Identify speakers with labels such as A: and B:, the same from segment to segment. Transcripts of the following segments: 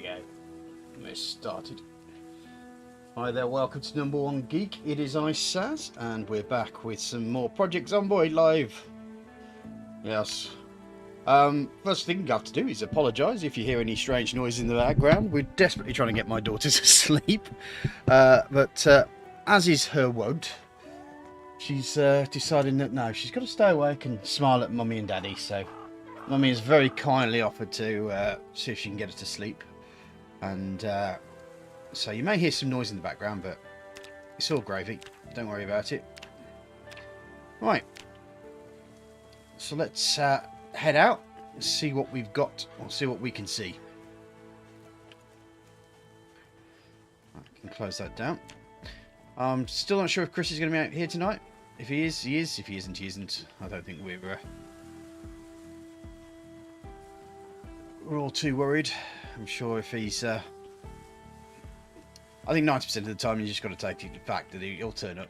A: go. We're started. Hi there, welcome to Number One Geek. It is I, Saz, and we're back with some more Project Zomboid live. Yes. First thing you have to do is apologise if you hear any strange noise in the background. We're desperately trying to get my daughter to sleep. But as is her wont, she's deciding that no, she's got to stay awake and smile at Mummy and Daddy. So Mummy has very kindly offered to see if she can get her to sleep. And so you may hear some noise in the background, but it's all gravy. Don't worry about it. Right. So let's head out and see what we've got, or see what we can see. I can close that down. I'm still not sure if Chris is going to be out here tonight. If he is, he is. If he isn't, he isn't. I don't think we're all too worried. I'm sure if he's... I think 90% of the time you just got to take the fact that he'll turn up.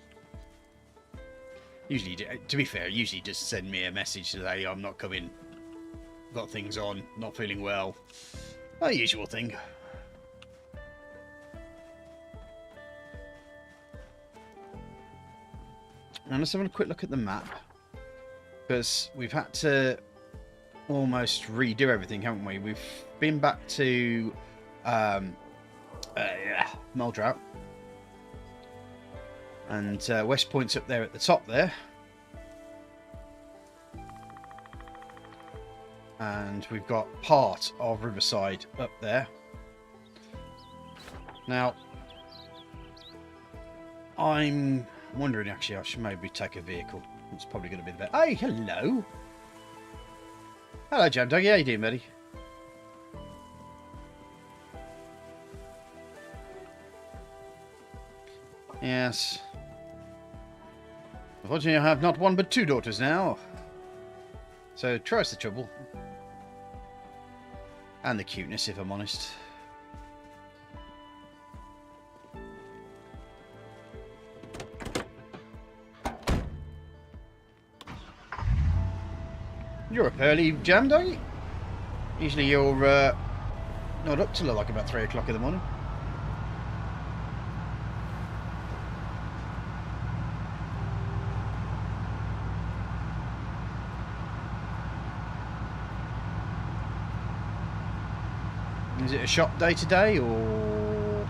A: Usually, to be fair, usually just send me a message to say I'm not coming, got things on, not feeling well. The usual thing. Now let's have a quick look at the map, because we've had to almost redo everything, haven't we? We've been back to Muldrow, and West Point's up there at the top there, and we've got part of Riverside up there. Now I'm wondering, actually, I should maybe take a vehicle. It's probably going to be the best. Hey, hello. Hello, Jam Doggy. How you doing, buddy? Yes. Unfortunately, I have not one but two daughters now. So, twice the trouble. And the cuteness, if I'm honest. You're up early, Jam Doggy. Usually you're not up till like about 3 o'clock in the morning. Is it a shop day today, or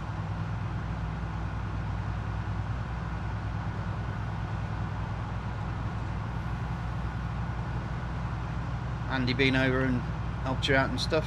A: Andy been over and helped you out and stuff?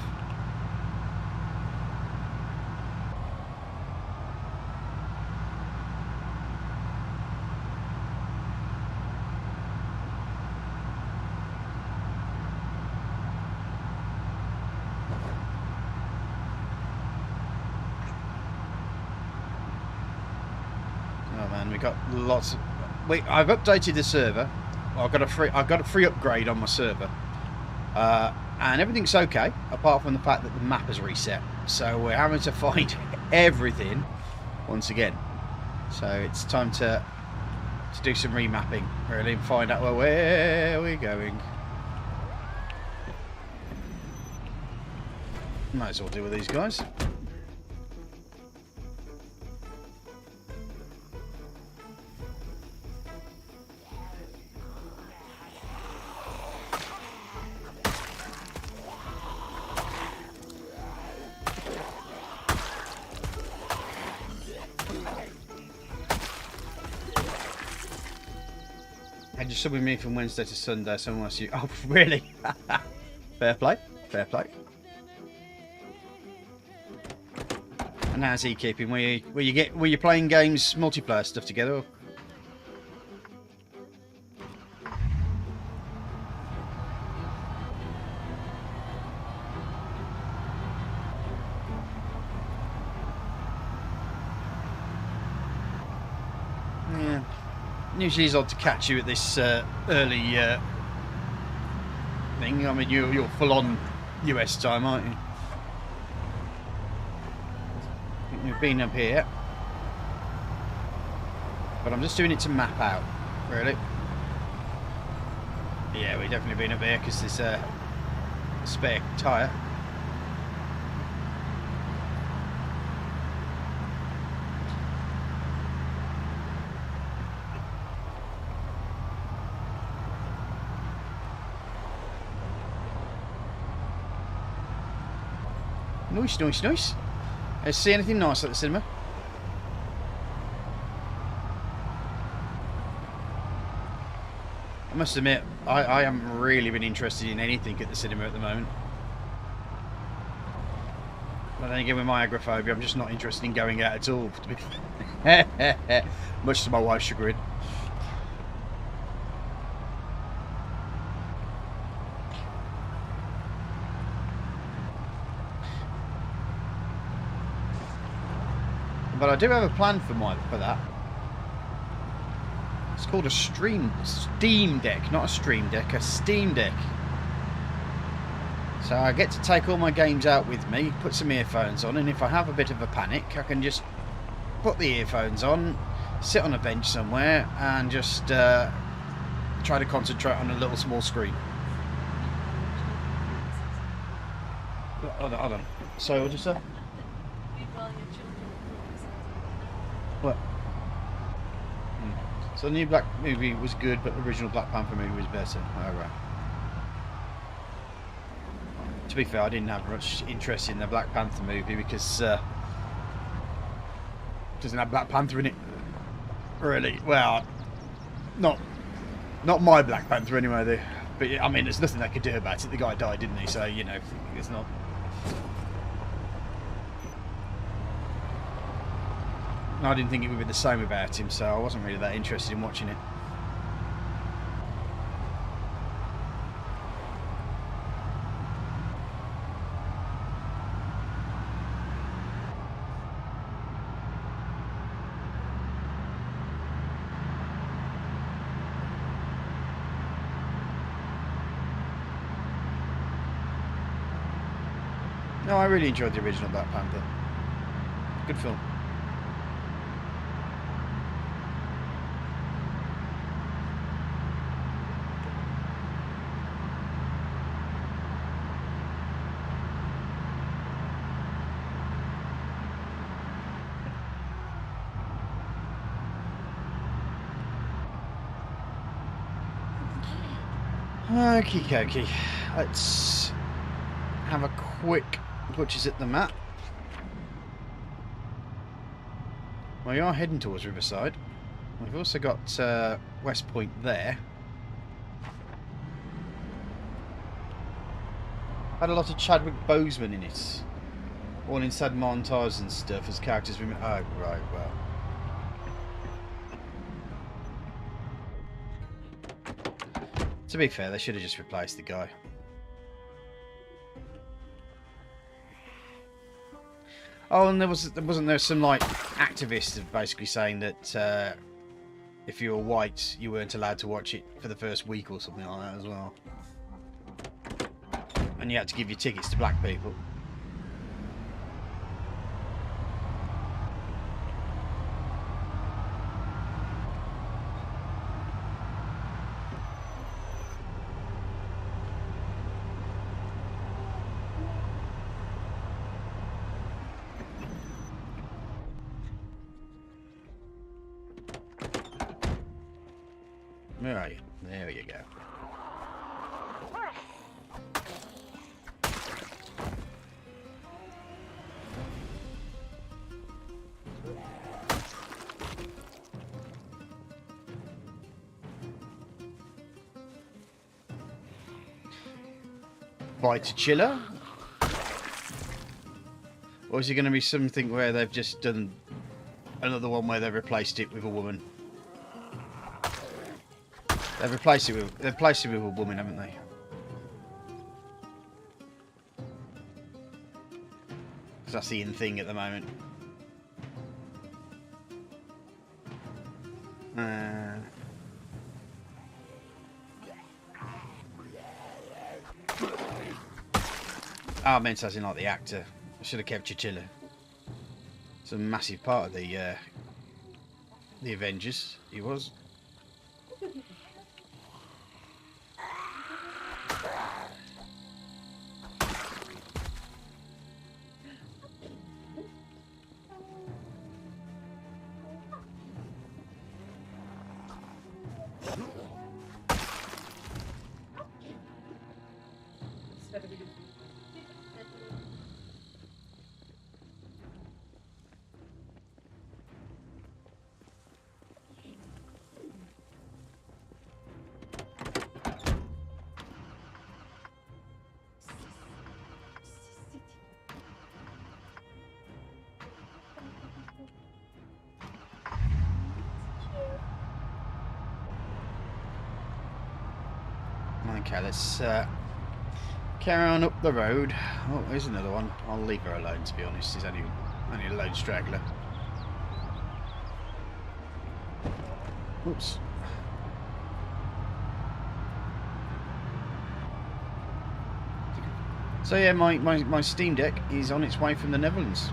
A: Oh man, we got lots of... I've updated the server. I've got a free upgrade on my server. And everything's okay, apart from the fact that the map has reset. So we're having to find everything once again. So it's time to do some remapping, really, and find out where we're going. Might as well deal with these guys. Had you sub with me from Wednesday to Sunday, someone asked you, oh really? Fair play, fair play. And how's he keeping? Were you playing games, multiplayer stuff together? Yeah. Usually it's odd to catch you at this early thing. I mean, you're full on US time, aren't you? You've been up here, but I'm just doing it to map out, really. Yeah, we've definitely been up here because there's a spare tyre. Nice, nice, nice. See anything nice at the cinema? I must admit, I haven't really been interested in anything at the cinema at the moment. But then again, with my agoraphobia, I'm just not interested in going out at all. Much to my wife's chagrin. But I do have a plan for that. It's called a Steam Deck, not a Stream Deck, a Steam Deck. So I get to take all my games out with me, put some earphones on, and if I have a bit of a panic, I can just put the earphones on, sit on a bench somewhere, and just try to concentrate on a little small screen. Hold on. Sorry, what did you say? What? So the new Black movie was good, but the original Black Panther movie was better. Alright. To be fair, I didn't have much interest in the Black Panther movie because it doesn't have Black Panther in it. Really? Well, not my Black Panther anyway. Though. But I mean, there's nothing they could do about it. The guy died, didn't he? So you know, it's not. I didn't think it would be the same about him, so I wasn't really that interested in watching it. No, I really enjoyed the original Black Panther. Good film. Okie dokie. Let's have a quick butchers at the map. We are heading towards Riverside. We've also got West Point there. Had a lot of Chadwick Boseman in it. All in sad montages and stuff as characters. Oh, right, well. To be fair, they should have just replaced the guy. Oh, and wasn't there some like activist basically saying that if you were white, you weren't allowed to watch it for the first week or something like that as well, and you had to give your tickets to black people. Where are you? There you go. Bite chiller? Or is it going to be something where they've just done another one where they've replaced it with a woman? They've replaced it with a woman, haven't they? Because that's the in thing at the moment. I meant as in like the actor. I should have kept Chichilla. It's a massive part of the Avengers. He was. Okay, let's carry on up the road. Oh, there's another one. I'll leave her alone, to be honest. She's only a lone straggler. Oops. So yeah, my Steam Deck is on its way from the Netherlands.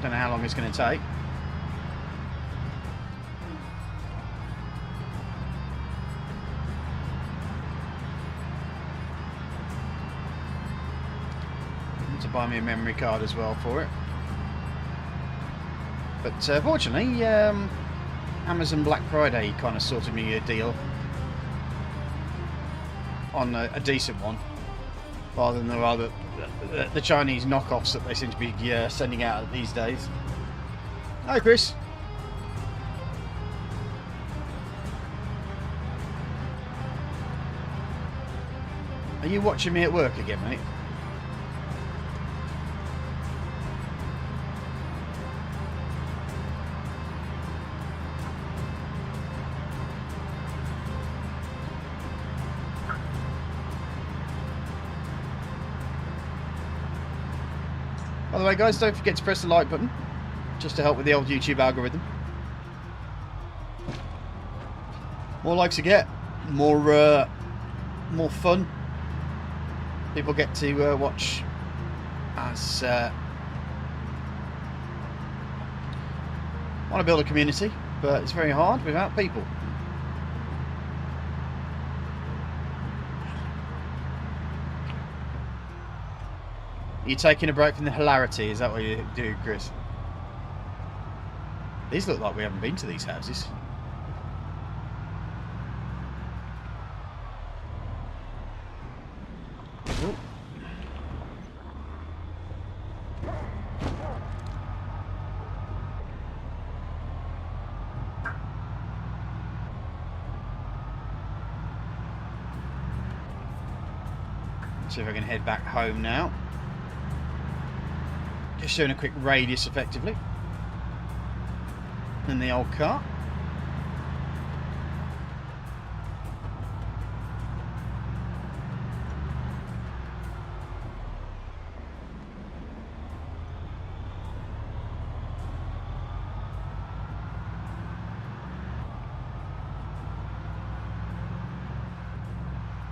A: Don't know how long it's going to take. To buy me a memory card as well for it. But fortunately, Amazon Black Friday kind of sorted me a deal on a decent one, rather than the Chinese knockoffs that they seem to be sending out these days. Hi, Chris. Are you watching me at work again, mate? By the way, guys, don't forget to press the like button, just to help with the old YouTube algorithm. More likes you get, more fun. People get to watch as want to build a community, but it's very hard without people. You're taking a break from the hilarity, is that what you do, Chris? These look like we haven't been to these houses. Ooh. See if I can head back home now. Just showing a quick radius effectively. In the old car.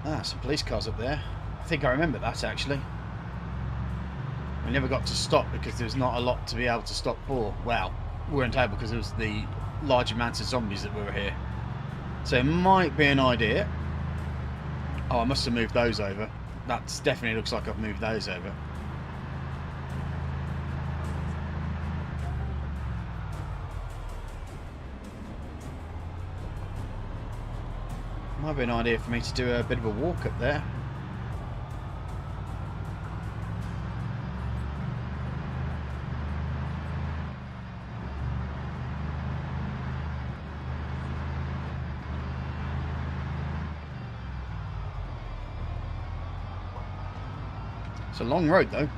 A: Ah, some police cars up there. I think I remember that actually. We never got to stop because there was not a lot to be able to stop for. Well, we weren't able because it was the large amounts of zombies that were here. So it might be an idea. Oh, I must have moved those over. That definitely looks like I've moved those over. Might be an idea for me to do a bit of a walk up there. It's a long road though.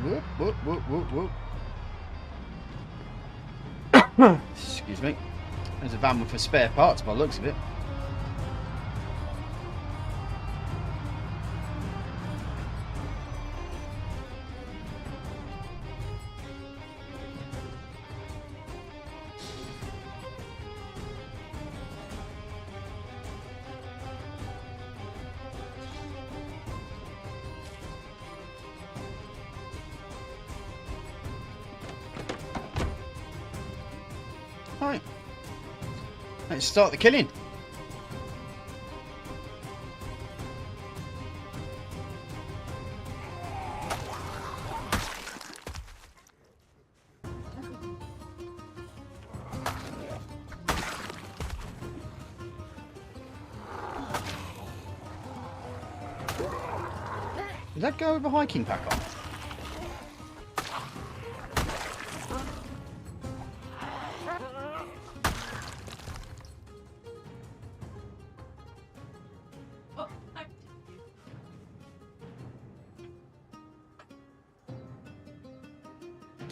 A: Whoop, whoop, whoop, whoop, whoop. Excuse me. There's a van with for spare parts by the looks of it. Right, let's start the killing. Did that go with a hiking pack on?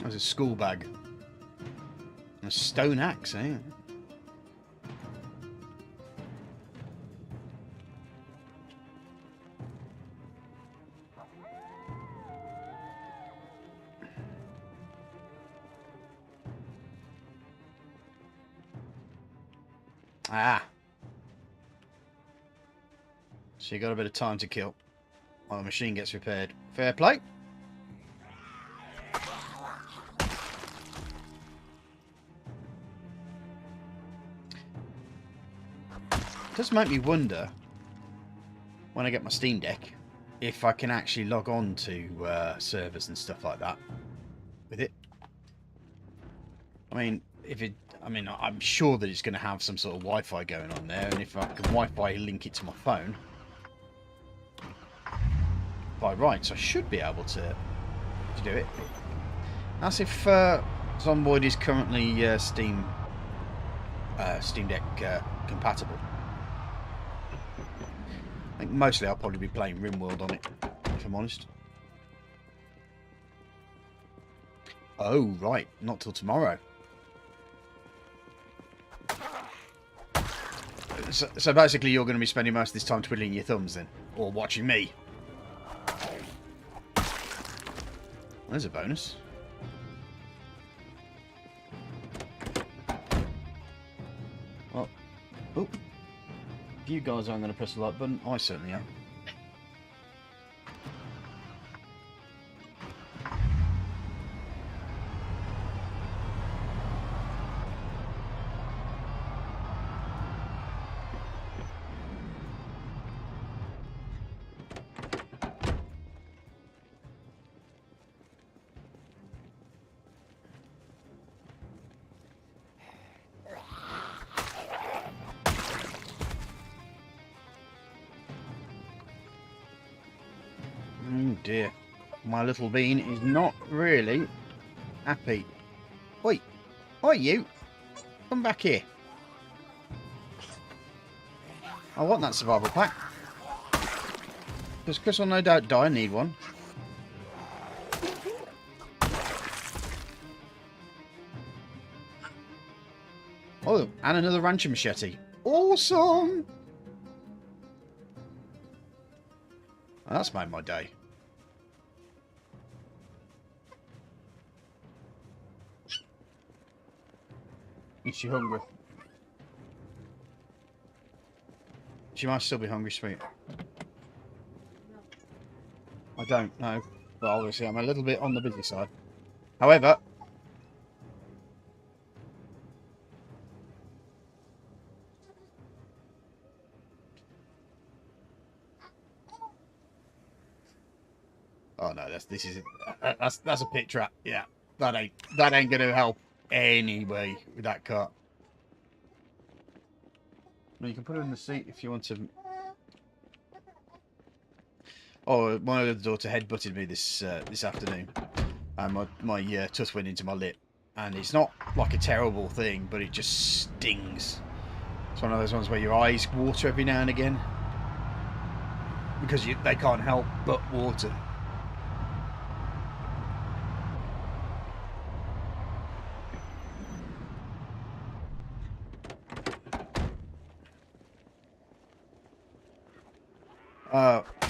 A: There's a school bag. And a stone axe, eh? Ah. So you got a bit of time to kill while the machine gets repaired. Fair play. It does make me wonder, when I get my Steam Deck, if I can actually log on to servers and stuff like that with it. I mean, I'm sure that it's going to have some sort of Wi-Fi going on there, and if I can Wi-Fi link it to my phone, by rights, I should be able to do it. That's if Zomboid is currently Steam Deck compatible. I think mostly I'll probably be playing RimWorld on it, if I'm honest. Oh, right. Not till tomorrow. So basically you're going to be spending most of this time twiddling your thumbs then? Or watching me? There's a bonus. Well, oh. If you guys aren't going to press the like button, I certainly am. Oh dear, my little bean is not really happy. Oi, oi you, come back here. I want that survival pack. Because Chris will no doubt die and need one. Oh, and another rancher machete. Awesome! Well, that's made my day. Is she hungry? She might still be hungry, sweet. I don't know, but obviously I'm a little bit on the busy side. However, oh no, that's a pit trap. Yeah, that ain't gonna help anyway with that cart. Well, you can put her in the seat if you want to. Oh, my other daughter headbutted me this afternoon, and my tooth went into my lip, and it's not like a terrible thing, but it just stings. It's one of those ones where your eyes water every now and again because they can't help but water.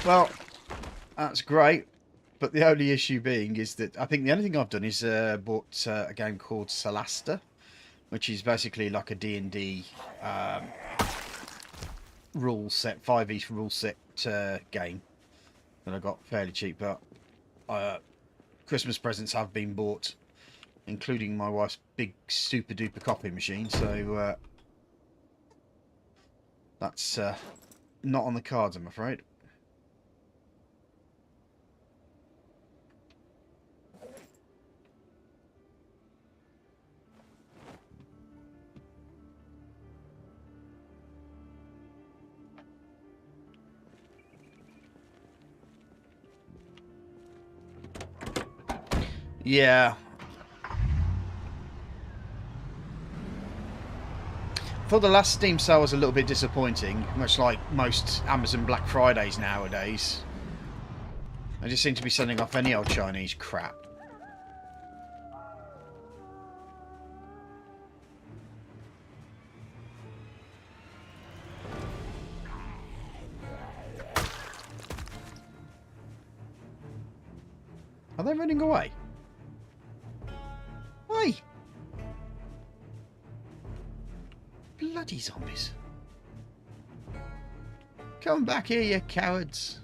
A: Well, that's great, but the only issue being is that I think the only thing I've done is bought a game called Solasta, which is basically like a D&D rule set, 5e rule set game that I got fairly cheap. But Christmas presents have been bought, including my wife's big super duper coffee machine, so that's not on the cards, I'm afraid. Yeah. I thought the last Steam sale was a little bit disappointing, much like most Amazon Black Fridays nowadays. They just seem to be sending off any old Chinese crap. Are they running away? Why? Bloody zombies. Come back here, you cowards.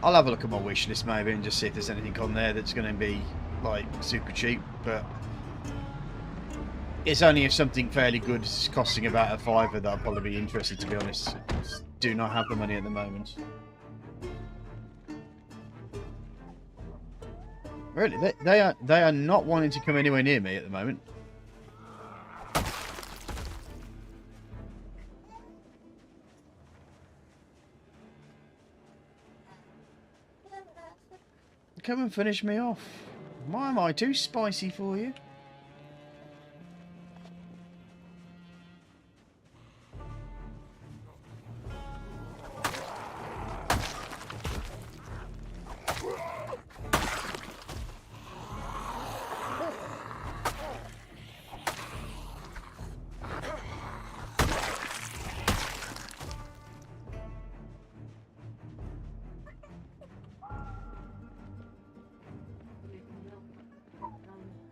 A: I'll have a look at my wish list maybe and just see if there's anything on there that's going to be like super cheap, but it's only if something fairly good is costing about a fiver that I'll probably be interested, to be honest. Just do not have the money at the moment. Really, they are not wanting to come anywhere near me at the moment. Come and finish me off. Why am I too spicy for you?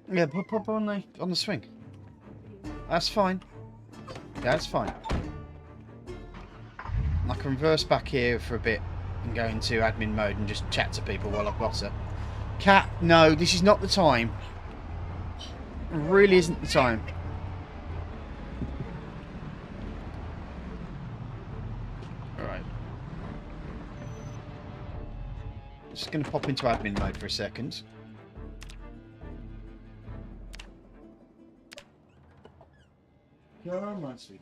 A: Yeah, pop on the swing. That's fine. That's fine. I can reverse back here for a bit and go into admin mode and just chat to people while I've got her. Cat, no, this is not the time. It really isn't the time. Alright. Just going to pop into admin mode for a second. Come on, sweet.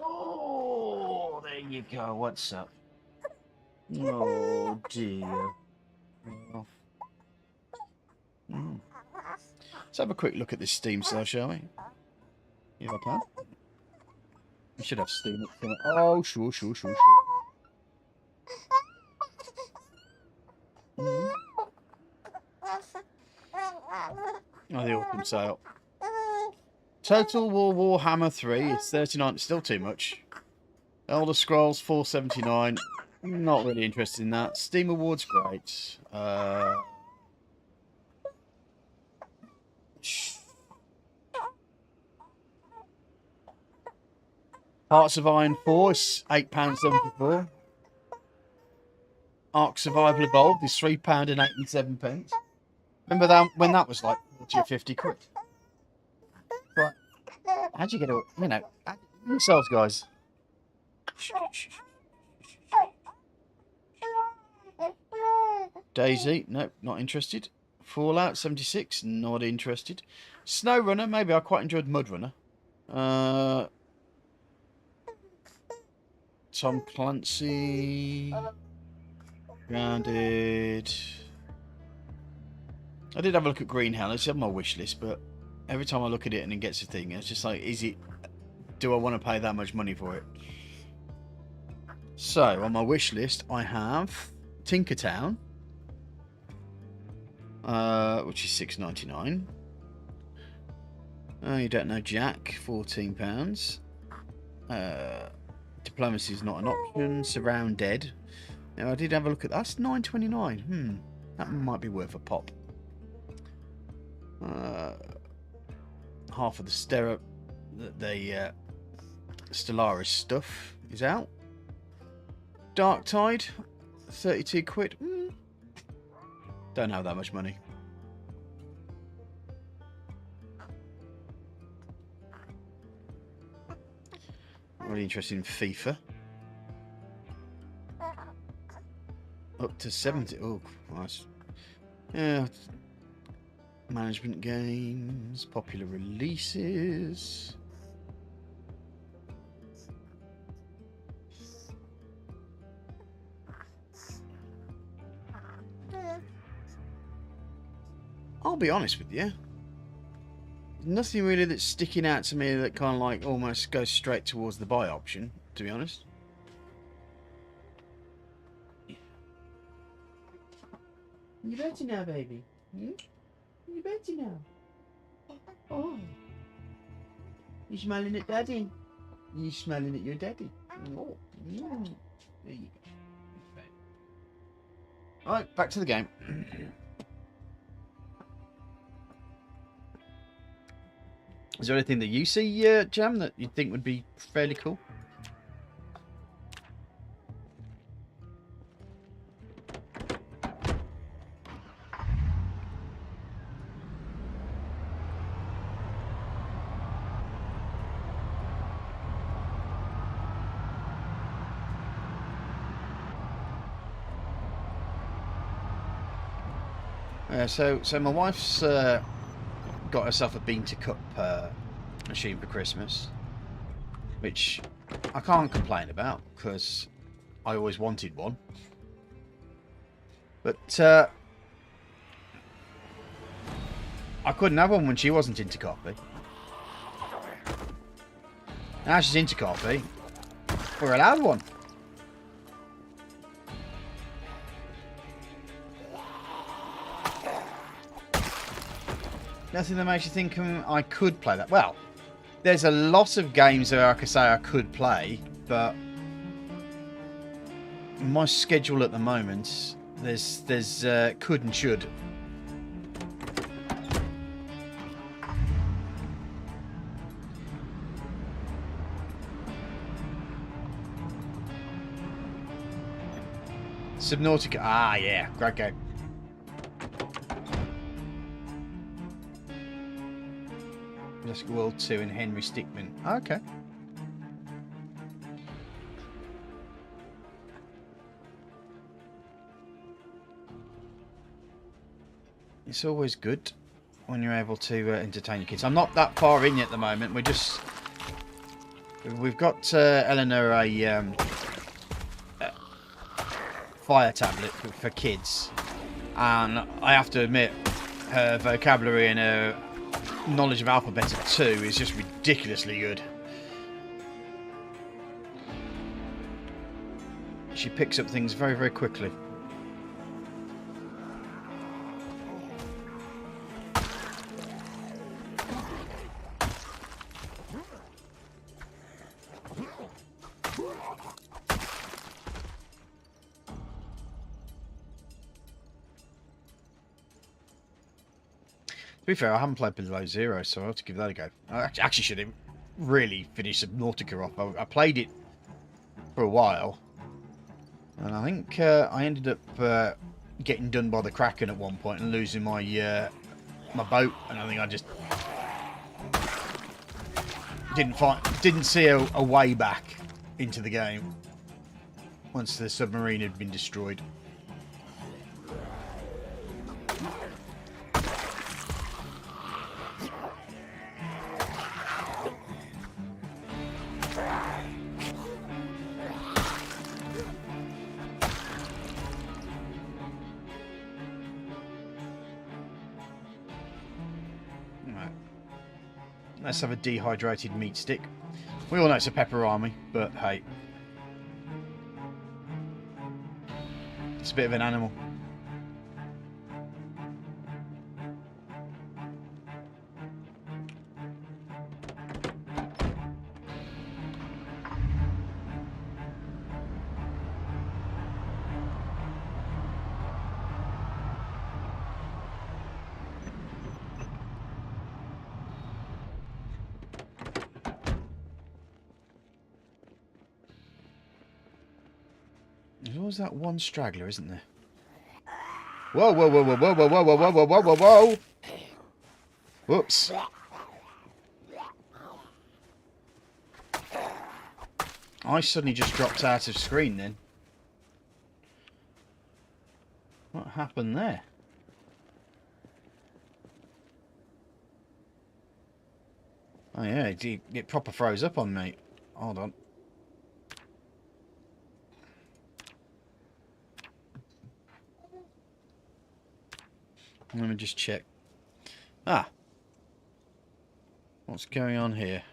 A: Oh, there you go. What's up? Oh, dear. Oh. Let's have a quick look at this Steam sale, shall we? If I can. We should have Steam up for it. Oh, sure. Oh, the autumn sale. Total War Warhammer 3 is 39. It's still too much. Elder Scrolls 479. Not really interested in that. Steam Awards great. Hearts of Iron 4 is £8.74. Ark Survival Evolved is £3.87. Remember that when that was like 40 or 50 quid? Right. How'd you get it? You know, yourselves, guys. Daisy, nope, not interested. Fallout 76, not interested. SnowRunner, maybe I quite enjoyed Mudrunner. Tom Clancy. Grounded. I did have a look at Green Hell. It's on my wish list, but every time I look at it and it gets a thing, it's just like, do I want to pay that much money for it? So, on my wish list, I have Tinkertown, which is £6.99. Oh, you don't know Jack, £14. Diplomacy is not an option. Surround Dead. Now, I did have a look at that. That's £9.29. That might be worth a pop. Half of the Stellaris stuff is out. Dark Tide, 32 quid. Don't have that much money. Really interested in FIFA. Up to 70. Oh, nice. Yeah. Management games, popular releases. I'll be honest with you. Nothing really that's sticking out to me that kind of like almost goes straight towards the buy option, to be honest. You better now, baby. Hmm? You better now. Oh. You smiling at daddy? You smiling at your daddy? Oh. Mm. There you go. Alright, back to the game. Is there anything that you see, Jam, that you think would be fairly cool? So my wife's got herself a bean to cup machine for Christmas, which I can't complain about because I always wanted one. But I couldn't have one when she wasn't into coffee. Now she's into coffee, we're allowed one. Nothing that makes you think I could play that. Well, there's a lot of games that I could say I could play, but my schedule at the moment, there's could and should. Subnautica. Ah, yeah, great game. Jurassic World 2 and Henry Stickmin. Okay. It's always good when you're able to entertain your kids. I'm not that far in yet at the moment. We've got Eleanor a Fire tablet for kids, and I have to admit her vocabulary and her knowledge of alphabet of 2 is just ridiculously good. She picks up things very, very quickly. To be fair, I haven't played Below Zero, so I'll have to give that a go. I actually should have really finished Subnautica off. I played it for a while, and I think I ended up getting done by the Kraken at one point and losing my my boat, and I think I just didn't see a way back into the game once the submarine had been destroyed. Let's have a dehydrated meat stick. We all know it's a pepperami, but hey. It's a bit of an animal. There's always that one straggler, isn't there? Whoa, whoa, whoa, whoa, whoa, whoa, whoa, whoa, whoa, whoa, whoa, whoa! Whoops. I suddenly just dropped out of screen then. What happened there? Oh yeah, it proper froze up on me. Hold on. Let me just check. Ah. What's going on here?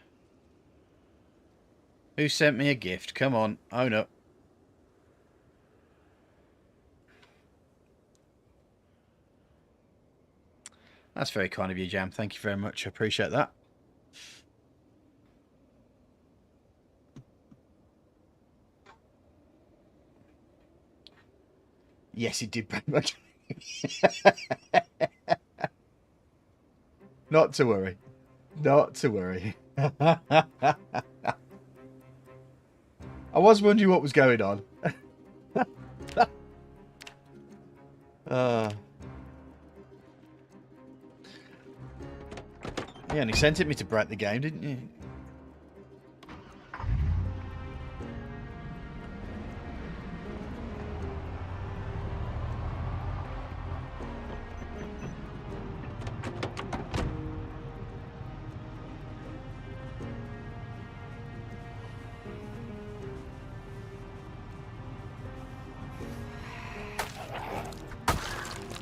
A: Who sent me a gift? Come on, own up. That's very kind of you, Jam. Thank you very much. I appreciate that. Yes, it did. Not to worry. Not to worry. I was wondering what was going on. Yeah, and he sent it me to break the game, didn't you?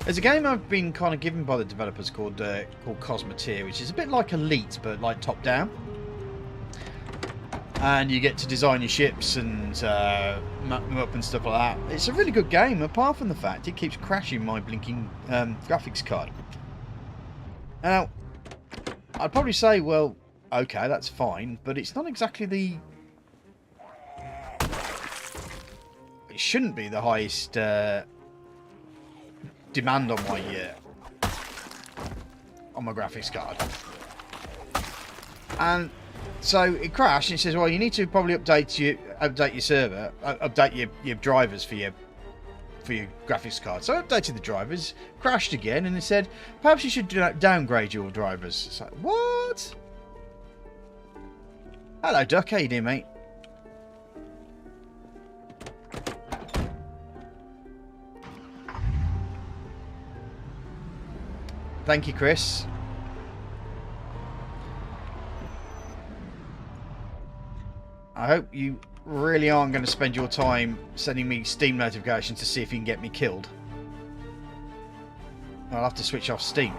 A: There's a game I've been kind of given by the developers called Cosmoteer, which is a bit like Elite, but like top down. And you get to design your ships and map them up and stuff like that. It's a really good game, apart from the fact it keeps crashing my blinking graphics card. Now, I'd probably say, well, okay, that's fine, but it's not exactly the... It shouldn't be the highest... demand on my graphics card, and so it crashed and it says, well, you need to probably update your server, update your drivers for your graphics card. So I updated the drivers, crashed again, and it said perhaps you should downgrade your drivers. It's like, what? Hello, Duck, how you doing, mate? Thank you, Chris. I hope you really aren't going to spend your time sending me Steam notifications to see if you can get me killed. I'll have to switch off Steam.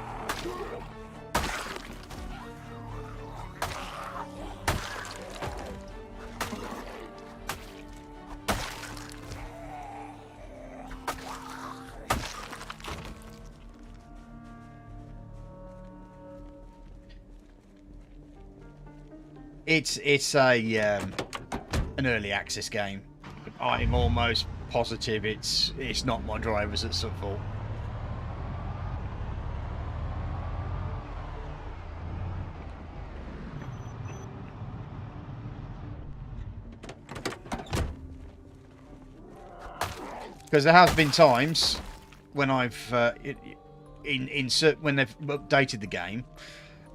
A: It's a an early access game. I'm almost positive it's not my drivers that's at fault. Because there have been times when I've when they've updated the game,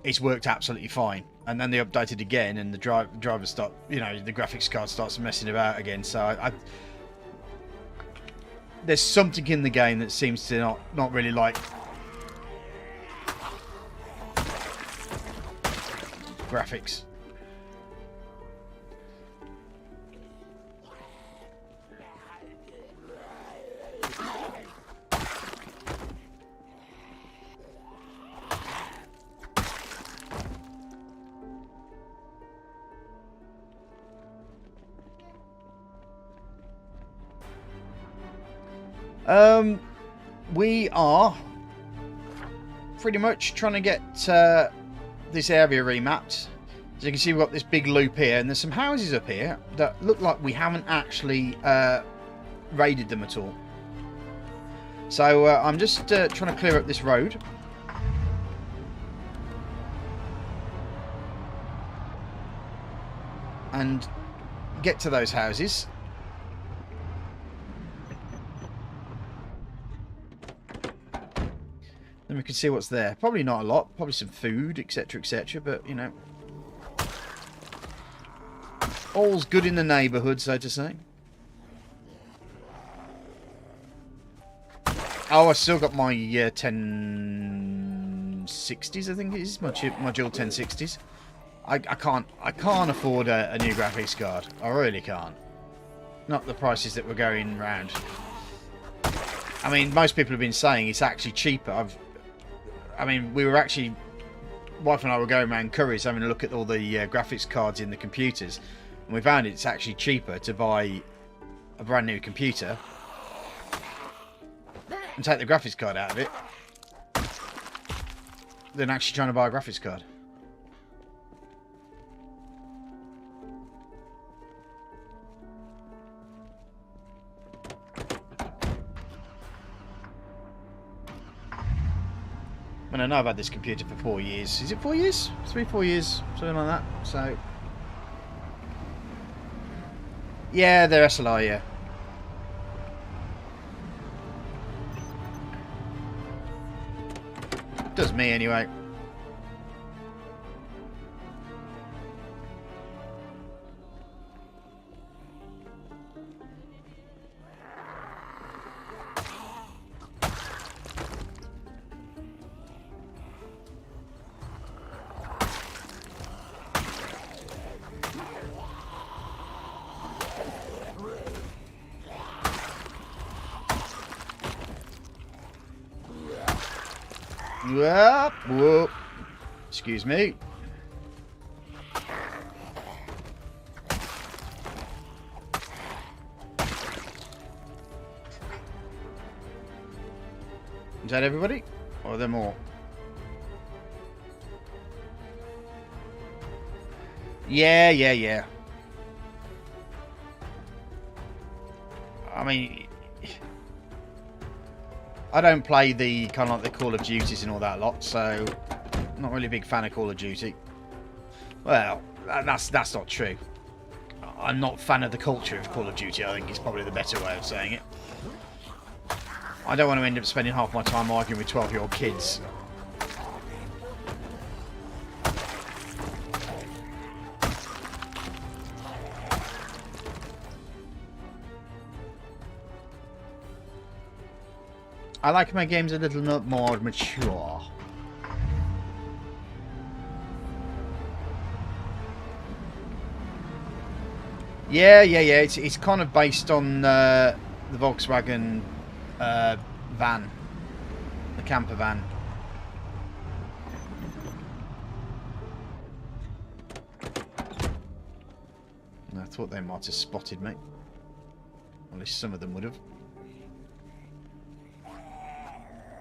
A: it's worked absolutely fine, and then they updated again, and the driver start, the graphics card starts messing about again. So there's something in the game that seems to not really like graphics. We are pretty much trying to get this area remapped. As you can see, we've got this big loop here, and there's some houses up here that look like we haven't actually raided them at all. So I'm just trying to clear up this road. And get to those houses. Then we can see what's there. Probably not a lot. Probably some food, etc., etc. But, all's good in the neighbourhood, so to say. Oh, I still got my 1060s, I think it is. My dual 1060s. I can't afford a new graphics card. I really can't. Not the prices that were going round. I mean, most people have been saying it's actually cheaper. We were actually, wife and I were going around Curry's having a look at all the graphics cards in the computers, and we found it's actually cheaper to buy a brand new computer and take the graphics card out of it than actually trying to buy a graphics card. I mean, I know I've had this computer for 4 years. Is it 4 years? 3-4 years, something like that. So, yeah, they're SLI, yeah. Does me anyway. Whoop, whoop. Excuse me. Is that everybody? Or are there more? Yeah. I mean, I don't play the kind of like the Call of Duties and all that lot, so not really a big fan of Call of Duty. Well, that's not true. I'm not a fan of the culture of Call of Duty, I think is probably the better way of saying it. I don't want to end up spending half my time arguing with 12-year-old kids. I like my games a little more mature. Yeah. It's kind of based on the Volkswagen van, the camper van. I thought they might have spotted me. At least some of them would have.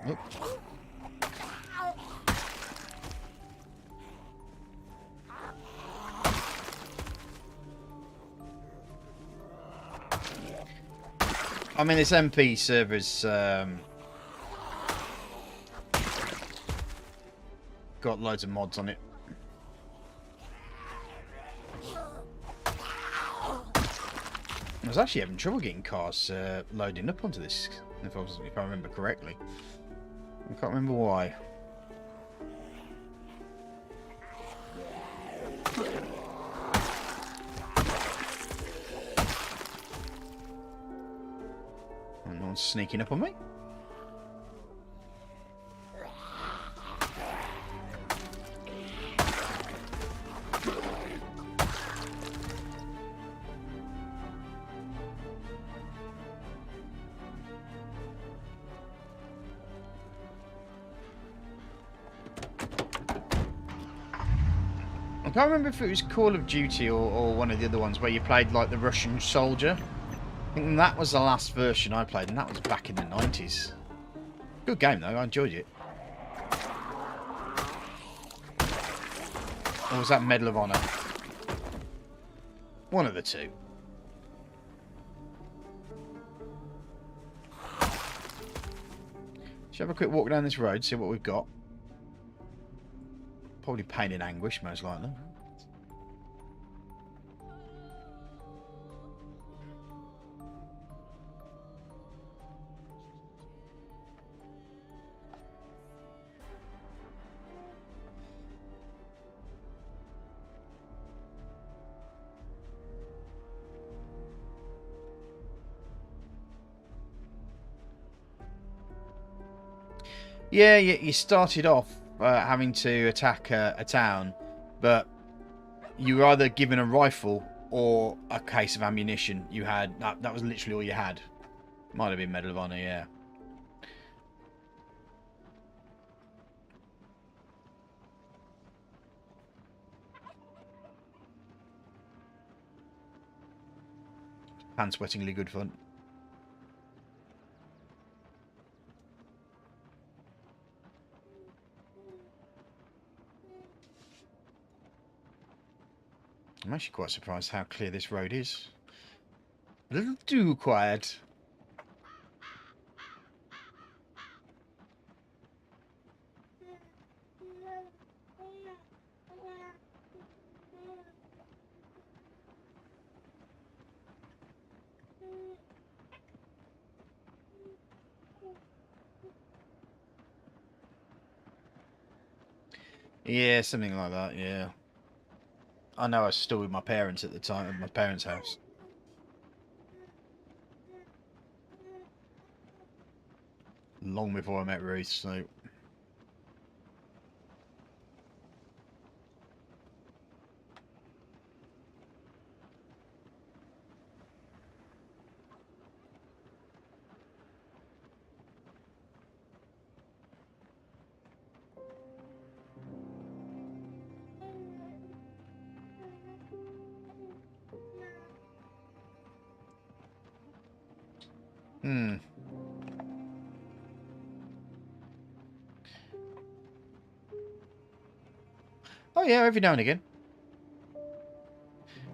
A: Nope. I mean, this MP server's got loads of mods on it. I was actually having trouble getting cars loading up onto this, if I remember correctly. I can't remember why. No one's sneaking up on me. I can't remember if it was Call of Duty or one of the other ones where you played like the Russian soldier. I think that was the last version I played, and that was back in the 90s. Good game though, I enjoyed it. Or was that Medal of Honor? One of the two. Should have a quick walk down this road, see what we've got. Probably pain and anguish, most likely. Yeah, you started off having to attack a town, but you were either given a rifle or a case of ammunition. You had that was literally all you had. Might have been Medal of Honor, yeah. Hand-sweatingly good fun. I'm actually quite surprised how clear this road is. A little too quiet. Yeah, something like that, yeah. I know I was still with my parents at the time, at my parents' house. Long before I met Ruth, so... Hmm. Oh yeah, every now and again.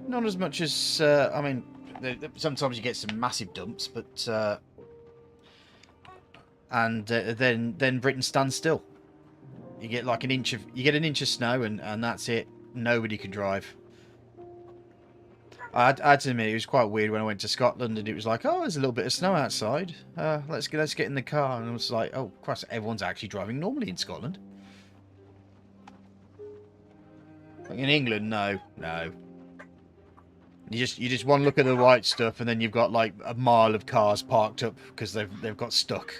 A: Not as much as, I mean, sometimes you get some massive dumps, but, and then Britain stands still. You get like you get an inch of snow, and that's it. Nobody can drive. I had to admit, it was quite weird when I went to Scotland, and it was like, oh, there's a little bit of snow outside. Let's get in the car, and I was like, oh, Christ, everyone's actually driving normally in Scotland. Like in England, no. You just one look at the white stuff, and then you've got like a mile of cars parked up because they've got stuck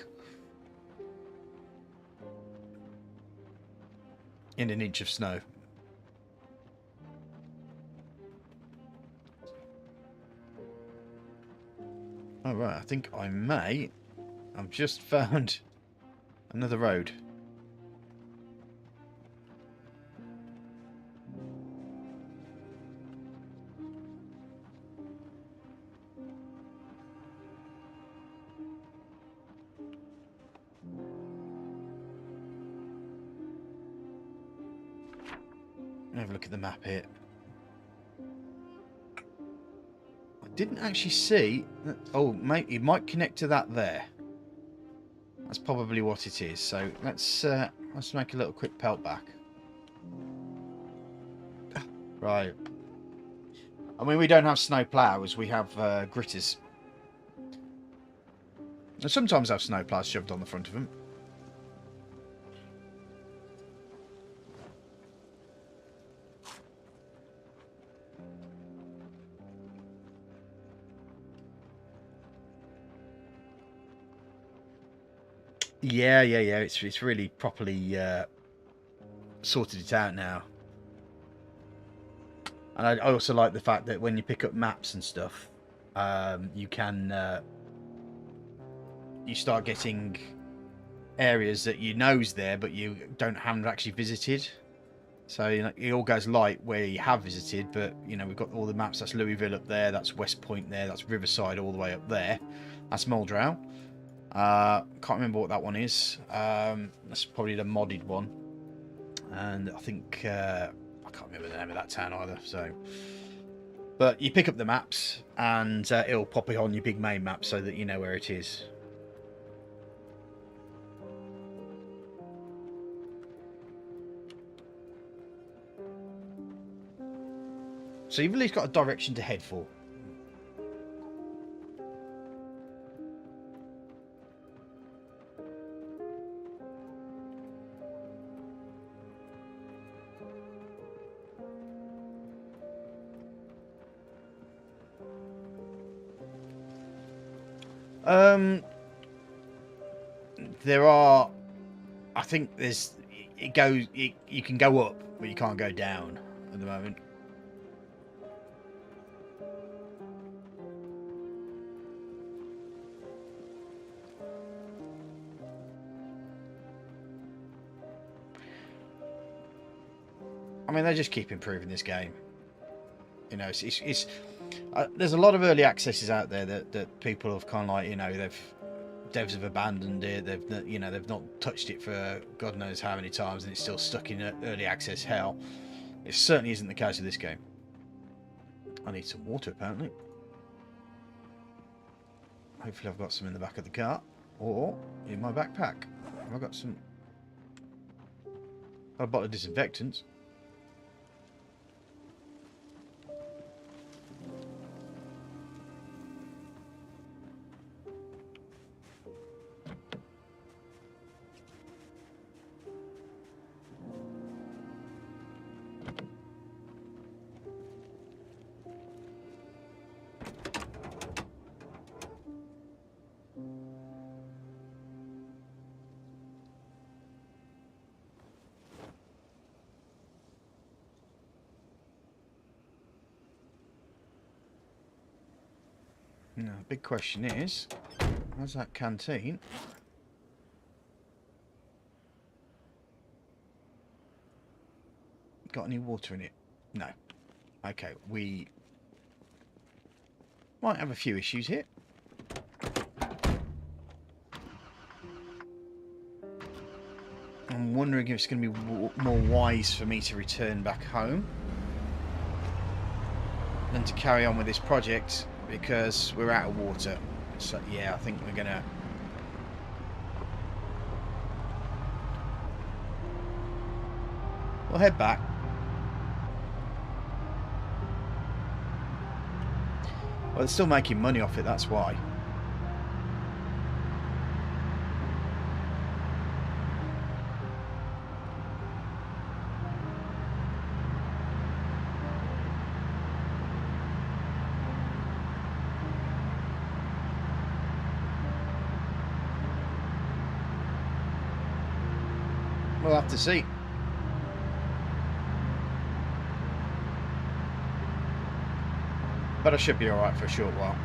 A: in an inch of snow. All right, I think I may. I've just found another road. Have a look at the map here. I didn't actually see that. Oh, mate, it might connect to that there. That's probably what it is. So let's make a little quick pelt back. Right. I mean, we don't have snow plows. We have gritters. And sometimes have snow plows shoved on the front of them. Yeah. It's really properly sorted it out now. And I also like the fact that when you pick up maps and stuff, you can you start getting areas that you know's there, but you haven't actually visited. So you know, it all goes light where you have visited, but you know we've got all the maps. That's Louisville up there. That's West Point there. That's Riverside all the way up there. That's Muldrow. Can't remember what that one is. That's probably the modded one. And I think I can't remember the name of that town either. So, but you pick up the maps, and it'll pop it on your big main map so that you know where it is. So you've at least got a direction to head for. There are, I think there's, you can go up, but you can't go down at the moment. I mean, they just keep improving this game. You know, it's there's a lot of early accesses out there that people have kind of like, you know, devs have abandoned it. They've not touched it for God knows how many times, and it's still stuck in early access hell. It certainly isn't the case with this game. I need some water apparently. Hopefully I've got some in the back of the car. Or in my backpack. Have I got some... Got a bottle of disinfectant. Now, the big question is, how's that canteen? Got any water in it? No. Okay, we might have a few issues here. I'm wondering if it's going to be more wise for me to return back home than to carry on with this project, because we're out of water. So yeah, I think we're gonna... We'll head back. Well, they're still making money off it, that's why. We'll have to see. But I should be alright for a short while.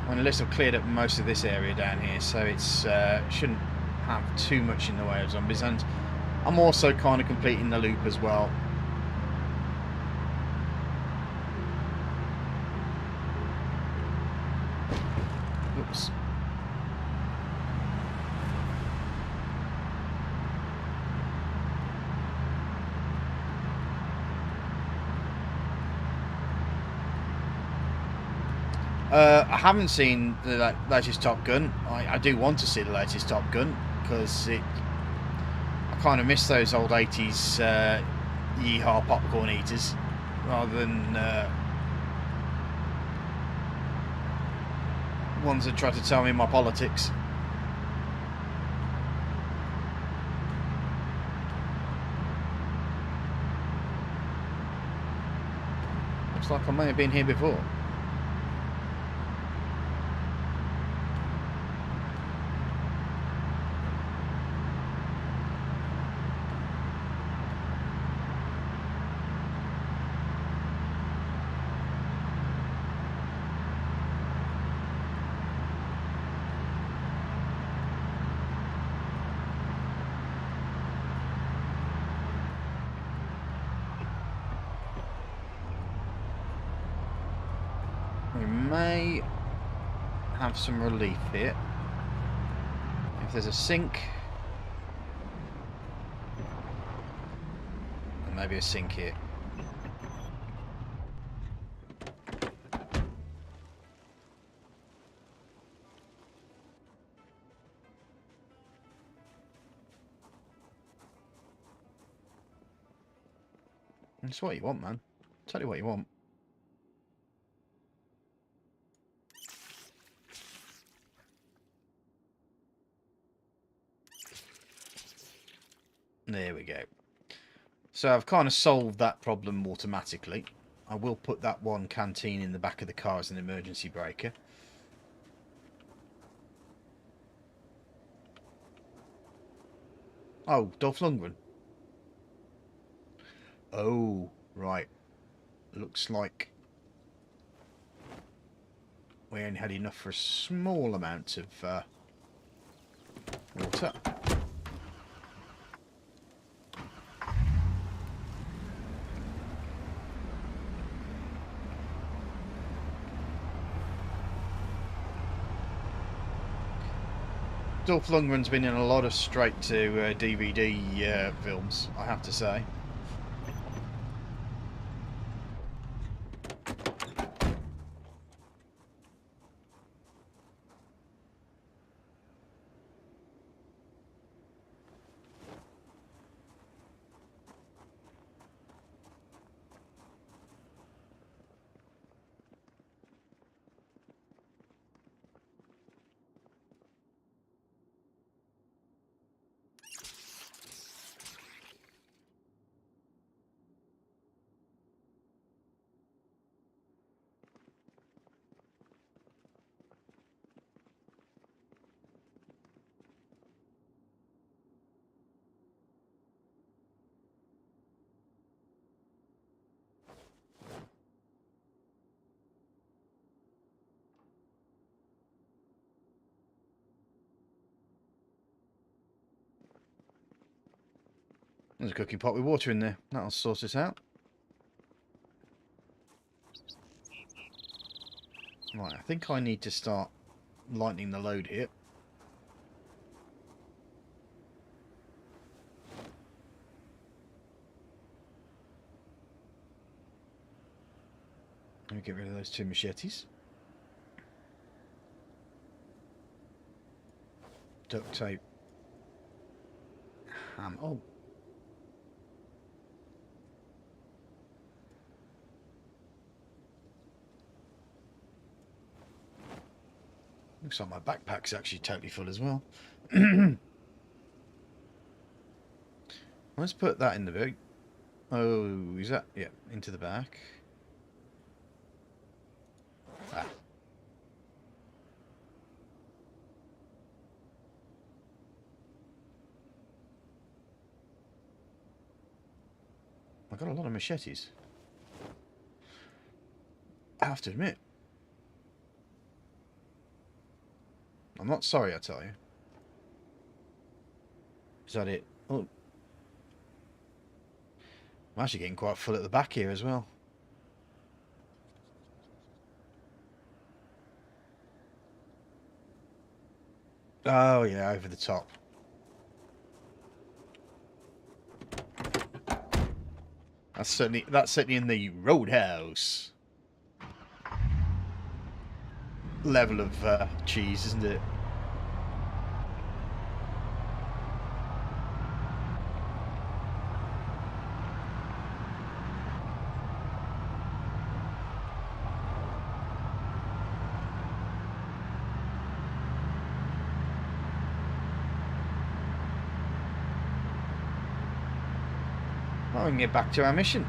A: Well, at least I've cleared up most of this area down here, so it's shouldn't have too much in the way of zombies. And I'm also kind of completing the loop as well. Oops. I haven't seen the latest Top Gun. I do want to see the latest Top Gun, because I kind of miss those old 80s yeehaw popcorn eaters, rather than ones that try to tell me my politics. Looks like I may have been here before. We may have some relief here. If there's a sink, and maybe a sink here. That's what you want, man. Tell you what you want. There we go. So I've kind of solved that problem automatically. I will put that one canteen in the back of the car as an emergency breaker. Oh, Dolph Lundgren. Oh, right. Looks like we only had enough for a small amount of water. Dolph Lundgren's been in a lot of straight to DVD films, I have to say. There's a cooking pot with water in there. That'll sort us out. Right, I think I need to start lightening the load here. Let me get rid of those 2 machetes. Duct tape. Oh. Looks like my backpack's actually totally full as well. Let's put that in the boot. Oh, is that? Yeah, into the back. Ah. I got a lot of machetes. I have to admit. I'm not sorry, I tell you. Is that it? Oh. I'm actually getting quite full at the back here as well. Oh yeah, over the top. That's certainly in the Roadhouse level of cheese, isn't it? Well, we can get back to our mission.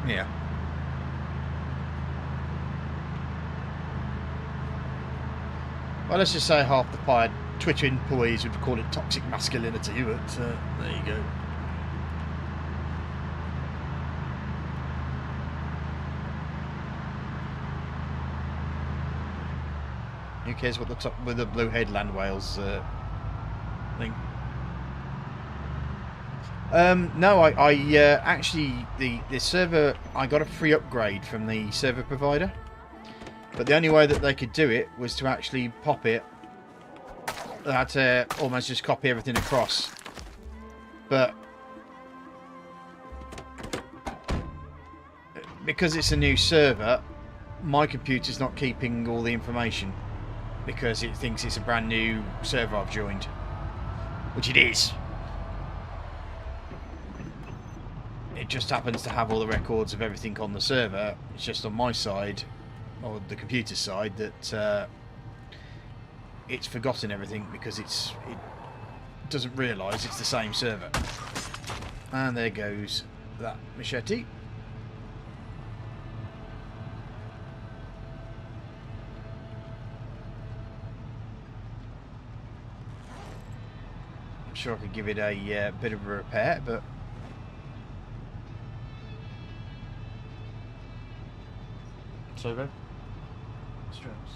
A: Yeah. Well, let's just say half the fired Twitter employees would call it toxic masculinity, but there you go. Who cares what looks up with the blue headland whales thing? No, I actually the server, I got a free upgrade from the server provider, but the only way that they could do it was to actually pop it. They had to almost just copy everything across, but because it's a new server, my computer's not keeping all the information because it thinks it's a brand new server I've joined, which it is. it just happens to have all the records of everything on the server. It's just on my side, or the computer side, that it's forgotten everything because it doesn't realise it's the same server. And there goes that machete. I'm sure I could give it a bit of a repair, but so then straps.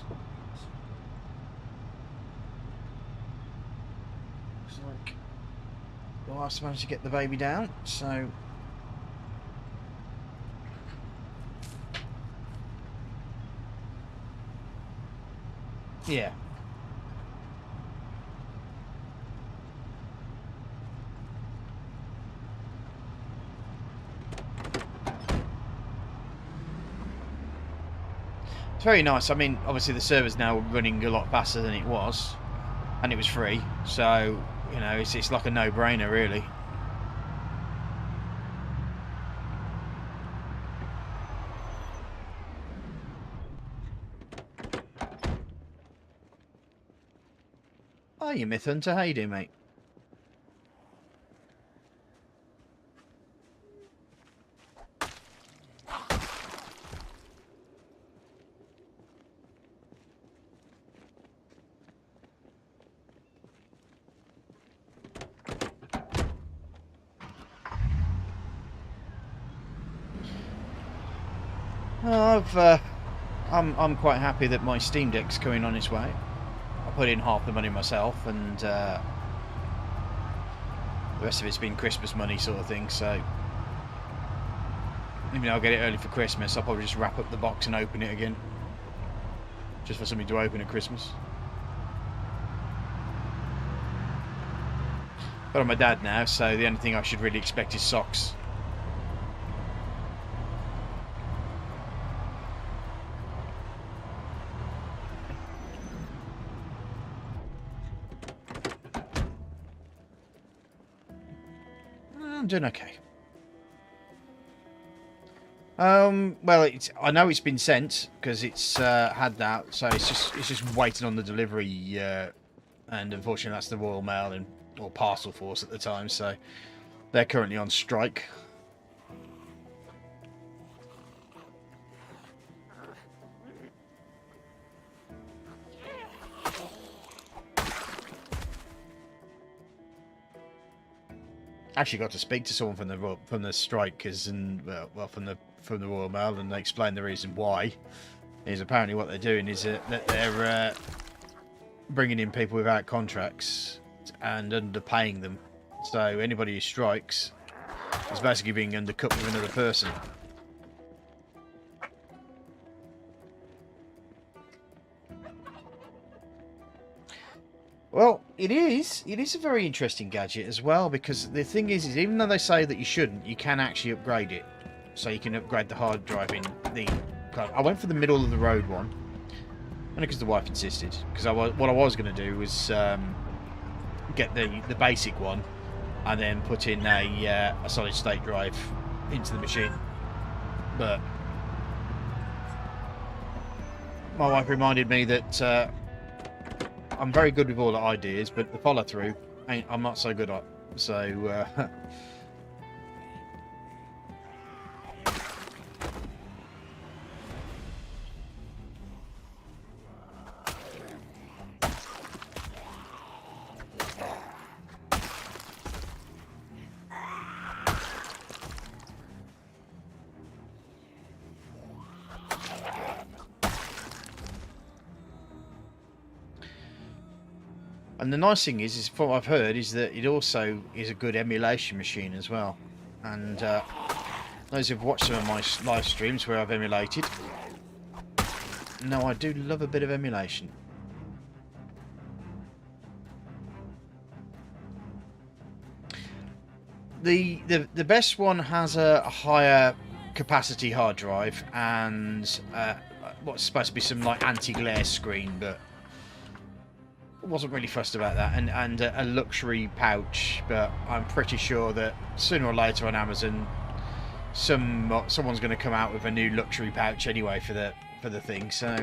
A: Looks like the wife's managed to get the baby down, so yeah. It's very nice. I mean, obviously the server's now running a lot faster than it was, and it was free, so you know it's like a no-brainer, really. Oh, you Myth Hunter, how you doing, mate? I'm quite happy that my Steam Deck's coming on its way. I put in half the money myself, and the rest of it's been Christmas money sort of thing. So even though I'll get it early for Christmas, I'll probably just wrap up the box and open it again, just for something to open at Christmas. But I'm a dad now, so the only thing I should really expect is socks. I'm doing okay. Well, I know it's been sent because it's had that, so it's just waiting on the delivery, and unfortunately that's the Royal Mail or Parcel Force at the time, so they're currently on strike. Actually got to speak to someone from the strikers and well from the Royal Mail, and they explained the reason why. Is apparently what they're doing is that they're bringing in people without contracts and underpaying them. So anybody who strikes is basically being undercut with another person. Well, it is a very interesting gadget as well, because the thing is even though they say that you shouldn't, you can actually upgrade it. So you can upgrade the hard drive in the... I went for the middle of the road one, only because the wife insisted. Because what I was going to do was get the basic one, and then put in a solid state drive into the machine. But my wife reminded me that I'm very good with all the ideas, but the follow through I'm not so good at. So and the nice thing is from what I've heard, is that it also is a good emulation machine as well. And those who've watched some of my live streams where I've emulated, no, I do love a bit of emulation. The best one has a higher capacity hard drive and what's supposed to be some like anti-glare screen, but wasn't really fussed about that, and a luxury pouch. But I'm pretty sure that sooner or later on Amazon someone's going to come out with a new luxury pouch anyway for the thing. So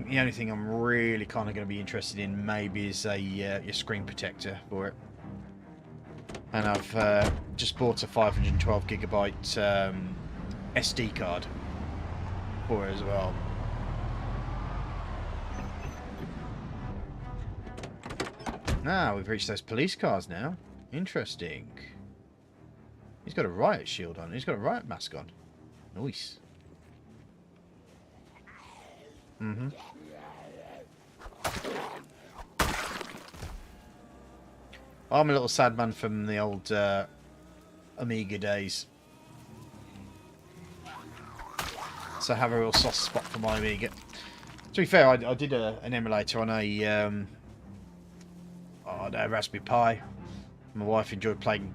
A: the only thing I'm really kind of going to be interested in maybe is a your screen protector for it. And I've just bought a 512 gigabyte SD card for it as well. Ah, we've reached those police cars now. Interesting. He's got a riot shield on. He's got a riot mask on. Nice. Mm-hmm. I'm a little sad man from the old Amiga days. So I have a real soft spot for my Amiga. To be fair, I did an emulator on a Raspberry Pi. My wife enjoyed playing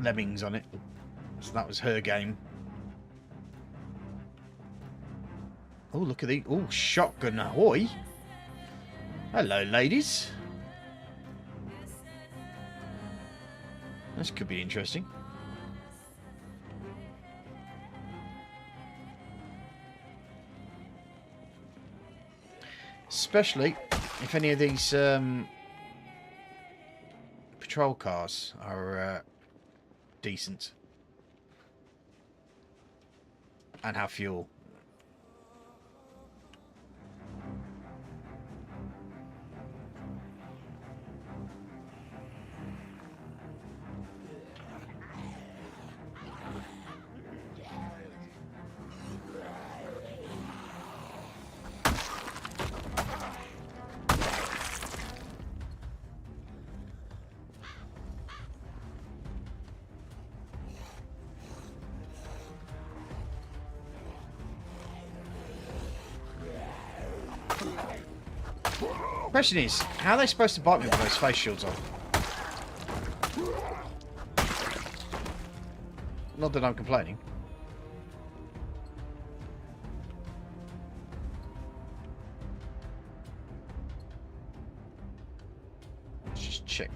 A: Lemmings on it. So that was her game. Oh, look at the... Oh, shotgun ahoy. Hello, ladies. This could be interesting. Especially if any of these patrol cars are decent. And have fuel. Question is, how are they supposed to bite me with those face shields on? Not that I'm complaining. Let's just check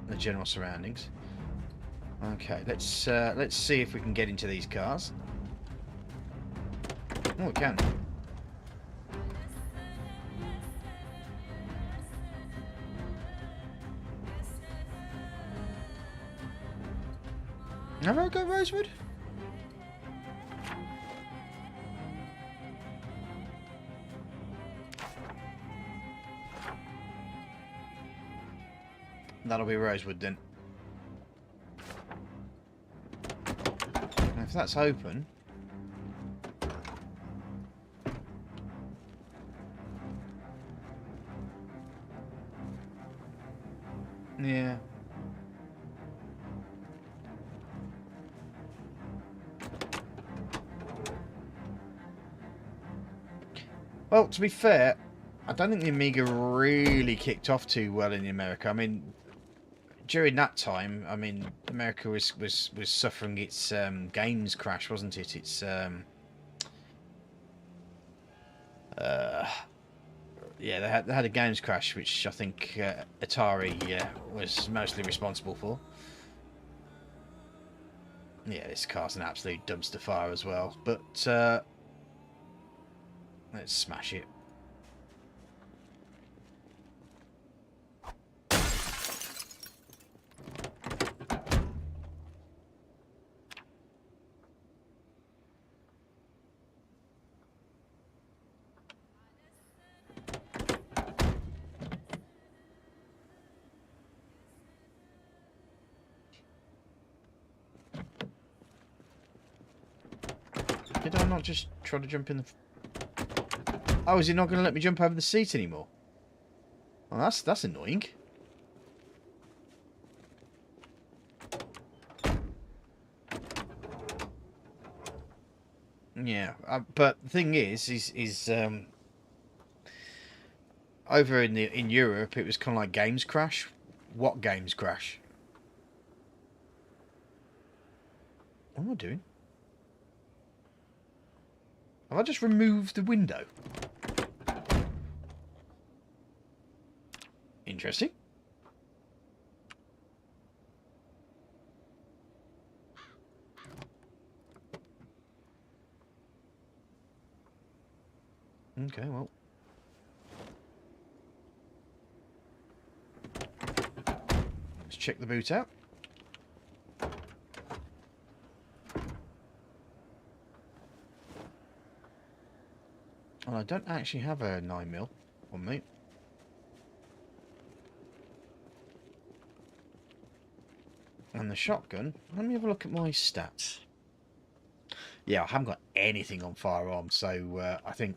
A: the general surroundings. Okay, let's see if we can get into these cars. Oh, we can. Have I got Rosewood? That'll be Rosewood then. If that's open... Yeah. Well, to be fair, I don't think the Amiga really kicked off too well in America. I mean, during that time, I mean, America was suffering its games crash, wasn't it? It's yeah, they had a games crash, which I think Atari was mostly responsible for. Yeah, this car's an absolute dumpster fire as well, but let's smash it. Did I not just try to jump in the... Oh, is it not going to let me jump over the seat anymore? Well, that's annoying. Yeah, but the thing is over in Europe, it was kind of like Games Crash. What Games Crash? What am I doing? Have I just removed the window? interesting. Okay, well. Let's check the boot out. Well, I don't actually have a 9mm on me. And the shotgun, let me have a look at my stats. Yeah, I haven't got anything on firearms, so I think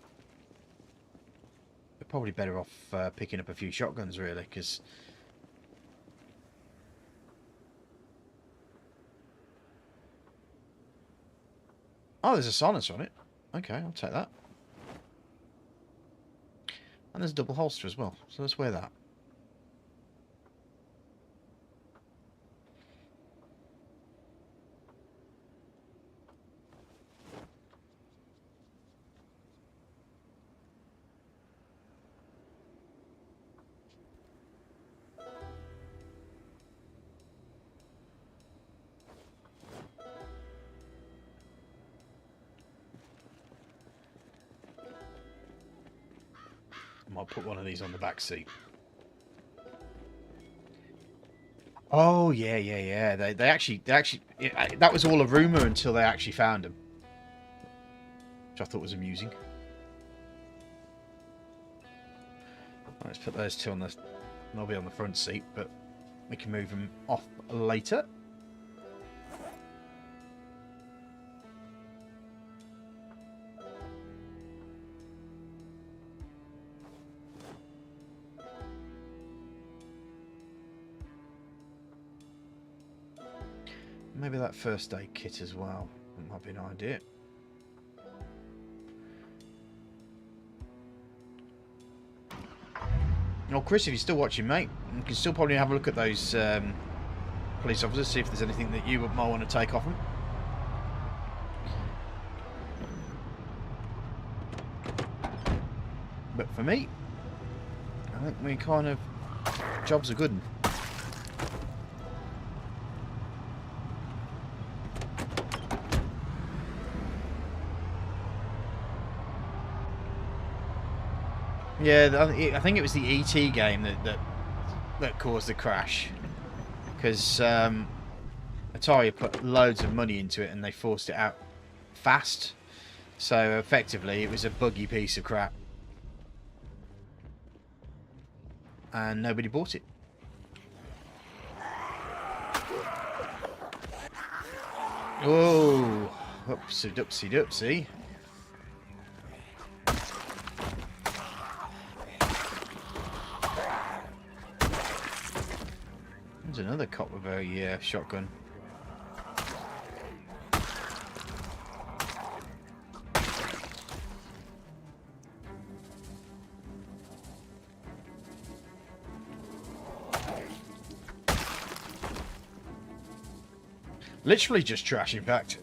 A: we're probably better off picking up a few shotguns, really, because... Oh, there's a silencer on it. Okay, I'll take that. And there's a double holster as well, so let's wear that. I might put one of these on the back seat. Oh yeah. They actually that was all a rumor until they actually found them, which I thought was amusing. Let's put those two on the. They'll be on the front seat, but we can move them off later. Maybe that first aid kit as well. That might be an idea. Oh, Chris, if you're still watching, mate, you can still probably have a look at those police officers, see if there's anything that you might want to take off them. But for me, I think we kind of... jobs are good. Yeah, I think it was the ET game that caused the crash, because Atari put loads of money into it and they forced it out fast, so effectively it was a buggy piece of crap and nobody bought it. Oh, oopsie doopsie doopsie. There's another cop with a shotgun. Literally just trash, in fact.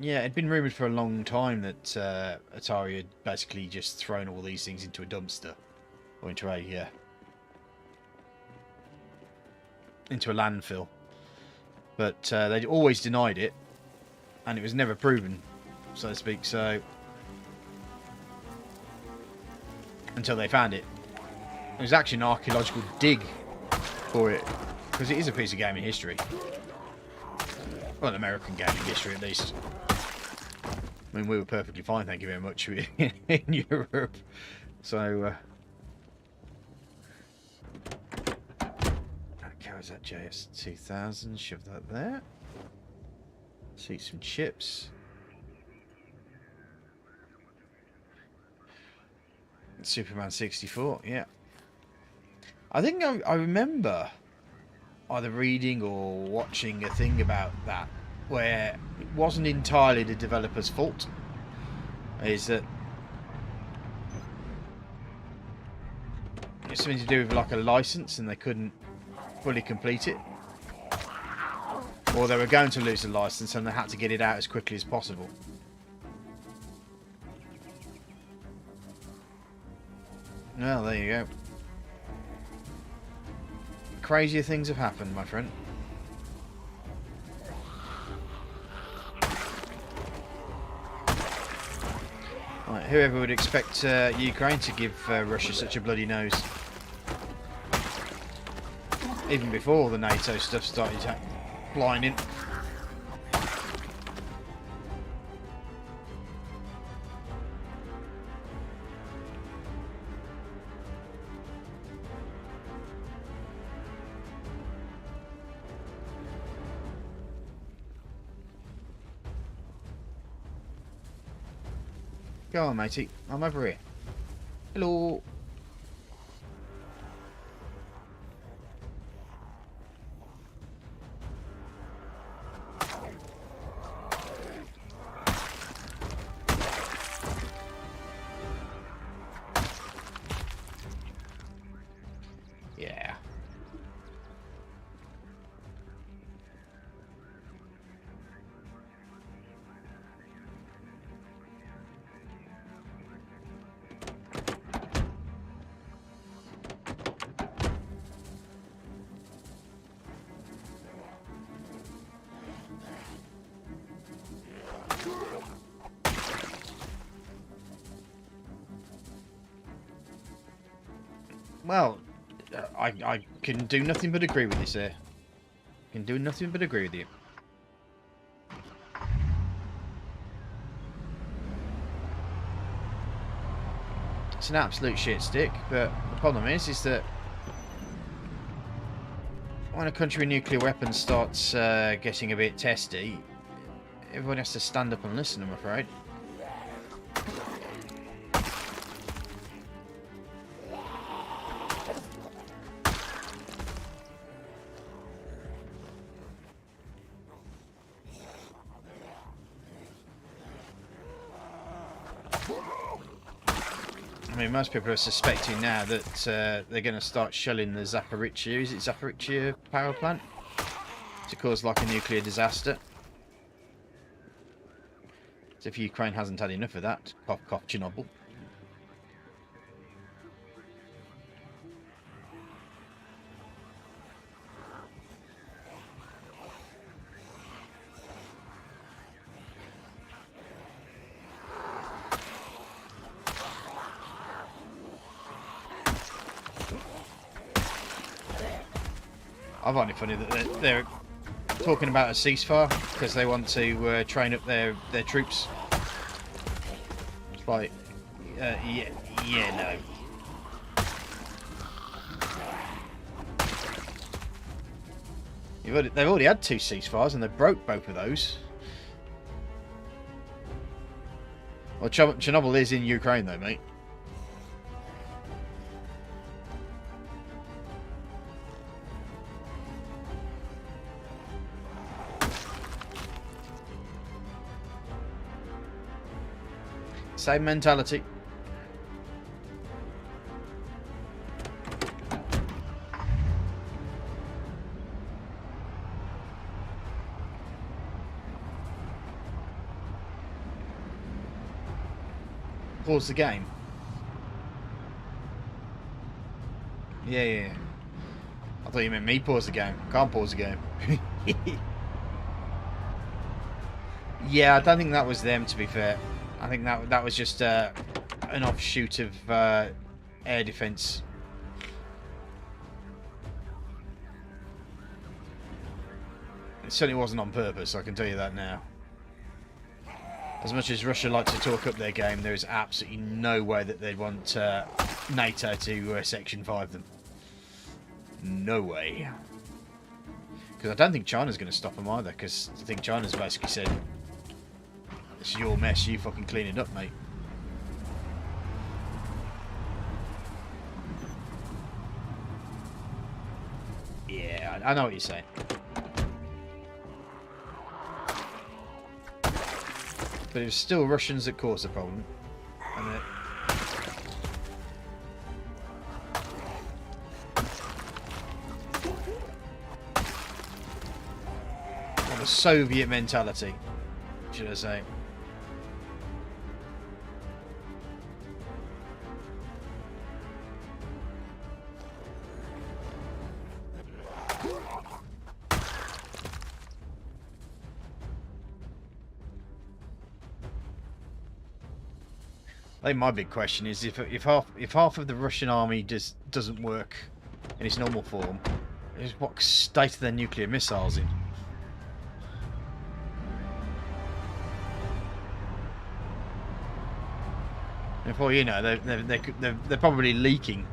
A: Yeah, it'd been rumoured for a long time that Atari had basically just thrown all these things into a dumpster. Or into a landfill. But they'd always denied it. And it was never proven, so to speak, so... until they found it. It was actually an archaeological dig for it. Because it is a piece of gaming history. Well, an American gaming history at least. I mean, we were perfectly fine, thank you very much, in Europe. So, okay, was that JS2000? Shove that there. Let's eat some chips. Superman 64, yeah. I think I remember either reading or watching a thing about that, where it wasn't entirely the developer's fault. Is that it's something to do with like a license and they couldn't fully complete it. Or they were going to lose the license and they had to get it out as quickly as possible. Well, there you go. Crazier things have happened, my friend. Right, whoever would expect Ukraine to give Russia such a bloody nose? Even before the NATO stuff started flying in. Go on, matey. I'm over here. Hello. Yeah. Well, I can do nothing but agree with you, sir. Can do nothing but agree with you. It's an absolute shit stick, but the problem is that when a country with nuclear weapons starts getting a bit testy, everyone has to stand up and listen, I'm afraid. I mean, most people are suspecting now that they're going to start shelling the Zaporizhia, is it Zaporizhia power plant? To cause like a nuclear disaster. So if Ukraine hasn't had enough of that, cough cough Chernobyl. I find it funny that they're talking about a ceasefire because they want to train up their troops. It's like, yeah, no. They've already had 2 ceasefires and they broke both of those. Well, Chernobyl is in Ukraine though, mate. Same mentality. Pause the game. Yeah. I thought you meant me pause the game. Can't pause the game. Yeah, I don't think that was them, to be fair. I think that was just an offshoot of air defence. It certainly wasn't on purpose, I can tell you that now. As much as Russia likes to talk up their game, there is absolutely no way that they'd want NATO to Section 5 them. No way. Because I don't think China's going to stop them either, because I think China's basically said, it's your mess, you fucking clean it up, mate. Yeah, I know what you're saying. But it was still Russians that caused the problem. And of a Soviet mentality, should I say. I think my big question is if half of the Russian army doesn't work in its normal form, is what state are their nuclear missiles in? And for all you know, they're probably leaking.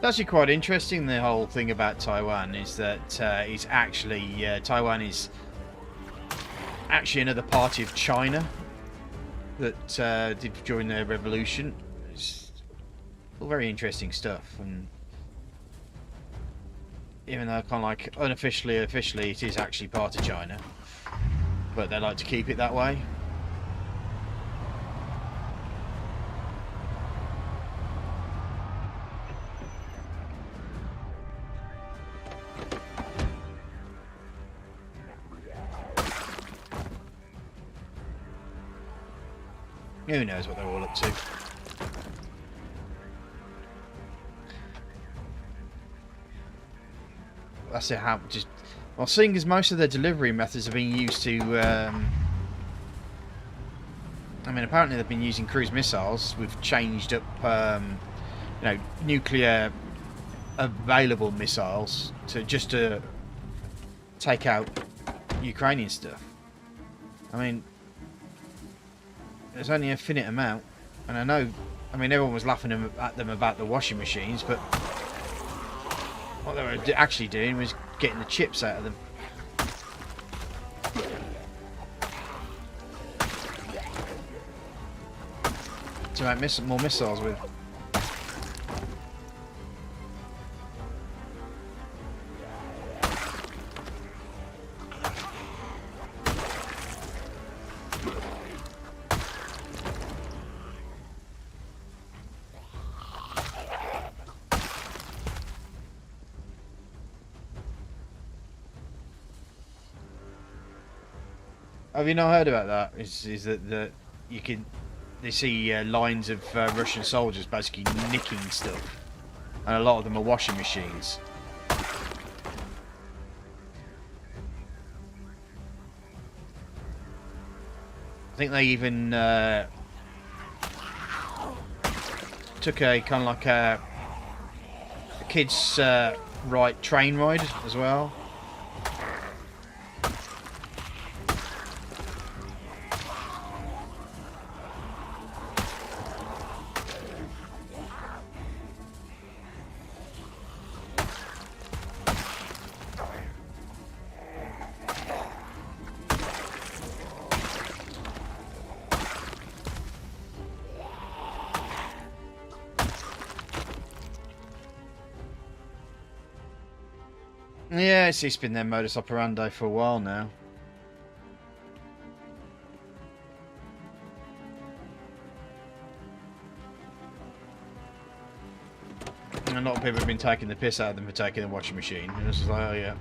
A: It's actually quite interesting. The whole thing about Taiwan is that it's actually Taiwan is actually another party of China that did during the revolution. It's all very interesting stuff, and even though kind of like unofficially, officially, it is actually part of China, but they like to keep it that way. Who knows what they're all up to? That's it. How just well, seeing as most of their delivery methods are being used to. I mean, apparently they've been using cruise missiles. We've changed up, you know, nuclear available missiles to take out Ukrainian stuff. I mean, there's only a finite amount, and I know. I mean, everyone was laughing at them about the washing machines, but what they were actually doing was getting the chips out of them. To make more missiles with. Have you not heard about that? Is that they see lines of Russian soldiers basically nicking stuff, and a lot of them are washing machines. I think they even took a kind of like a kids' train ride as well. Yeah, it's been their modus operandi for a while now. And a lot of people have been taking the piss out of them for taking the washing machine. And it's just like, oh yeah.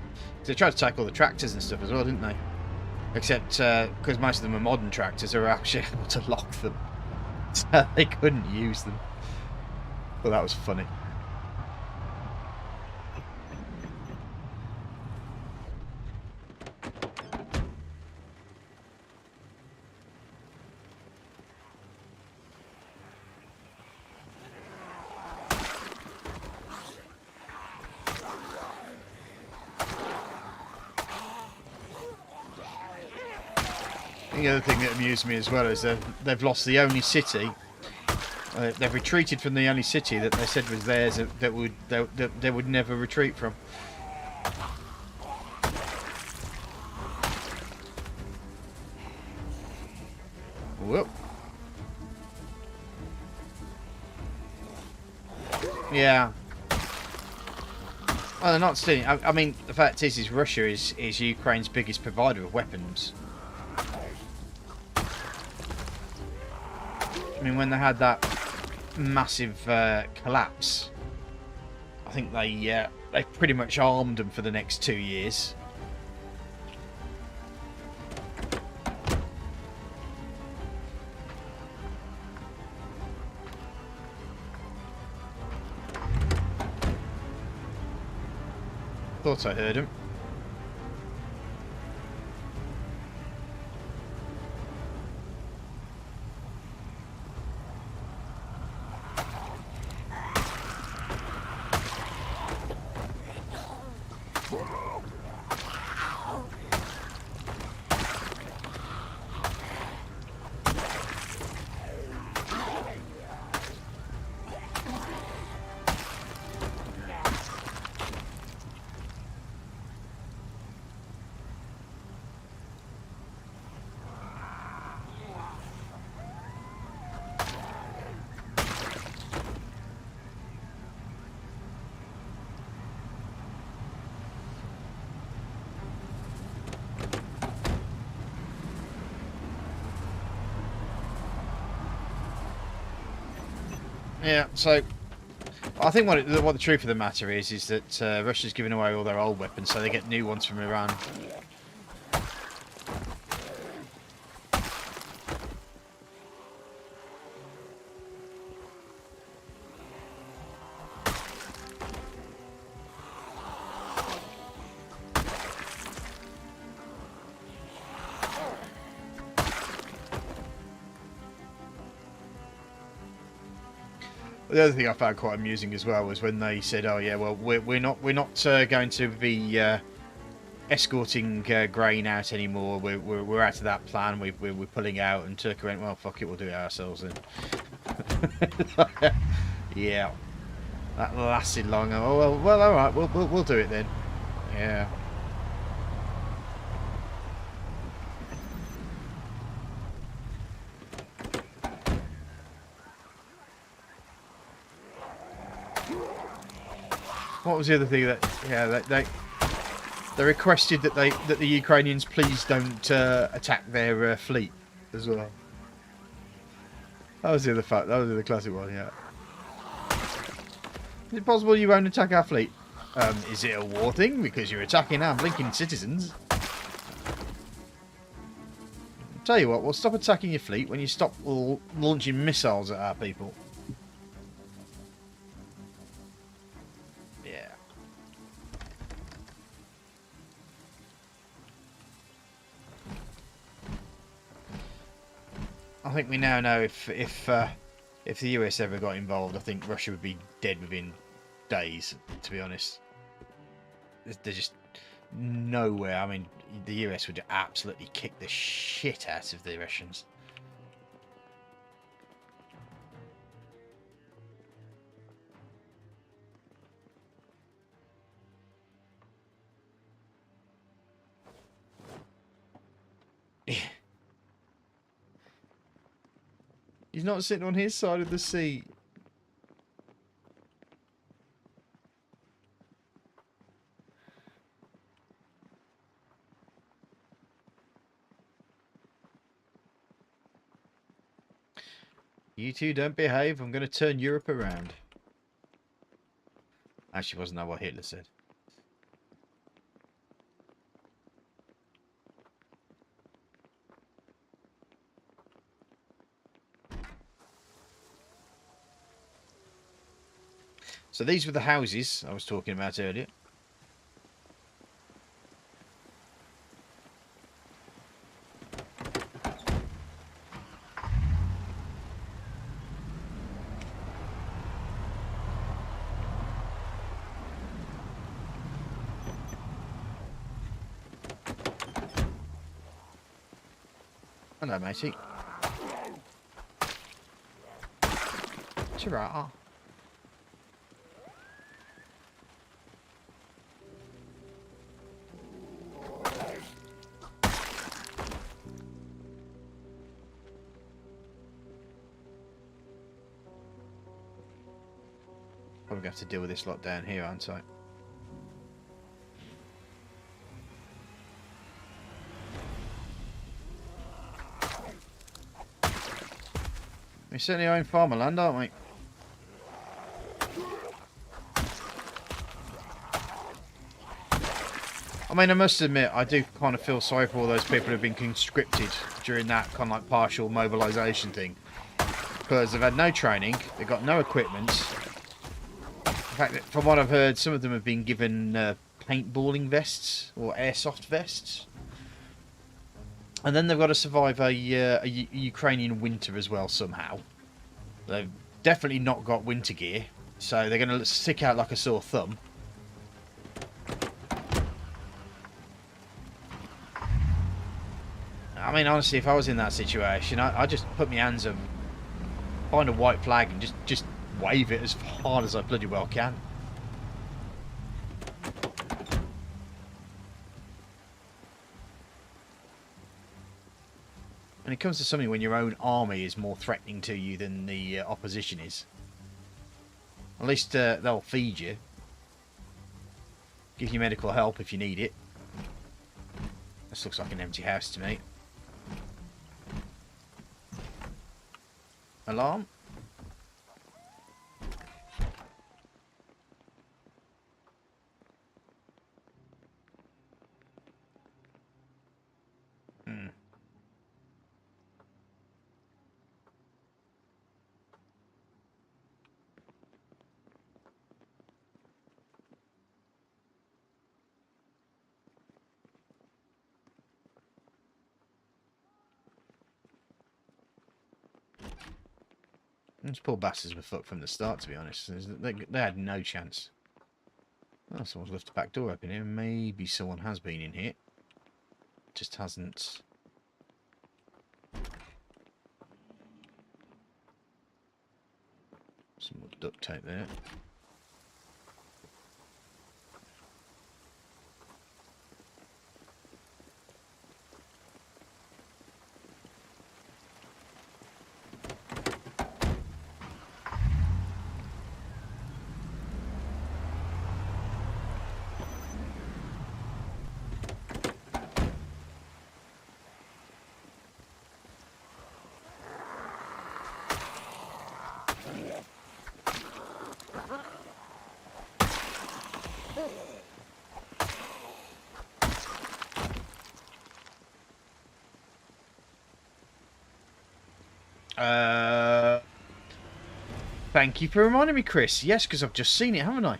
A: They tried to take all the tractors and stuff as well, didn't they? Except because most of them are modern tractors, are actually able to lock them. So they couldn't use them. Well, that was funny. The other thing that amused me as well is they've lost the only city. They've retreated from the only city that they said was theirs that they would never retreat from. Whoop. Yeah. Well, they're not stealing. I mean, the fact is Russia is Ukraine's biggest provider of weapons. I mean, when they had that massive collapse, I think they pretty much armed them for the next 2 years. Thought I heard him. Yeah, so I think what the truth of the matter is that Russia's giving away all their old weapons, so they get new ones from Iran. The other thing I found quite amusing as well was when they said, "Oh yeah, well we're not going to be escorting grain out anymore. We're out of that plan. We're pulling out." And Turkey went, "Well, fuck it, we'll do it ourselves then." Yeah, that lasted long. Oh well, all right, we'll do it then. Yeah. What was the other thing that they requested that the Ukrainians please don't attack their fleet as well. That was the other fact. That was the other classic one. Yeah. Is it possible you won't attack our fleet? Is it a war thing because you're attacking our blinking citizens? I'll tell you what, we'll stop attacking your fleet when you stop launching missiles at our people. I think we now know if the US ever got involved, I think Russia would be dead within days. To be honest, there's just nowhere. I mean, the US would absolutely kick the shit out of the Russians. He's not sitting on his side of the seat. You two don't behave, I'm going to turn Europe around. Actually, wasn't that what Hitler said? So these were the houses I was talking about earlier. Hello, matey. Ta-ra. Probably going to have to deal with this lot down here, aren't I? We certainly own farmland, aren't we? I mean, I must admit, I do kind of feel sorry for all those people who've been conscripted during that kind of like partial mobilisation thing. Because they've had no training, they've got no equipment. In fact, from what I've heard, some of them have been given paintballing vests or airsoft vests. And then they've got to survive a Ukrainian winter as well somehow. They've definitely not got winter gear, so they're going to stick out like a sore thumb. I mean, honestly, if I was in that situation, I'd just put my hands up, find a white flag and just wave it as hard as I bloody well can. When it comes to something when your own army is more threatening to you than the opposition is, at least they'll feed you, give you medical help if you need it. This looks like an empty house to me. Alarm? Those poor bastards were fucked from the start, to be honest. They had no chance. Oh, someone's left the back door open here. Maybe someone has been in here. Just hasn't. Some more duct tape there. Thank you for reminding me, Chris. Yes, because I've just seen it, haven't I?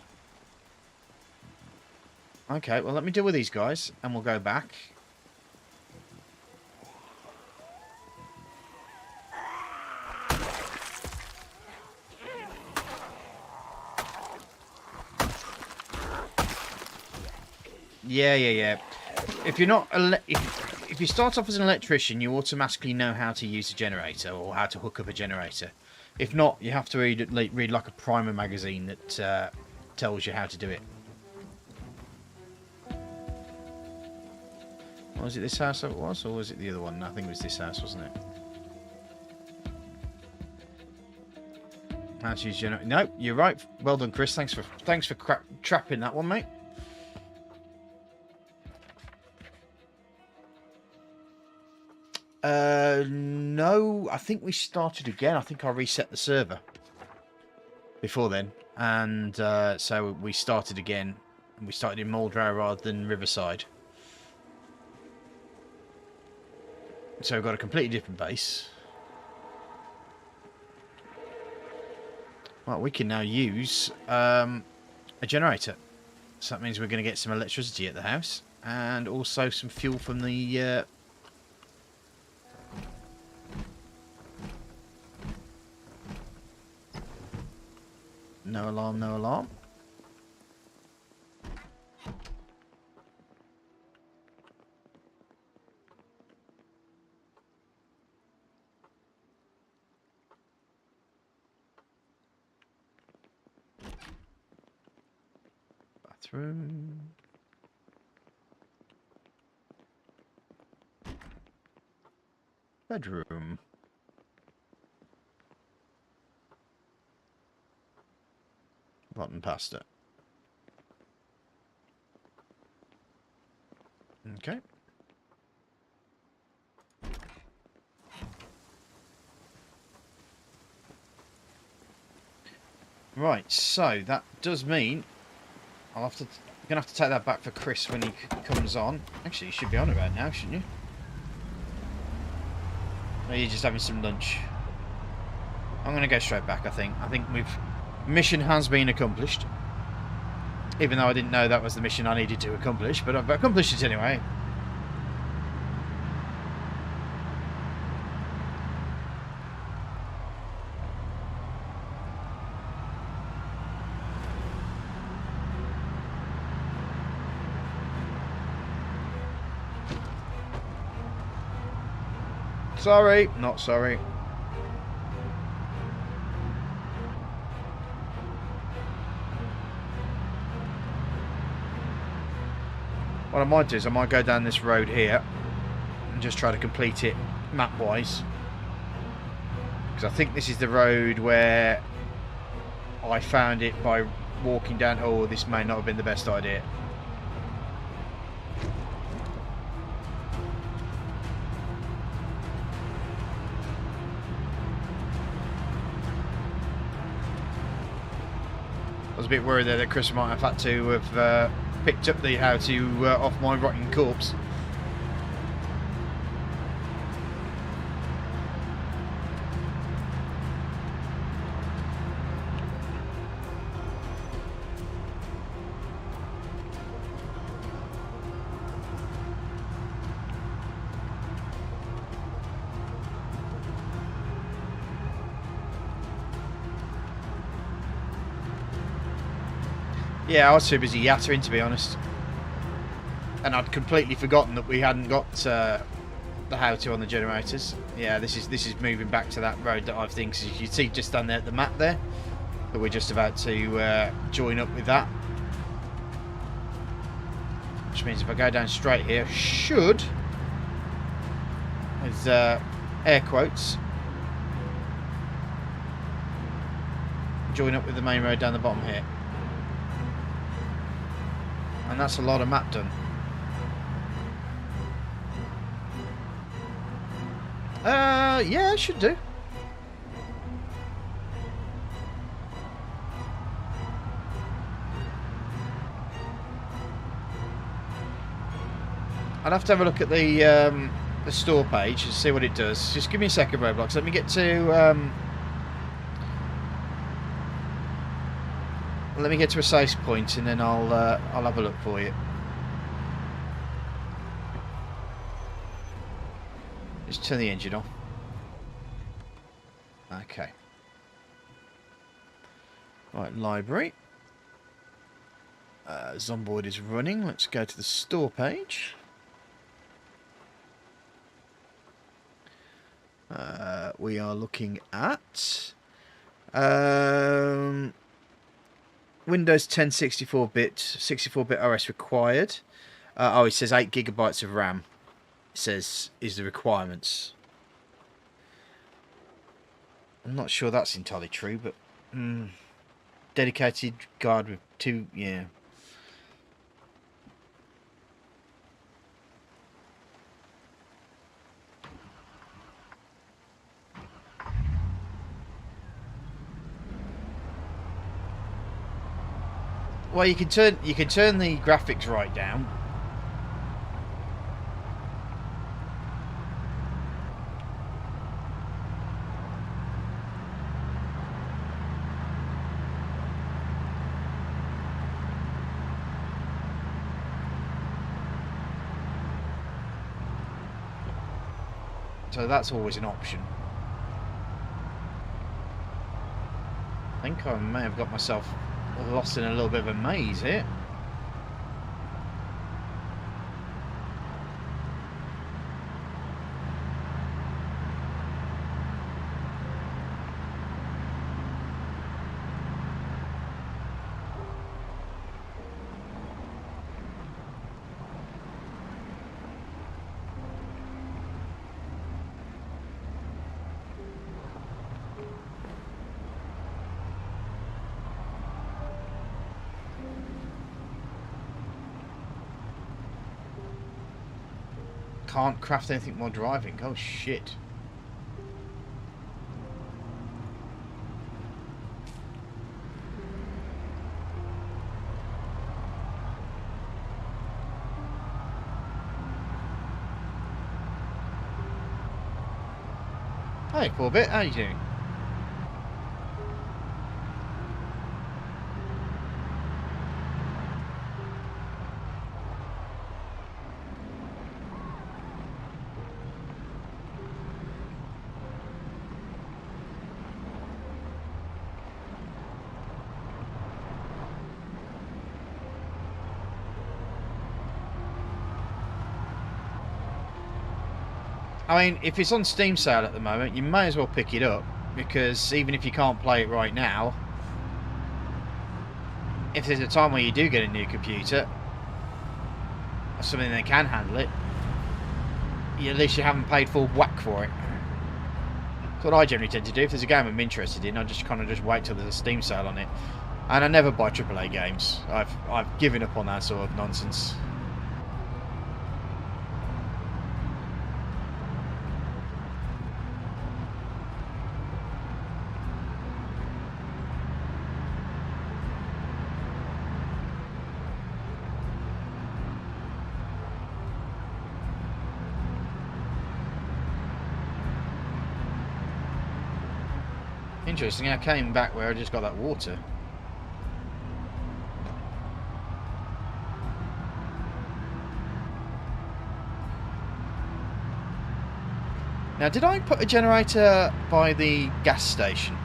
A: Okay, well, let me deal with these guys, and we'll go back. Yeah. If you're not, if you start off as an electrician, you automatically know how to use a generator or how to hook up a generator. If not, you have to read like a primer magazine that tells you how to do it. Was it this house that it was, or was it the other one? I think it was this house, wasn't it? How to use generator? No, you're right. Well done, Chris. Thanks for trapping that one, mate. No, I think we started again. I think I reset the server before then, and so we started again. We started in Muldrow rather than Riverside. So we've got a completely different base. Well, we can now use a generator. So that means we're going to get some electricity at the house, and also some fuel from the no alarm, no alarm.
B: bathroom. Bedroom. Rotten pasta. Okay. Right, so that does mean I'm gonna have to take that back for Chris when he comes on. Actually, you should be on about now, shouldn't you? Or are you just having some lunch? I'm gonna go straight back. I think mission has been accomplished. Even though I didn't know that was the mission I needed to accomplish, but I've accomplished it anyway. Sorry, not sorry. What I might do is I might go down this road here and just try to complete it map-wise. Because I think this is the road where I found it by walking down. Oh, this may not have been the best idea. I was a bit worried there that Chris might have had to have picked up the how-to off my rotting corpse. Yeah, I was too busy yattering, to be honest. And I'd completely forgotten that we hadn't got the how-to on the generators. Yeah, this is moving back to that road that I think, as you see just down there at the map there, that we're just about to join up with that. Which means if I go down straight here, should, with air quotes, join up with the main road down the bottom here. And that's a lot of map done. Yeah, it should do. I'd have to have a look at the store page to see what it does. Just give me a second, Roblox. Let me get to a safe point, and then I'll have a look for you. Just turn the engine off. Okay. Right, library. Zomboid is running. Let's go to the store page. We are looking at Windows 10 64-bit, 64-bit OS required. Oh, it says 8 GB of RAM. It says is the requirements. I'm not sure that's entirely true, but dedicated guard with 2, yeah. Well, you can turn the graphics right down. So that's always an option. I think I may have got myself lost in a little bit of a maze here. can't craft anything while driving. Oh shit. Hey, Corbett, how you doing? I mean, if it's on Steam sale at the moment, you may as well pick it up, because even if you can't play it right now, if there's a time where you do get a new computer, or something that can handle it, at least you haven't paid full whack for it. That's what I generally tend to do. If there's a game I'm interested in, I just kind of just wait till there's a Steam sale on it. And I never buy AAA games. I've given up on that sort of nonsense. Interesting, I came back where I just got that water. Now, did I put a generator by the gas station?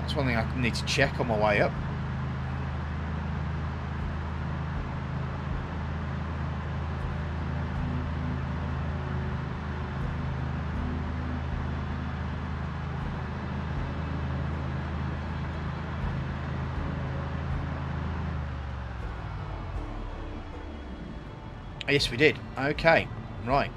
B: That's one thing I need to check on my way up. Yes, we did. Okay, right.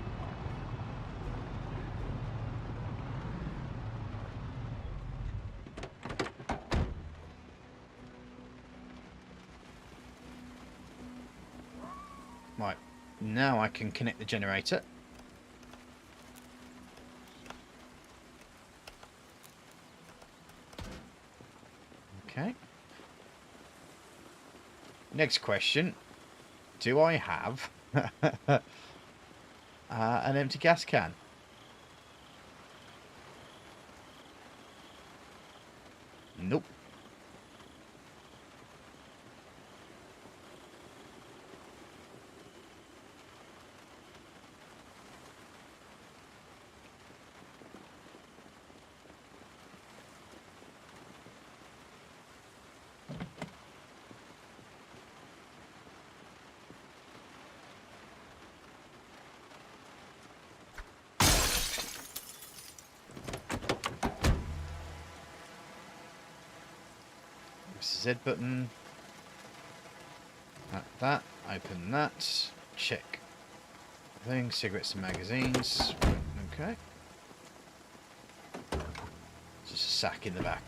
B: Right, now I can connect the generator. Okay. Next question. Do I have an empty gas can? Nope. Z button. That. Open that. Check. Thing. Cigarettes and magazines. Okay. Just a sack in the back.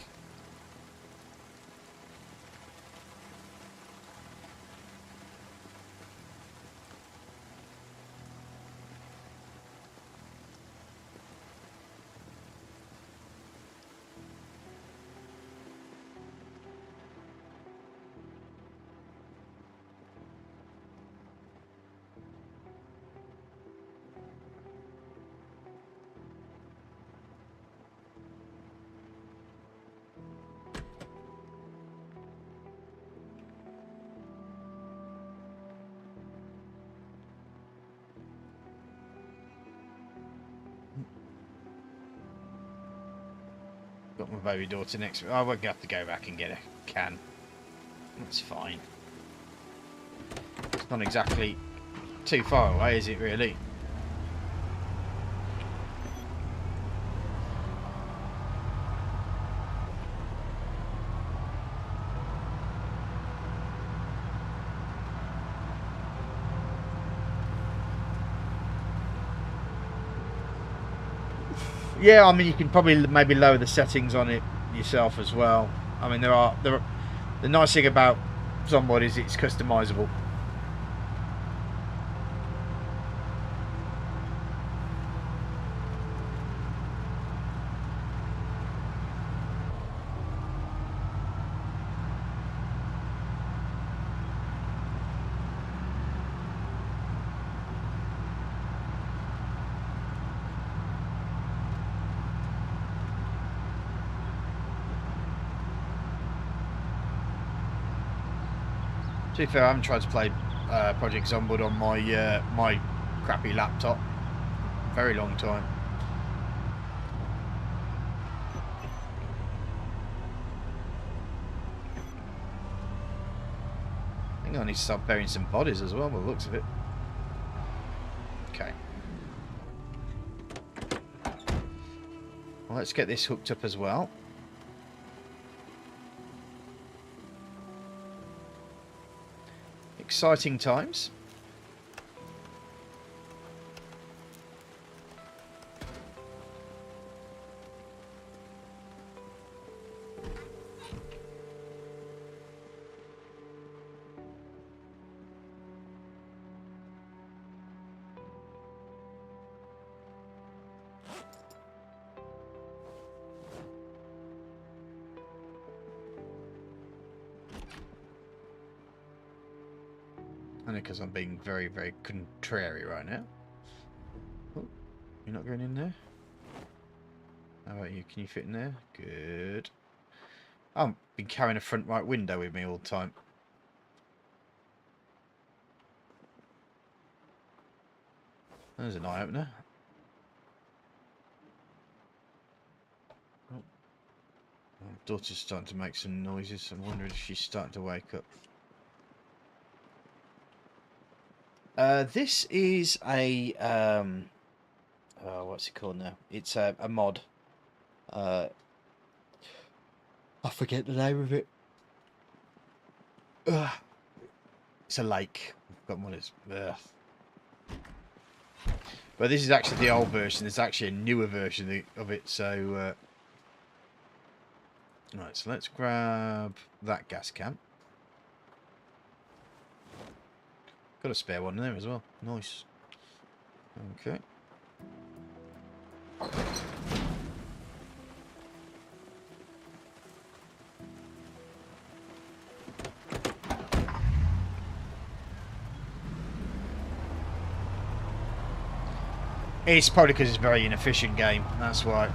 B: Got my baby daughter next. I won't have to go back and get a can. That's fine. It's not exactly too far away, is it really? Yeah, I mean, you can probably maybe lower the settings on it yourself as well. I mean, the nice thing about Zomboid is it's customizable. To be fair, I haven't tried to play Project Zomboid on my my crappy laptop. Very long time. I think I need to start burying some bodies as well, by the looks of it. Okay. Well, let's get this hooked up as well. Exciting times. Only because I'm being very, very contrary right now. Oh, you're not going in there? How about you? Can you fit in there? Good. I've been carrying a front right window with me all the time. There's an eye opener. Oh. My daughter's starting to make some noises. I'm wondering if she's starting to wake up. This is a oh, what's it called now? It's a mod. I forget the name of it. It's a lake. I've got one. It's but this is actually the old version. There's actually a newer version of it. So right. So let's grab that gas can. Got a spare one there as well. Nice. Okay. It's probably because it's a very inefficient game. That's why.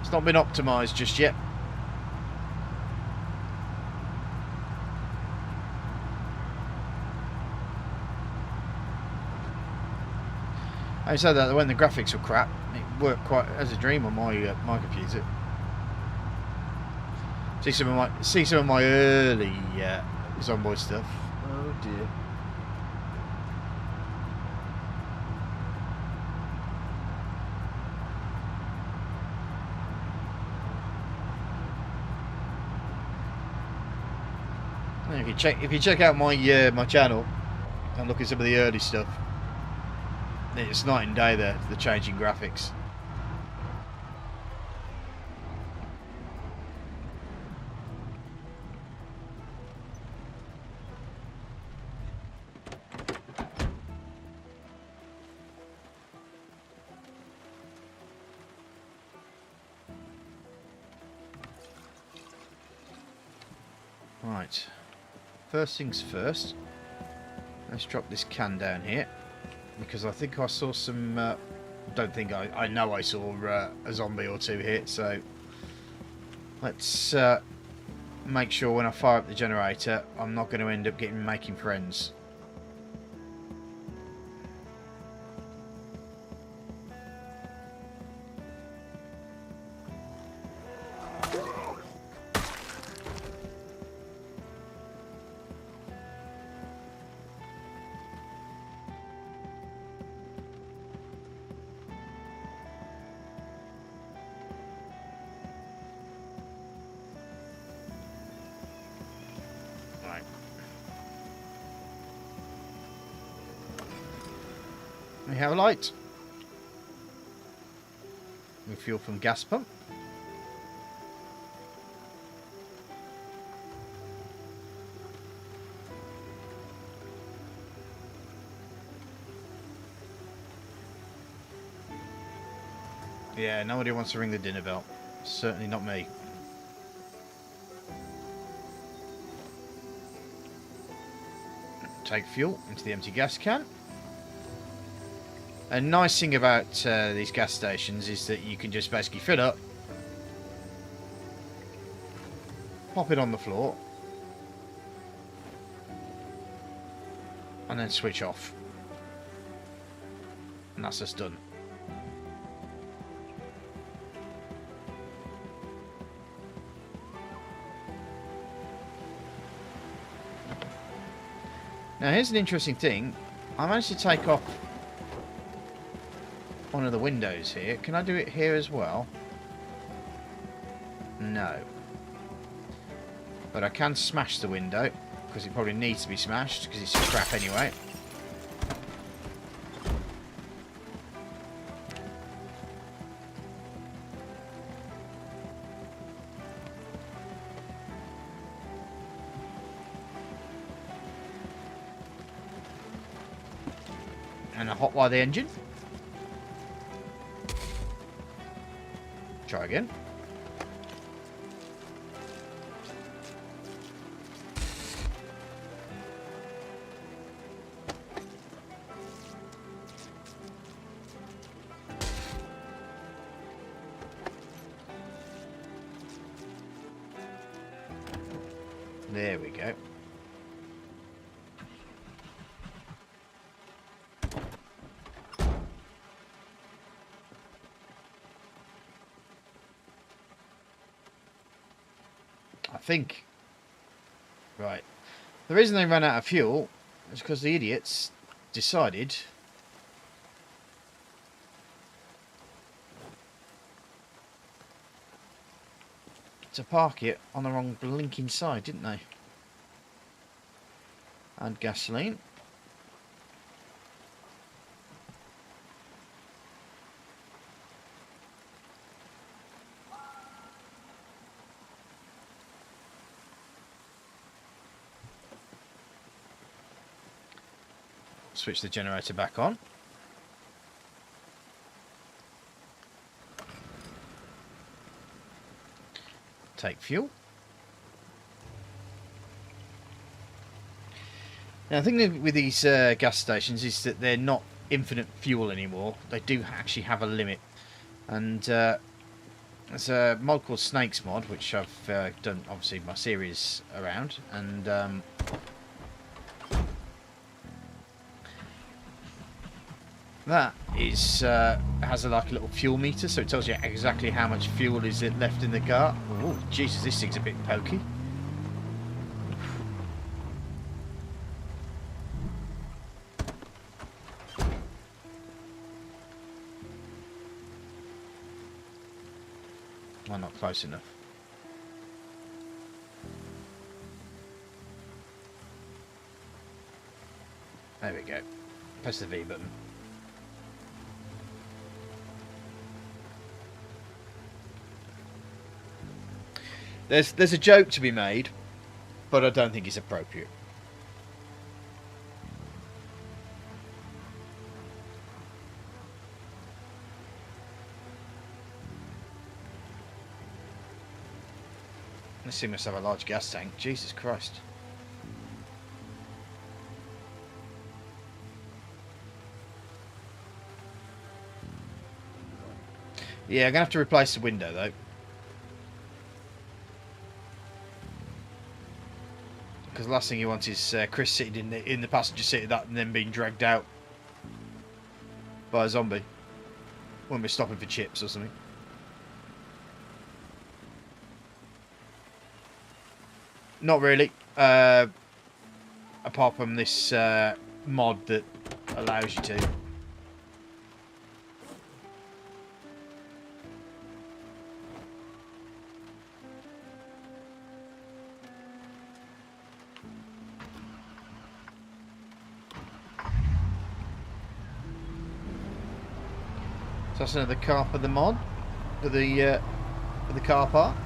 B: It's not been optimised just yet. I said that when the graphics were crap, it worked quite as a dream on my my computer. See some of my early Zomboid stuff. Oh dear. If you check out my my channel and look at some of the early stuff, it's night and day there, the changing graphics. Right. First things first, let's drop this can down here, because I think I saw some, don't think, I know I saw a zombie or two here, so let's make sure when I fire up the generator, I'm not going to end up making friends. We have a light. We fuel from gas pump. Yeah, nobody wants to ring the dinner bell. Certainly not me. Take fuel into the empty gas can. A nice thing about these gas stations is that you can just basically fill up, pop it on the floor, and then switch off. And that's us done. Now here's an interesting thing. I managed to take off one of the windows here. Can I do it here as well? No. But I can smash the window, because it probably needs to be smashed, because it's crap anyway. And I hotwire the engine. Try again. There we go. I think. Right. The reason they ran out of fuel is because the idiots decided to park it on the wrong blinking side, didn't they? And gasoline. Switch the generator back on. Take fuel. Now, the thing with these gas stations is that they're not infinite fuel anymore. They do actually have a limit. And there's a mod called Snakes mod, which I've done, obviously, my series around. And that is has like a little fuel meter, so it tells you exactly how much fuel is left in the car. Oh, Jesus, this thing's a bit pokey. Well, not close enough. There we go. Press the V button. There's a joke to be made, but I don't think it's appropriate. This thing must have a large gas tank. Jesus Christ. Yeah, I'm going to have to replace the window, though. Because the last thing you want is Chris sitting in the passenger seat of that and then being dragged out by a zombie when we're stopping for chips or something. Not really. Apart from this mod that allows you to. So that's another car for the mod, for the car park.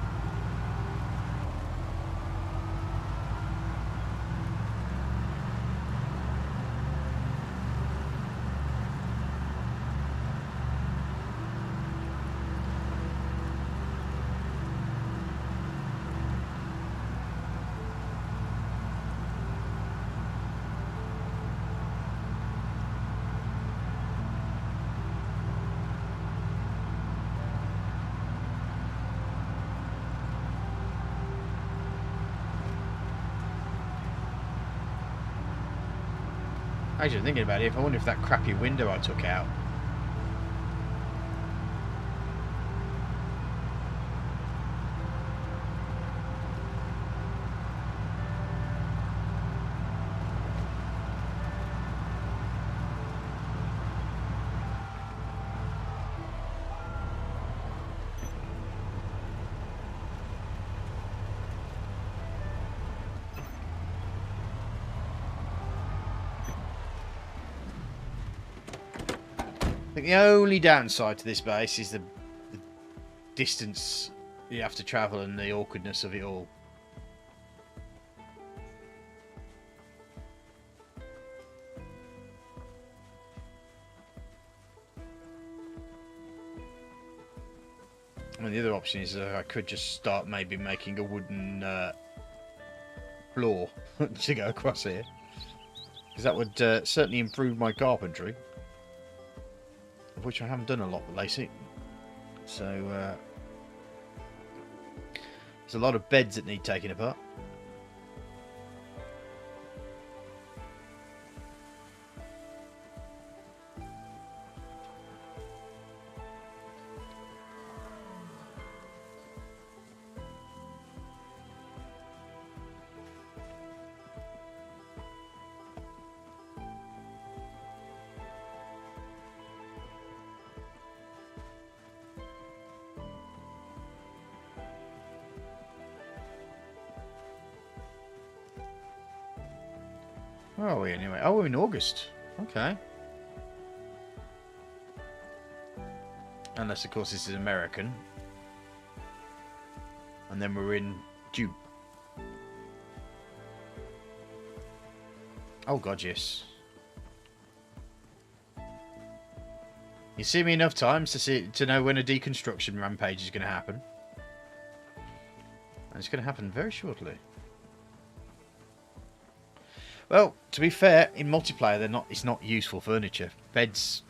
B: Actually, thinking about it, I wonder if that crappy window I took out. I think the only downside to this base is the distance you have to travel and the awkwardness of it all. I mean, the other option is I could just start maybe making a wooden floor to go across here, because that would certainly improve my carpentry, of which I haven't done a lot lately. So there's a lot of beds that need taking apart. Where are we anyway? Oh, we're in August. Okay. Unless, of course, this is American. And then we're in June. Oh, God, yes. You see me enough times to know when a deconstruction rampage is going to happen. And it's going to happen very shortly. Well, to be fair, in multiplayer, it's not useful furniture. Beds,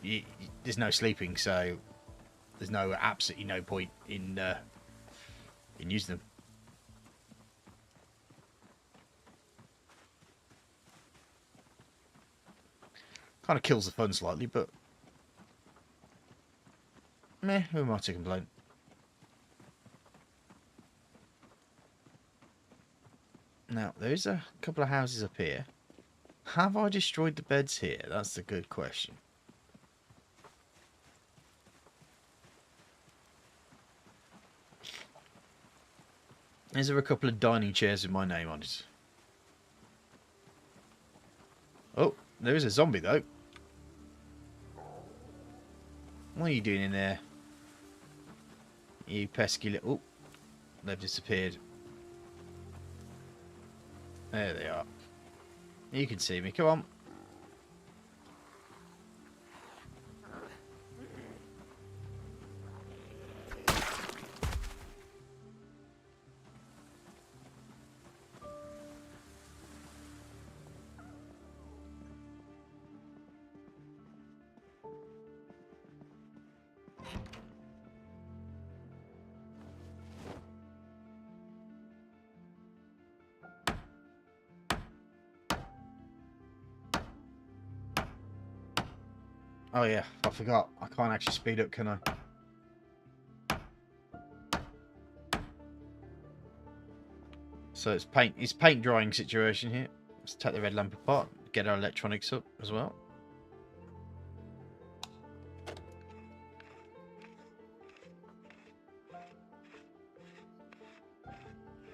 B: there's no sleeping, so there's absolutely no point in using them. Kind of kills the fun slightly, but meh, who am I to complain? Now, there is a couple of houses up here. Have I destroyed the beds here? That's the good question. Is there a couple of dining chairs with my name on it? Oh, there is a zombie though. What are you doing in there? You pesky little... Oh, they've disappeared. There they are. You can see me. Come on. Oh yeah, I forgot. I can't actually speed up, can I? So it's paint drying situation here. Let's take the red lamp apart, get our electronics up as well.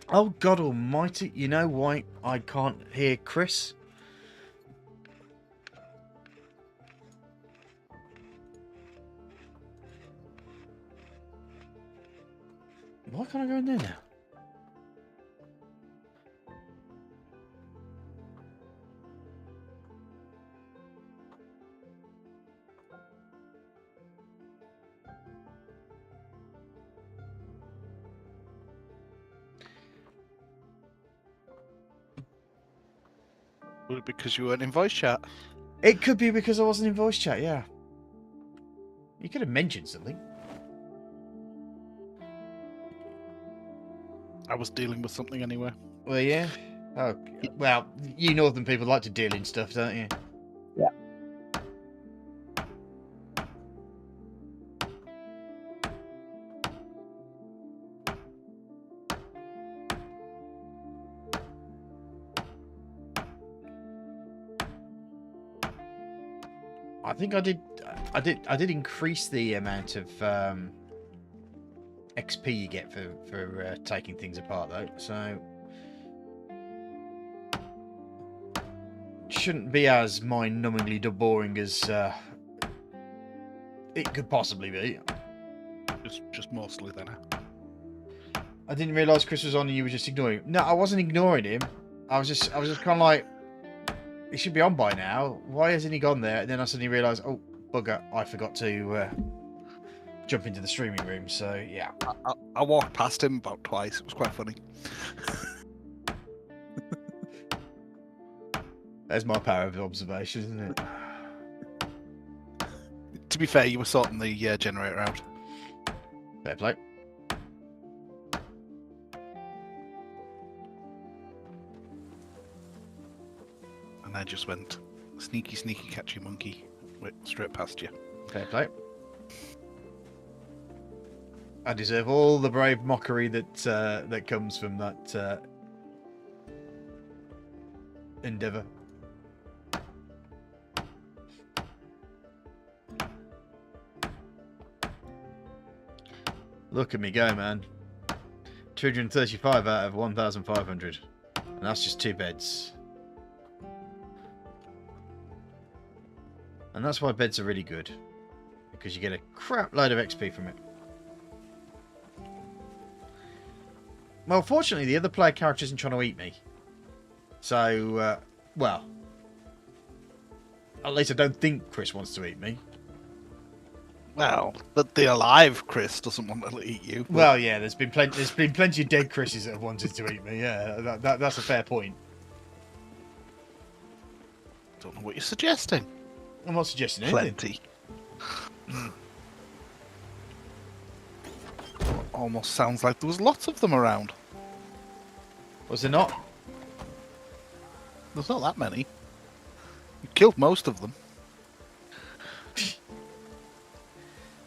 B: Oh God almighty, you know why I can't hear Chris? Why can't I go in there now?
C: Because you weren't in voice chat.
B: It could be because I wasn't in voice chat, yeah. You could have mentioned something.
C: I was dealing with something anyway.
B: Well, yeah. Oh, well, you northern people like to deal in stuff, don't you?
D: Yeah.
B: I think I did. I did increase the amount of XP you get for taking things apart, though. So shouldn't be as mind-numbingly boring as it could possibly be.
C: Just mostly then.
B: I didn't realise Chris was on and you were just ignoring him. No, I wasn't ignoring him. I was just kind of like, he should be on by now. Why hasn't he gone there? And then I suddenly realised, oh, bugger, I forgot to jump into the streaming room. So, yeah.
C: I walked past him about twice. It was quite funny.
B: There's my power of observation, isn't it?
C: To be fair, you were sorting the generator out.
B: Fair play.
C: And I just went, sneaky, sneaky, catchy monkey, went straight past you.
B: Fair play. I deserve all the brave mockery that that comes from that endeavour. Look at me go, man. 235 out of 1,500. And that's just 2 beds. And that's why beds are really good. Because you get a crap load of XP from it. Well, fortunately, the other player character isn't trying to eat me. So, well. At least I don't think Chris wants to eat me.
C: Well, but the alive Chris doesn't want to eat you. But...
B: Well, yeah, there's been plenty of dead Chris's that have wanted to eat me. Yeah, that's a fair point.
C: Don't know what you're suggesting.
B: I'm not suggesting anything.
C: Plenty. Almost sounds like there was lots of them around.
B: Was there not?
C: There's not that many. You killed most of them.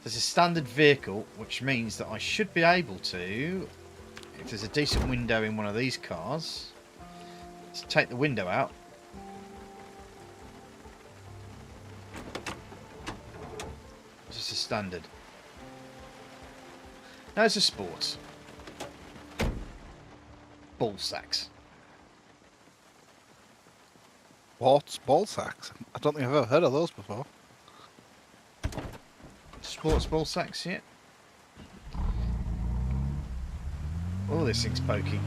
B: There's a standard vehicle, which means that I should be able to, if there's a decent window in one of these cars, let's take the window out. Just a standard. No, it's a sport. Ball sacks.
C: What's ball sacks? I don't think I've ever heard of those before.
B: Sports ball sacks, yeah. Oh, this thing's pokey.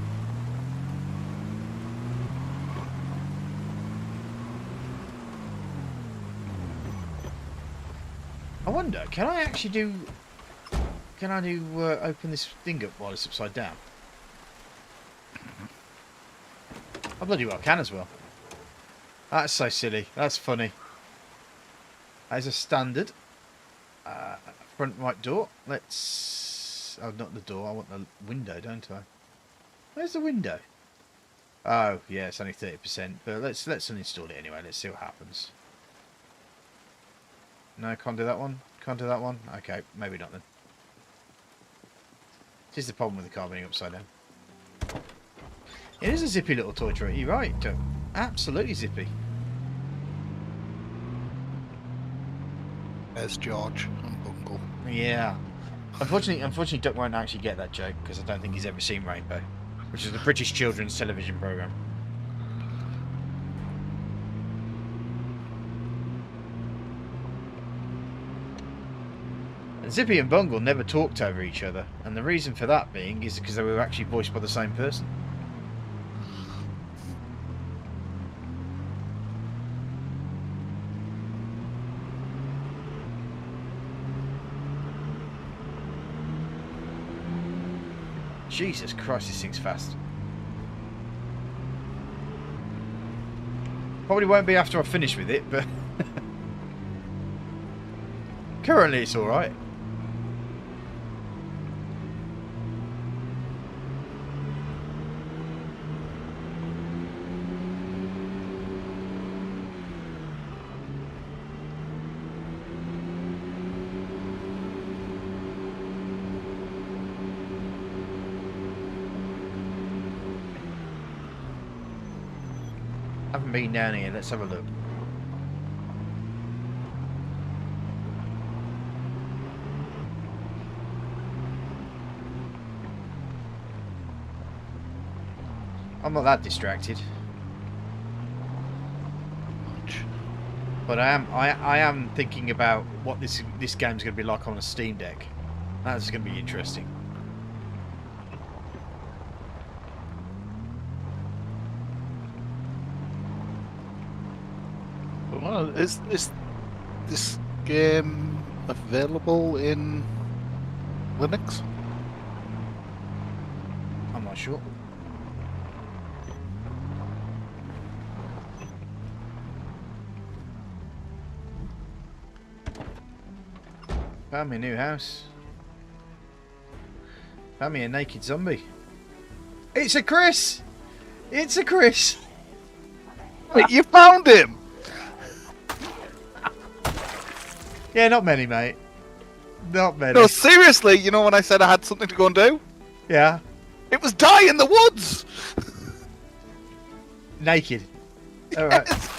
B: I wonder, can I actually do... Can I do open this thing up while it's upside down? I bloody well can as well. That's so silly. That's funny. That is a standard. Front right door. Let's... Oh, not the door. I want the window, don't I? Where's the window? Oh, yeah, it's only 30%. But let's uninstall it anyway. Let's see what happens. No, can't do that one. Can't do that one. Okay, maybe not then. This is the problem with the car being upside down. It is a zippy little toy truck. You're right. Absolutely zippy.
C: There's George and Bungle.
B: Yeah. Unfortunately, Duck won't actually get that joke because I don't think he's ever seen Rainbow, which is the British children's television programme. And Zippy and Bungle never talked over each other, and the reason for that being is because they were actually voiced by the same person. Jesus Christ, this thing's fast. Probably won't be after I finish with it, but currently it's alright. Haven't been down here, let's have a look. I'm not that distracted.
C: Much.
B: But I am thinking about what this game's going to be like on a Steam Deck. That's going to be interesting.
C: Well, is this game available in Linux?
B: I'm not sure. Found me a new house. Found me a naked zombie. It's a Chris! It's a Chris!
C: Wait, you found him!
B: Yeah, not many, mate. Not many.
C: No, seriously, you know when I said I had something to go and do?
B: Yeah.
C: It was die in the woods!
B: Naked. Alright.
C: Yes.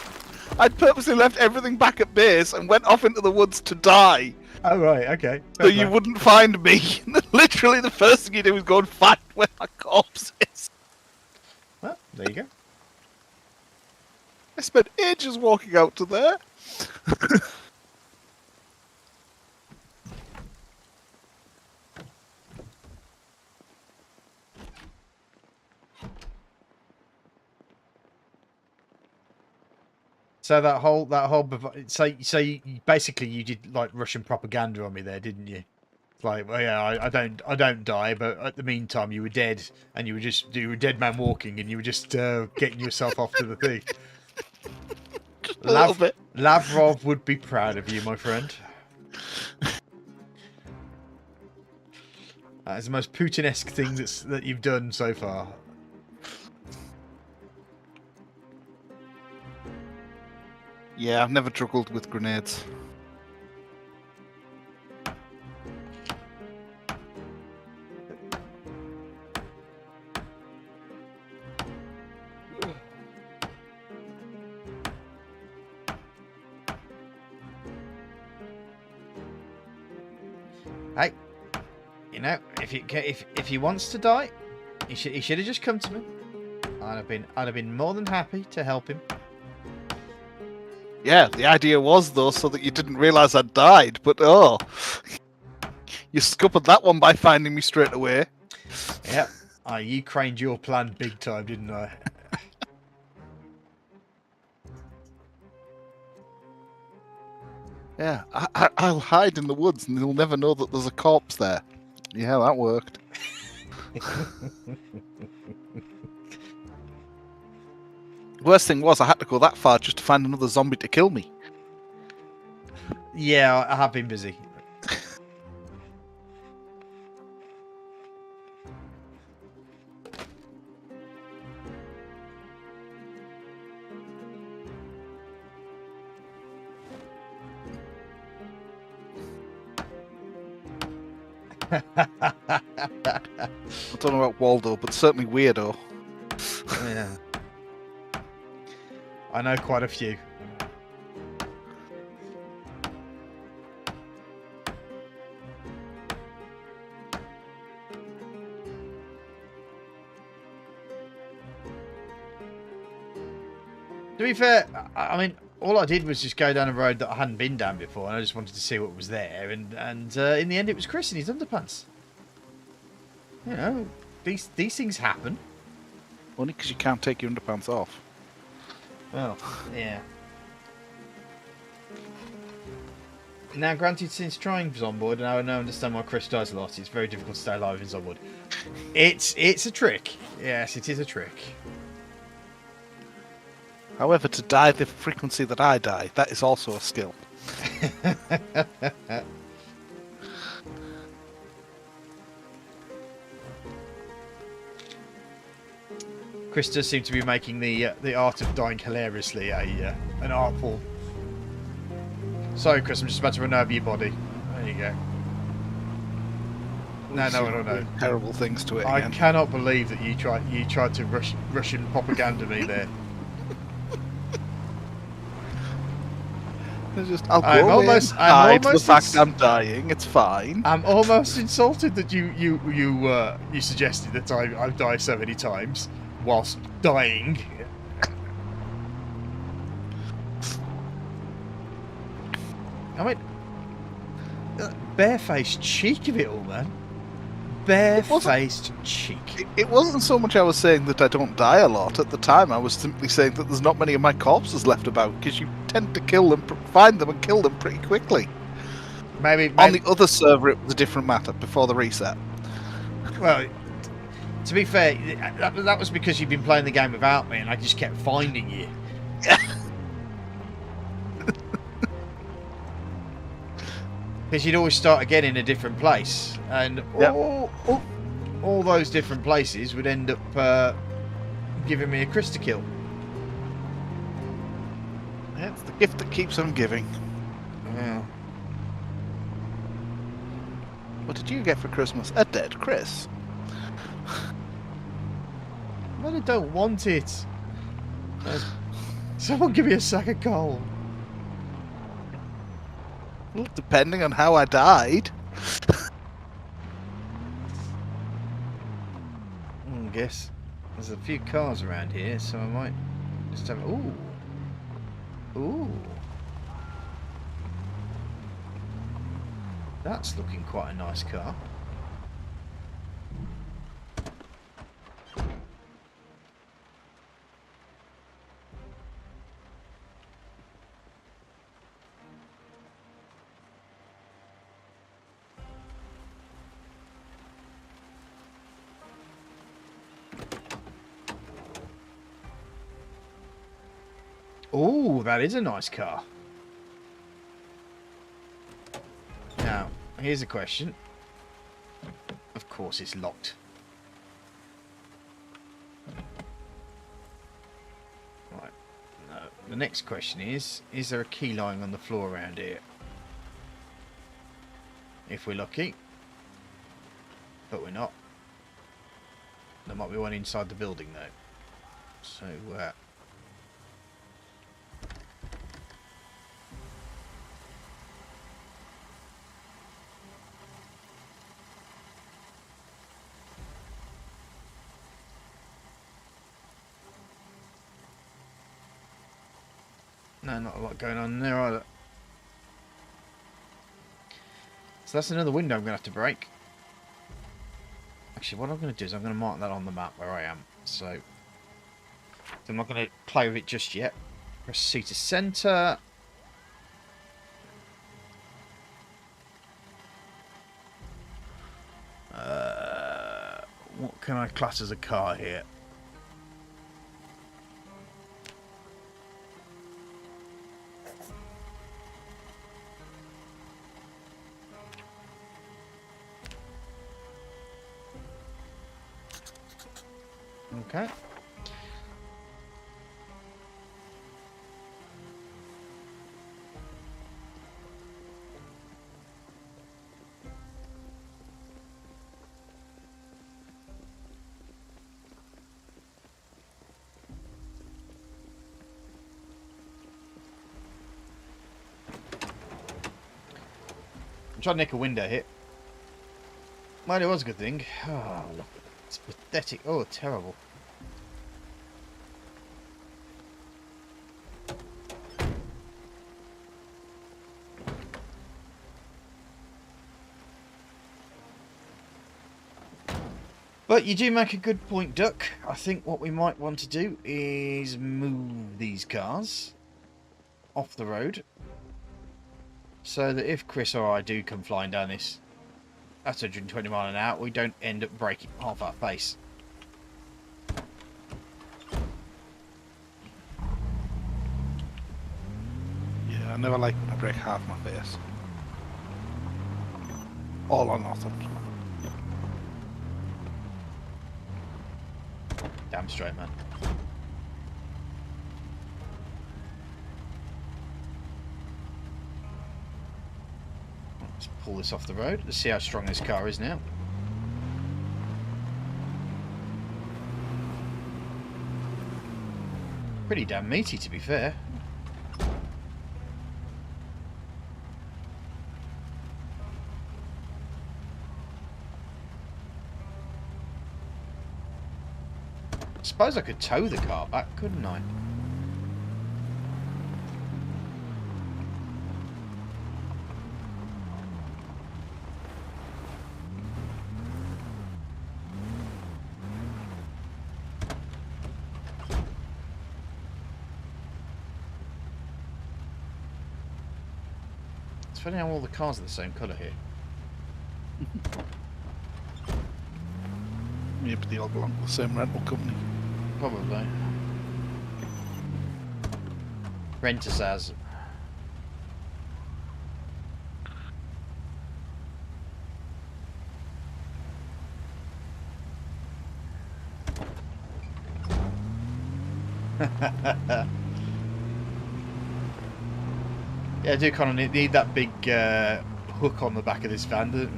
C: I'd purposely left everything back at base and went off into the woods to die.
B: Oh, right, okay.
C: So you wouldn't find me. Literally the first thing you do is go and find where my corpse is.
B: Well, there you go.
C: I spent ages walking out to there.
B: So so you basically you did like Russian propaganda on me there, didn't you? Like, well, yeah, I don't die, but at the meantime you were dead, and you were a dead man walking, and you were just getting yourself off to the thing.
C: Just a little bit.
B: Lavrov would be proud of you, my friend. That is the most Putin-esque thing that you've done so far.
C: Yeah, I've never juggled with grenades.
B: Hey, you know, if he wants to die, he should have just come to me. I'd have been more than happy to help him.
C: Yeah, the idea was though so that you didn't realise I'd died, but oh, you scuppered that one by finding me straight away.
B: Yep, you craned your plan big time, didn't I?
C: Yeah, I'll hide in the woods and they'll never know that there's a corpse there. Yeah, that worked. Worst thing was I had to go that far just to find another zombie to kill me.
B: Yeah, I have been busy.
C: I don't know about Waldo, but certainly weirdo.
B: Yeah. I know quite a few. To be fair, I mean, all I did was just go down a road that I hadn't been down before, and I just wanted to see what was there. And in the end, it was Chris in his underpants. You know, these things happen.
C: Only because you can't take your underpants off.
B: Well, yeah. Now, granted, since trying Zomboid, and I now understand why Chris dies a lot, it's very difficult to stay alive in Zomboid. It's a trick. Yes, it is a trick.
C: However, to die the frequency that I die, that is also a skill.
B: Chris does seem to be making the art of dying hilariously an art form. Sorry, Chris, I'm just about to run over your body. There you go. No, I don't know.
C: Terrible things to it
B: I
C: again.
B: cannot believe that you tried to Russian propaganda me there.
C: I'll go
B: I'm almost
C: the fact I'm dying. It's fine.
B: I'm almost insulted that you suggested that I've died so many times. whilst dying. I mean, barefaced cheek of it all, man. Barefaced cheek.
C: It wasn't so much I was saying that I don't die a lot. At the time, I was simply saying that there's not many of my corpses left about, because you tend to kill them, find them and kill them pretty quickly.
B: Maybe
C: On the other server, it was a different matter before the reset.
B: Well, to be fair, that was because you've been playing the game without me, and I just kept finding you. Because you'd always start again in a different place, and all those different places would end up giving me a Krista kill.
C: It's the gift that keeps on giving.
B: Yeah.
C: What did you get for Christmas? A dead Chris.
B: But I don't want it. Someone give me a sack of coal.
C: Well, depending on how I died.
B: I guess there's a few cars around here, so I might just have. Ooh. Ooh. That's looking quite a nice car. Oh, that is a nice car. Now, here's a question. Of course, it's locked. Right. No. The next question is there a key lying on the floor around here? If we're lucky. But we're not. There might be one inside the building, though. So, no, not a lot going on there either. So that's another window I'm going to have to break. Actually, what I'm going to do is I'm going to mark that on the map where I am. So I'm not going to play with it just yet. Press C to centre. What can I class as a car here? Okay. I'm trying to nick a window here. Well, it was a good thing. Oh, look. It's pathetic. Oh, terrible. But you do make a good point, Duck. I think what we might want to do is move these cars off the road so that if Chris or I do come flying down this at 120 miles an hour, we don't end up breaking half our face.
C: Yeah, I never like when I break half my face. All or nothing.
B: Damn straight, man. Let's pull this off the road. Let's see how strong this car is now. Pretty damn meaty, to be fair. Let's suppose I could tow the car back, couldn't I? It's funny how all the cars are the same colour here.
C: Yeah, but they all belong to the same rental company.
B: Probably. Rent a Saz. Yeah, I do kind of need that big hook on the back of this van, don't I?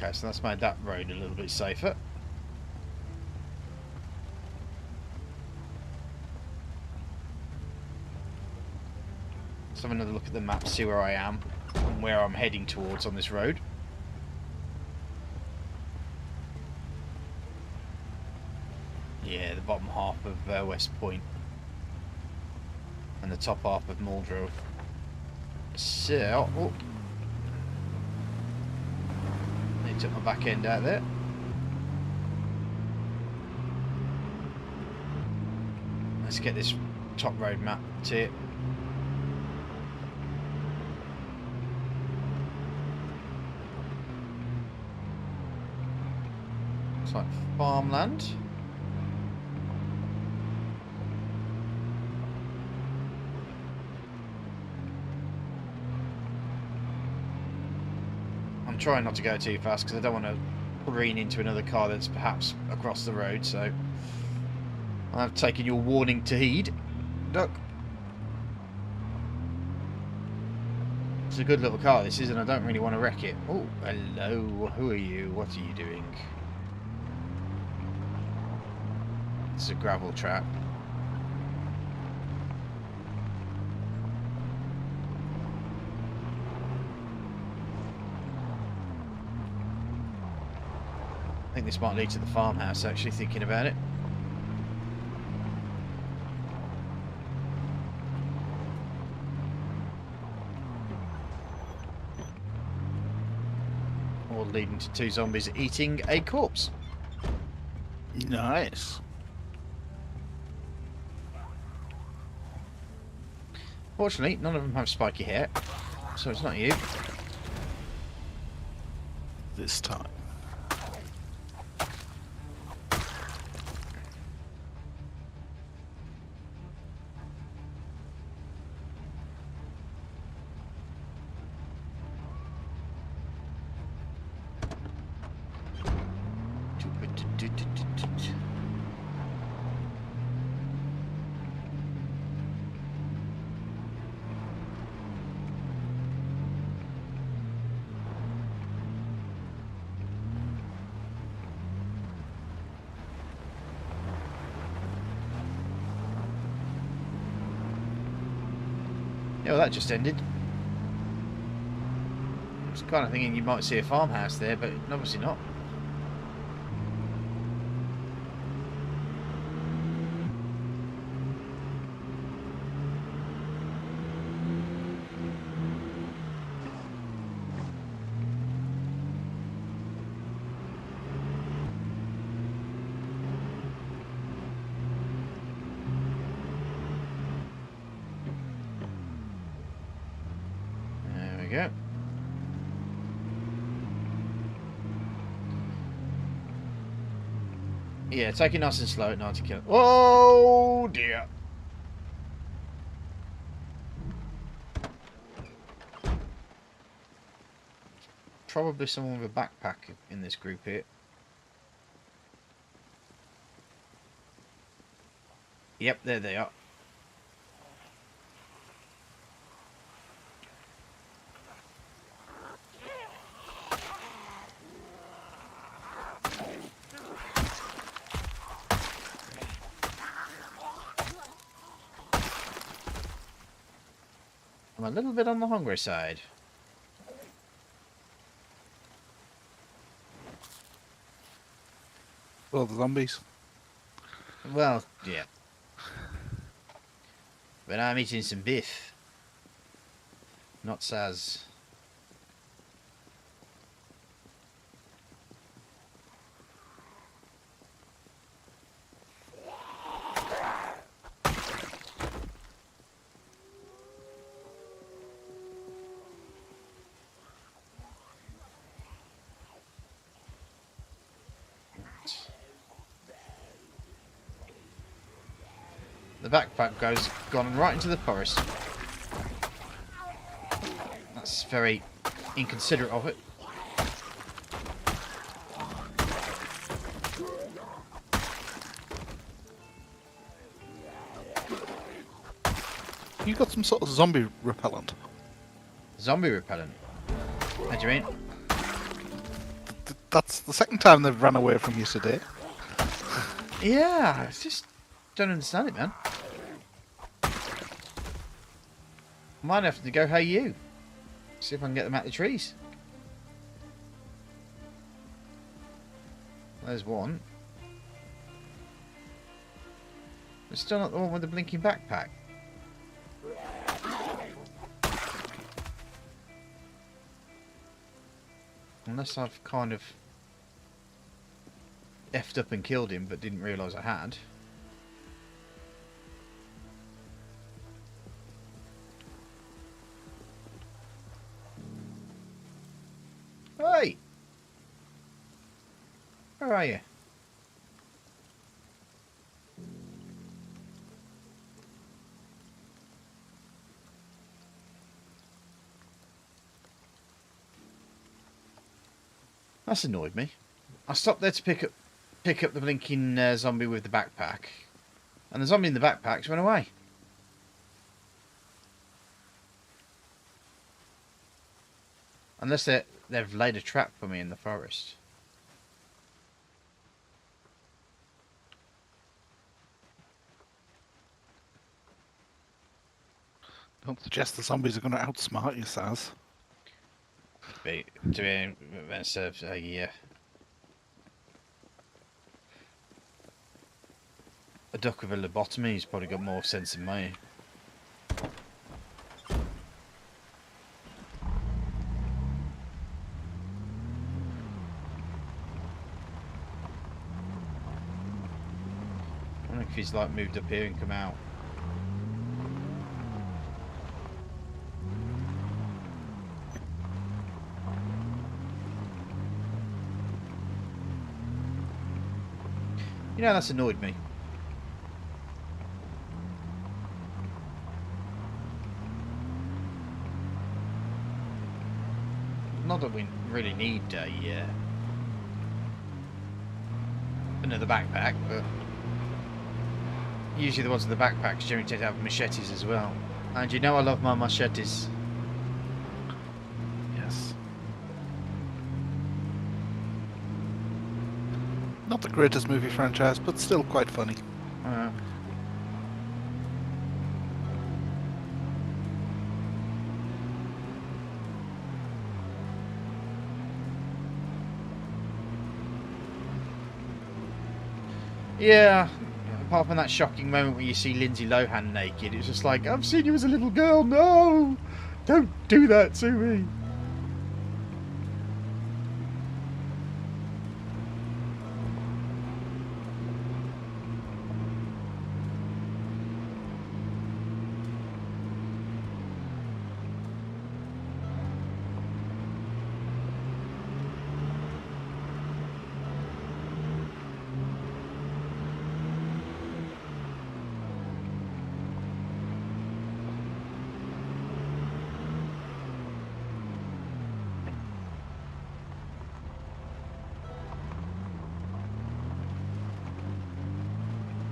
B: Okay, so that's made that road a little bit safer. Let's have another look at the map, see where I am and where I'm heading towards on this road. Yeah, the bottom half of West Point and the top half of Muldrow. So, oh, they took my back end out there. Let's get this top road map to it. It's like farmland. I'm trying not to go too fast because I don't want to careen into another car that's perhaps across the road, so I've taken your warning to heed. Duck. It's a good little car this is, and I don't really want to wreck it. Oh, hello. Who are you? What are you doing? It's a gravel trap. I think this might lead to the farmhouse, actually, thinking about it. Or leading to two zombies eating a corpse.
C: Nice.
B: Fortunately, none of them have spiky hair, so it's not you.
C: This time.
B: Yeah, well, that just ended. I was kind of thinking you might see a farmhouse there, but obviously not. There we go. Yeah, take it nice and slow at 90 km. Oh dear. Probably someone with a backpack in this group here. Yep, there they are. I'm a little bit on the hungry side.
C: Well, the zombies.
B: Well, yeah. But I'm eating some beef. Not Saz. The backpack gone right into the forest. That's very inconsiderate of it.
C: You got some sort of zombie repellent.
B: Zombie repellent. What do you mean?
C: That's the second time they've run away from you today.
B: Yeah, I just don't understand it, man. Might have to go, hey you. See if I can get them out the trees. There's one. It's still not the one with the blinking backpack. Unless I've kind of effed up and killed him but didn't realise I had. Hey! Where are you? That's annoyed me. I stopped there to pick up the blinking zombie with the backpack, and the zombie in the backpacks went away. Unless they've laid a trap for me in the forest.
C: Don't suggest the zombies are going to outsmart you, Saz.
B: That's a duck with a lobotomy. He's probably got more sense than me. I wonder if he's like moved up here and come out. You know, that's annoyed me. Not that we really need another backpack, but usually the ones with the backpacks generally tend to have machetes as well. And you know I love my machetes.
C: Yes. Not the greatest movie franchise, but still quite funny.
B: Yeah, apart from that shocking moment where you see Lindsay Lohan naked, it's just like, I've seen you as a little girl, no! Don't do that to me!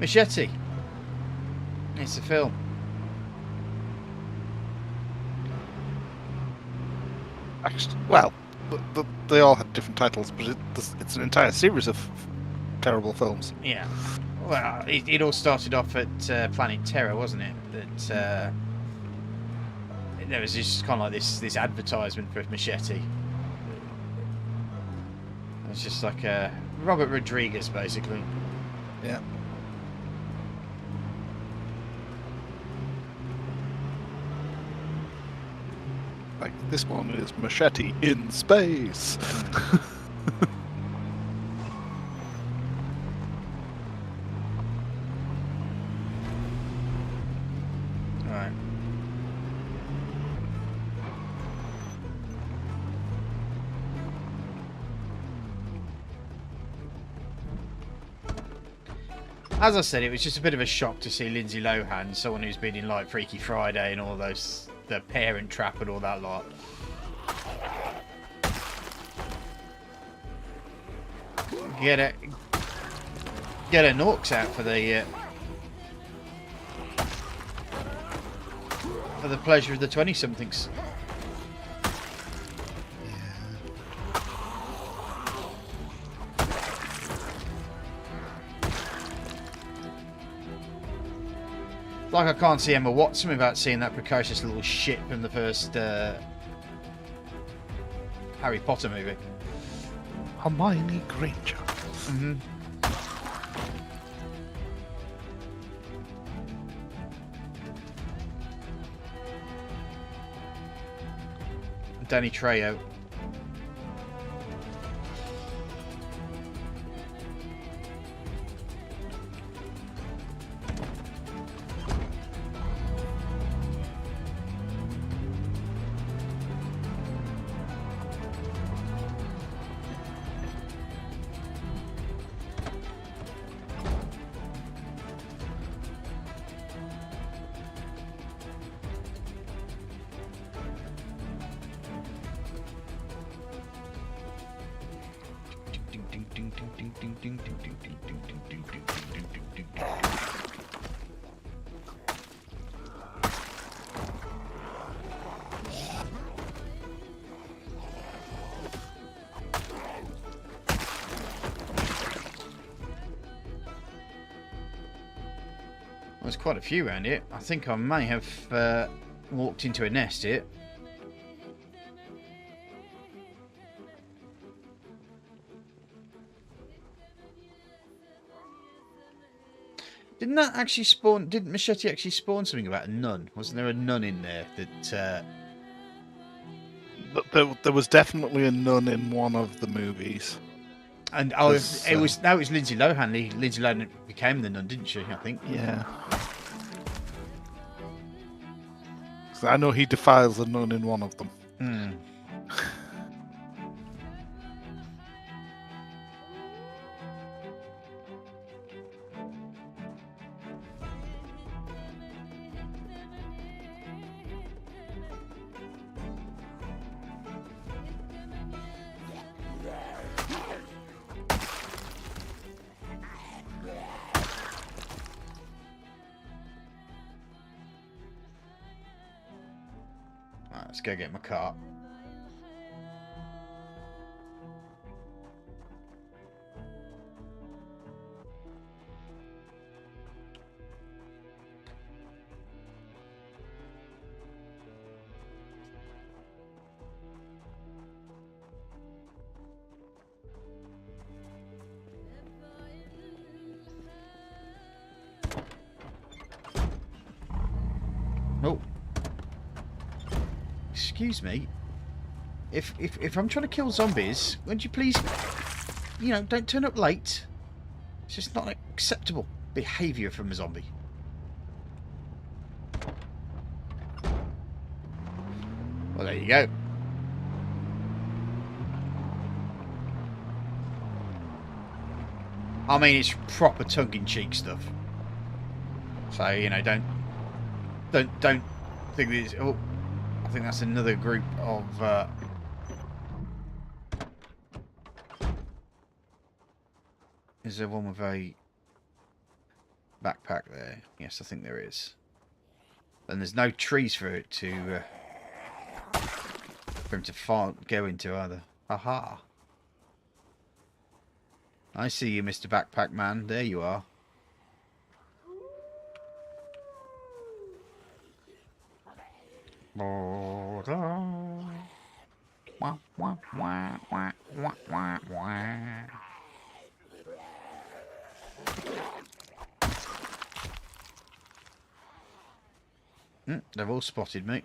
B: Machete. It's a film.
C: Actually, well, they all had different titles, but it's an entire series of terrible films.
B: Yeah. Well, it all started off at Planet Terror, wasn't it? That there was just kind of like this advertisement for Machete. It's just like Robert Rodriguez, basically.
C: Yeah. Like, this one is Machete in space.
B: Right. As I said, it was just a bit of a shock to see Lindsay Lohan, someone who's been in like Freaky Friday and all those, the Parent Trap and all that lot. Get her Norks out for the pleasure of the 20-somethings. Like, I can't see Emma Watson without seeing that precocious little shit from the first Harry Potter movie.
C: Hermione Granger.
B: Mm-hmm. Danny Trejo. There's quite a few around here. I think I may have walked into a nest here. Didn't that actually spawn... Didn't Machete actually spawn something about a nun? Wasn't there a nun in there that...
C: There was definitely a nun in one of the movies.
B: And oh, it was Lindsay Lohan. Lindsay Lohan became the nun, didn't she? I think.
C: Yeah. 'Cause I know he defiles a nun in one of them.
B: Hmm. Right, let's go get my car. Oh. Excuse me. If I'm trying to kill zombies, would you please, you know, don't turn up late. It's just not acceptable behaviour from a zombie. Well, there you go. I mean, it's proper tongue-in-cheek stuff. So, you know, don't think this. Oh, I think that's another group of. Is there one with a backpack there? Yes, I think there is. And there's no trees for it to for him to go into either. Aha! I see you, Mr. Backpack Man. There you are. They've all spotted me.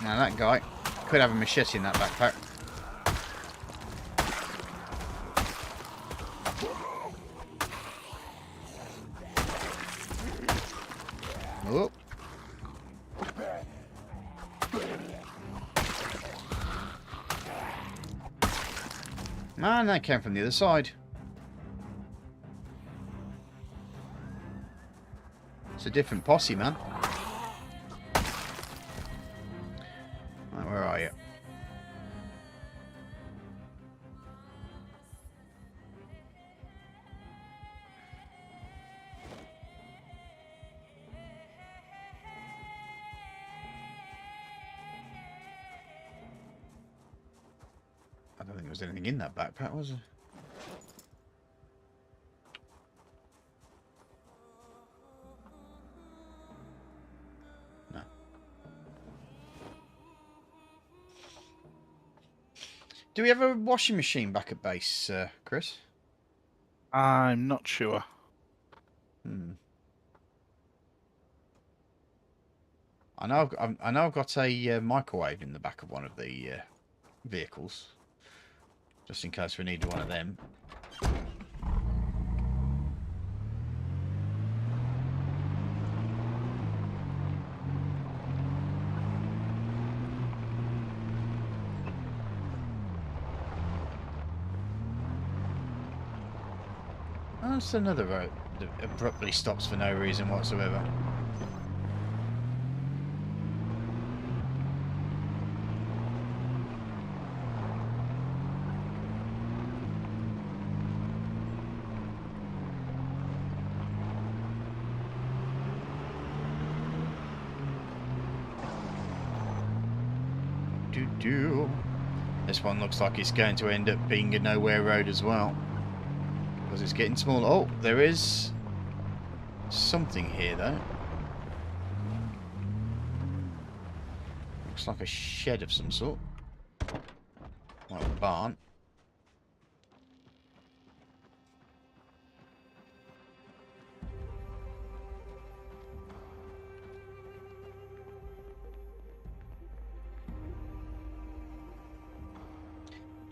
B: Now that guy could have a machete in that backpack. Oh. Man, that came from the other side. It's a different posse, man. Right, where are you? I don't think there was anything in that backpack, was there? No. Do we have a washing machine back at base, Chris?
C: I'm not sure.
B: I know I've got a microwave in the back of one of the vehicles, just in case we need one of them. Oh, that's another road that abruptly stops for no reason whatsoever. This one looks like it's going to end up being a nowhere road as well, because it's getting smaller. Oh, there is something here though. Looks like a shed of some sort, like a barn.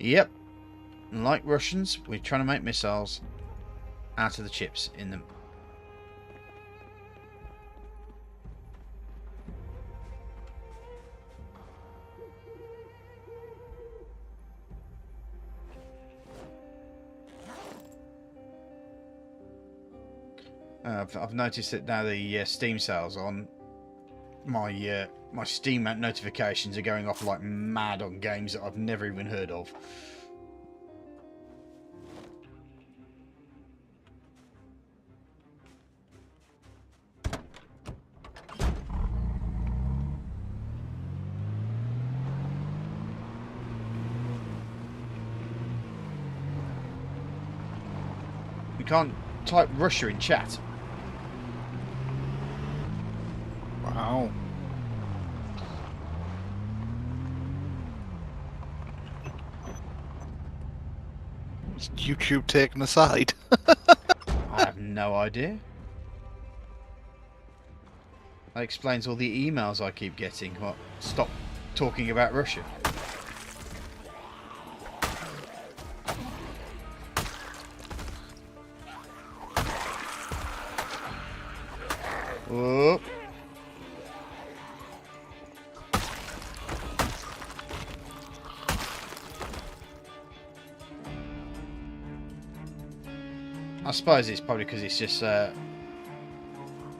B: Yep, like Russians, we're trying to make missiles out of the chips in them. I've noticed that now the Steam sales on my my Steam notifications are going off like mad on games that I've never even heard of. You can't type Russia in chat.
C: Wow. Is YouTube taken aside?
B: I have no idea. That explains all the emails I keep getting. What? Stop talking about Russia. Whoop. I suppose it's probably because it's just a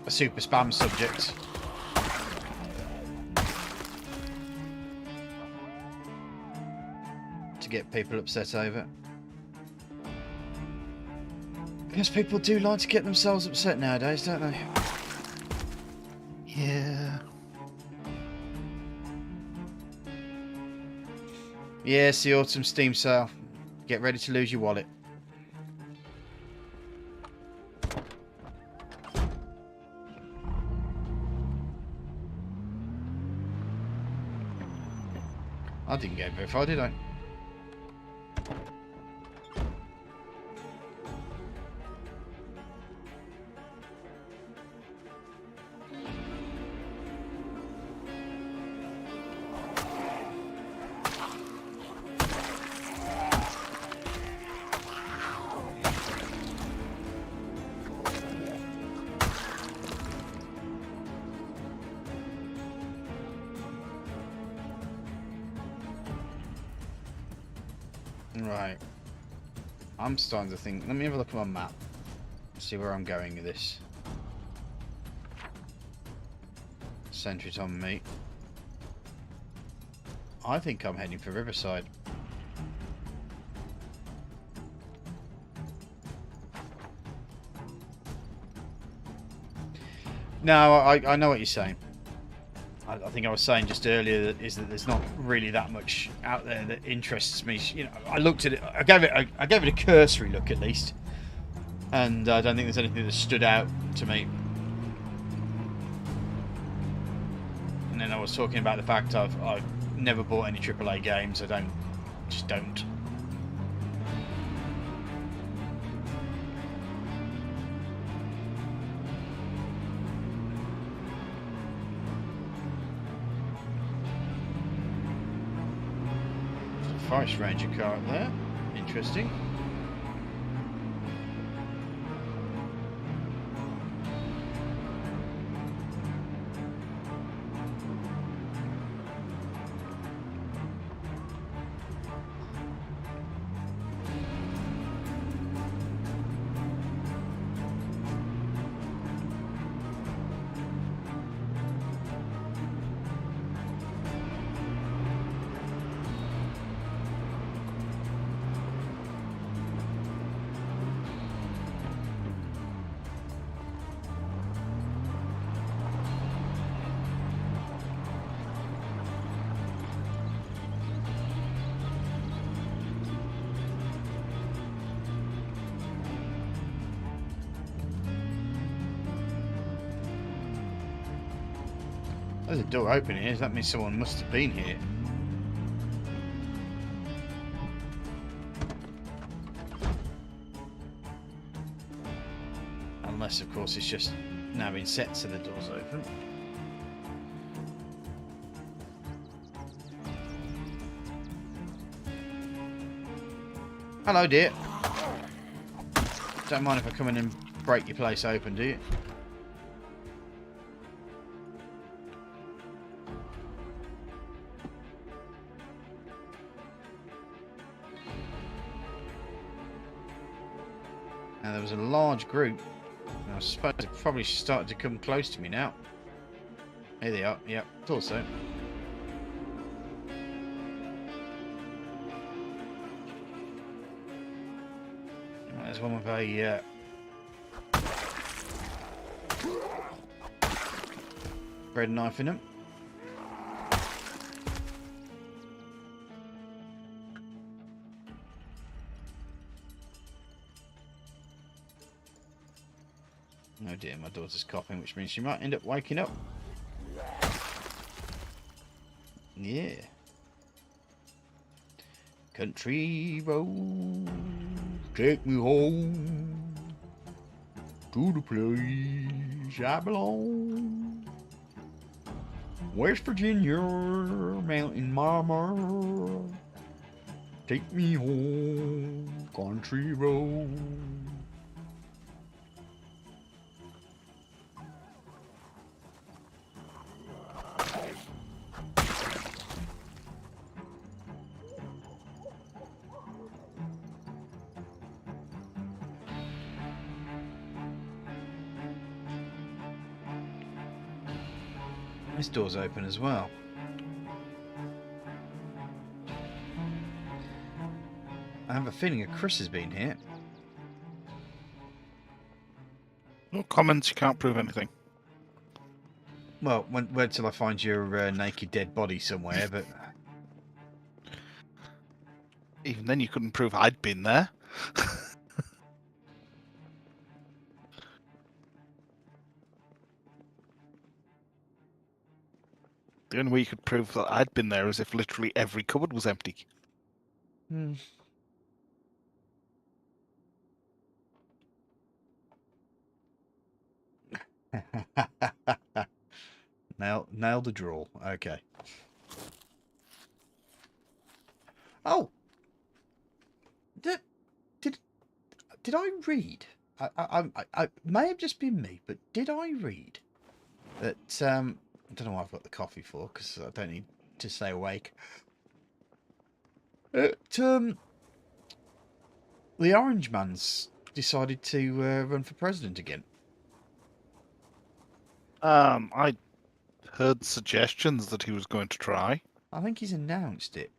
B: super spam subject. To get people upset over. I guess people do like to get themselves upset nowadays, don't they?
C: Yeah.
B: Yes, the autumn steam sale. Get ready to lose your wallet. I didn't get very far, did I? Right. I'm starting to think. Let me have a look at my map. See where I'm going with this. Centre it on me. I think I'm heading for Riverside. No, I know what you're saying. I think I was saying just earlier that there's not really that much out there that interests me. You know, I looked at it. I gave it a cursory look at least, and I don't think there's anything that stood out to me. And then I was talking about the fact I've never bought any AAA games. I just don't. Forest Ranger car up there. Interesting. There's a door open here, so that means someone must have been here. Unless, of course, it's just now been set so the door's open. Hello, dear. Don't mind if I come in and break your place open, do you? Now, there was a large group. I suppose they probably started to come close to me now. Here they are. Yep, thought so. There's one with a bread knife in them. Oh dear, my daughter's coughing, which means she might end up waking up. Yeah. Country road, take me home to the place I belong. West Virginia, mountain mama, take me home, country road. This door's open as well. I have a feeling that Chris has been here.
C: No comments, you can't prove anything.
B: Well, wait till I find your naked dead body somewhere, but...
C: Even then, you couldn't prove I'd been there. The only way you could prove that I'd been there is if literally every cupboard was empty.
B: Hmm. Nail the draw. Okay. Oh, did I read? I may have just been me, but did I read that? I don't know why I've got the coffee for, because I don't need to stay awake. The Orange Man's decided to run for president again.
C: I heard suggestions that he was going to try.
B: I think he's announced it.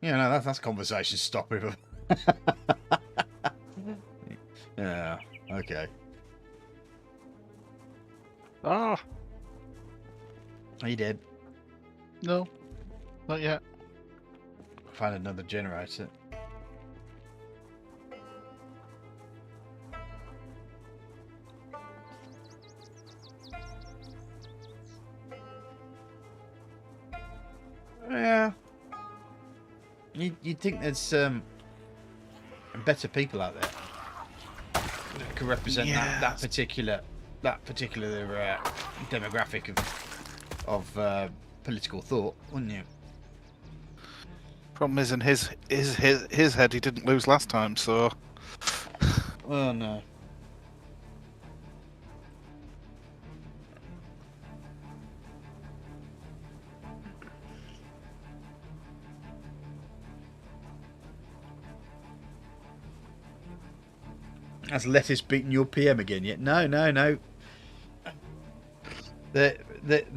B: Yeah, no, that's conversation stopper. Yeah, okay.
C: Ah,
B: Are you dead?
C: no, not yet.
B: Find another generator. Yeah. You'd think there's better people out there that could represent that particular demographic of political thought, wouldn't you?
C: Problem is, in his head, he didn't lose last time, so
B: Oh no. Has Lettuce beaten your PM again yet? No. The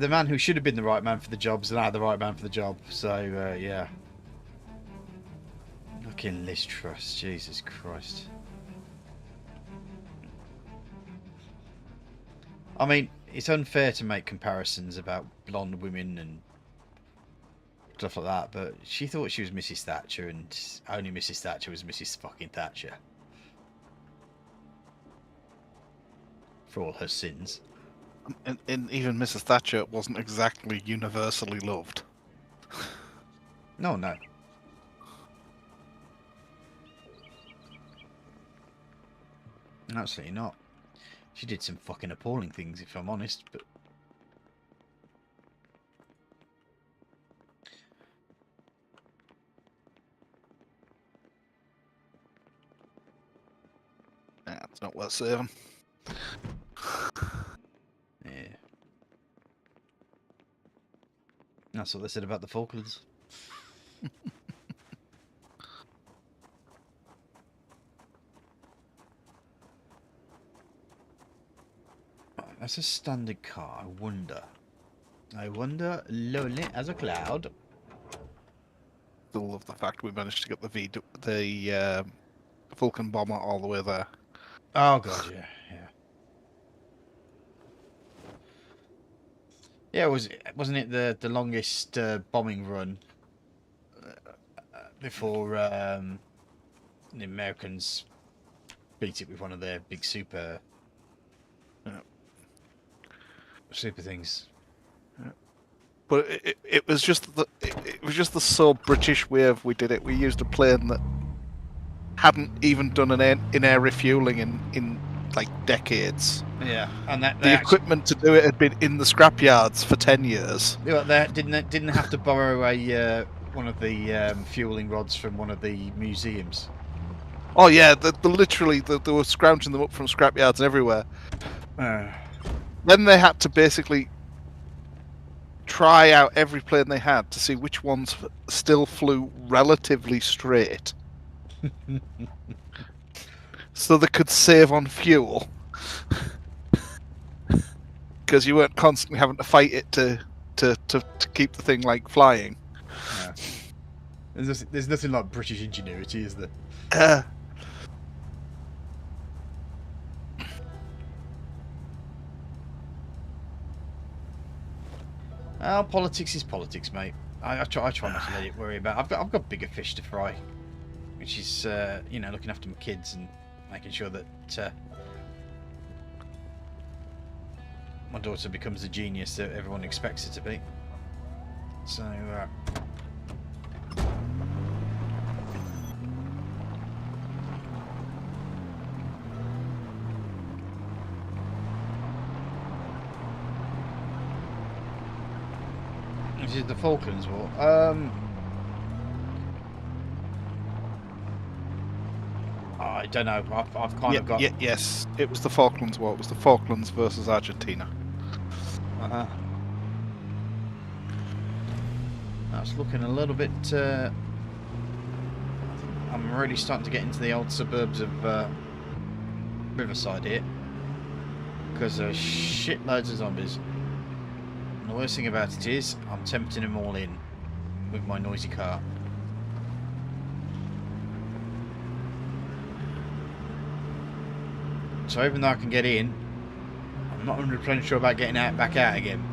B: man who should have been the right man for the job is now the right man for the job. So yeah. Fucking Liz Truss, Jesus Christ. I mean, it's unfair to make comparisons about blonde women and stuff like that, but she thought she was Mrs. Thatcher, and only Mrs. Thatcher was Mrs. fucking Thatcher. For all her sins.
C: and even Mrs. Thatcher wasn't exactly universally loved.
B: No. Absolutely not. She did some fucking appalling things, if I'm honest, but...
C: Yeah, it's not worth saving.
B: Yeah. That's what they said about the Falklands. That's a standard car. I wonder, lonely as a cloud.
C: Still love the fact we managed to get the Vulcan bomber all the way there.
B: Oh god, yeah. Yeah, wasn't it the longest bombing run before the Americans beat it with one of their big super things?
C: But it was just the so British way of we did it. We used a plane that hadn't even done an in-air refueling in like decades.
B: Yeah, and that
C: the equipment to do it had been in the scrapyards for 10 years.
B: Yeah, they didn't have to borrow a one of the fueling rods from one of the museums.
C: Oh yeah, they were scrounging them up from scrapyards everywhere. Then they had to basically try out every plane they had to see which ones still flew relatively straight. So they could save on fuel. Because you weren't constantly having to fight it to keep the thing like flying.
B: No. There's nothing like British ingenuity, is there? Oh, politics is politics, mate. I try not to let it worry about. I've got bigger fish to fry, which is looking after my kids and making sure that my daughter becomes the genius that everyone expects her to be. So. This is the Falklands War. I don't know. I've kind of got.
C: Yes, it was the Falklands War. It was the Falklands versus Argentina.
B: That's looking a little bit. I'm really starting to get into the old suburbs of Riverside here, because there's shitloads of zombies. And the worst thing about it is, I'm tempting them all in with my noisy car. So even though I can get in, I'm not 100% sure about getting back out again.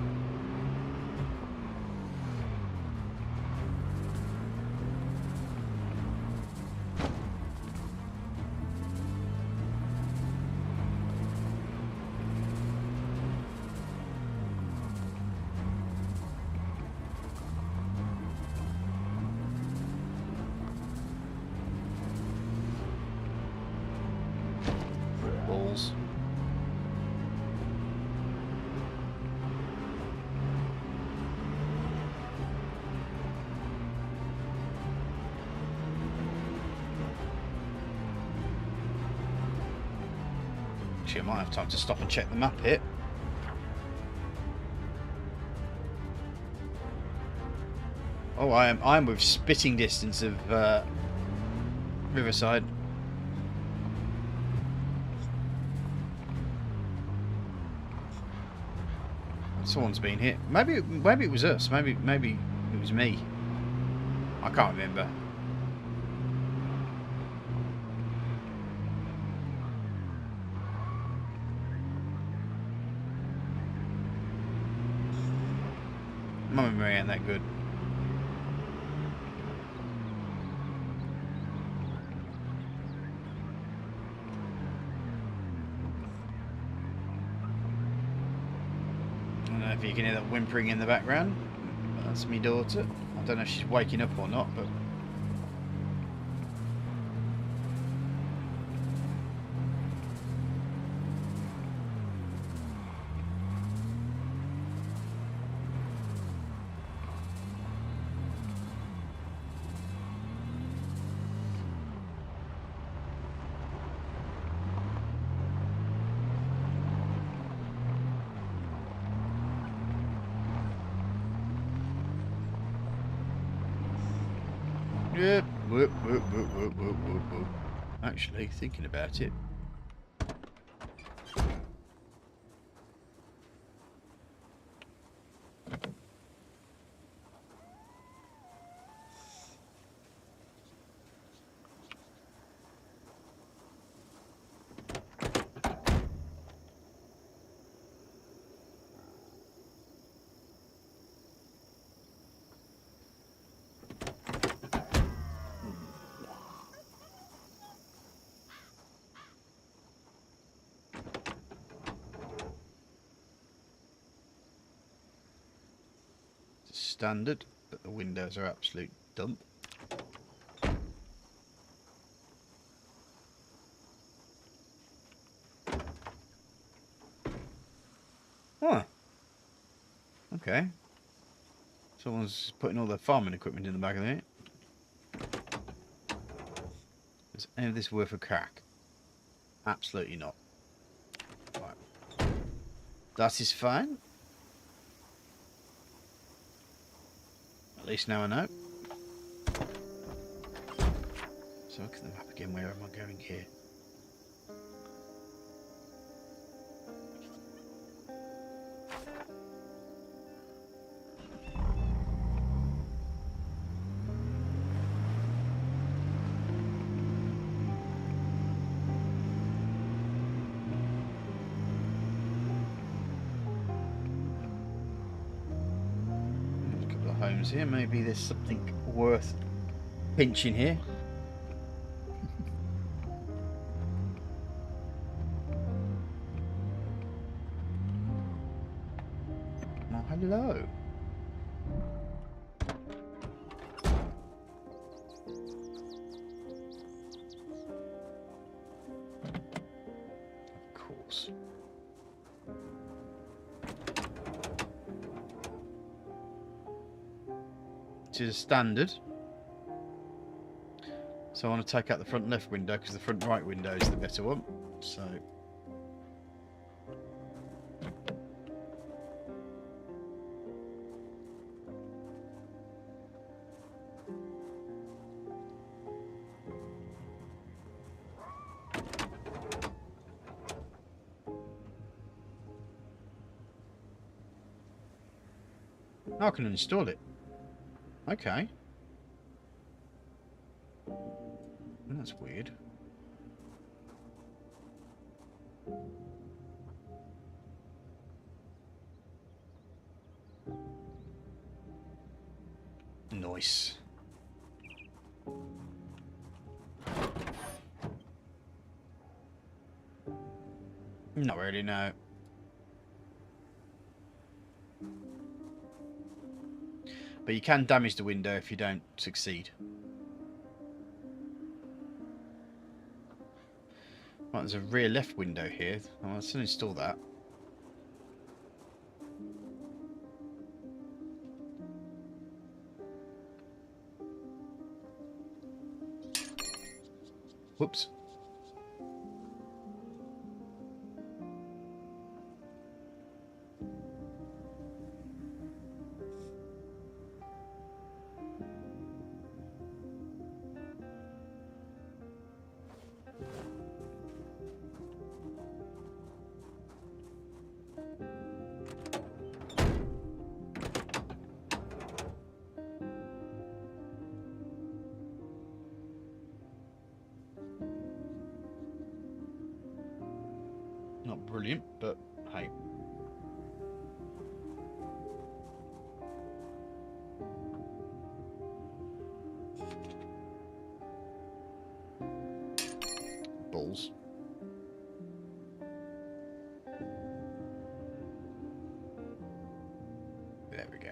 B: Balls. Actually, I might have time to stop and check the map here. Oh, I'm with spitting distance of Riverside. Someone's been hit. Maybe it was us. Maybe it was me. I can't remember. My memory ain't that good. I don't know if you can hear that whimpering in the background. That's me daughter. I don't know if she's waking up or not, but yep. Whoop, whoop, whoop, whoop, whoop, whoop, whoop. Actually, thinking about it. Standard, but the windows are absolute dump. Huh. Okay. Someone's putting all their farming equipment in the back of it. Is any of this worth a crack? Absolutely not. Right. That is fine. At least now I know. So look at the map again. Where am I going here?
A: bones here. Maybe there's something worth pinching here. Oh, hello. Of course. This is a standard. So I want to take out the front left window because the front right window is the better one. So I can install it. Okay. That's weird. Nice. Not really, no. But you can damage the window if you don't succeed. Right, there's a rear left window here. Well, let's install that. Whoops. Not brilliant, but hey. Balls. There we go.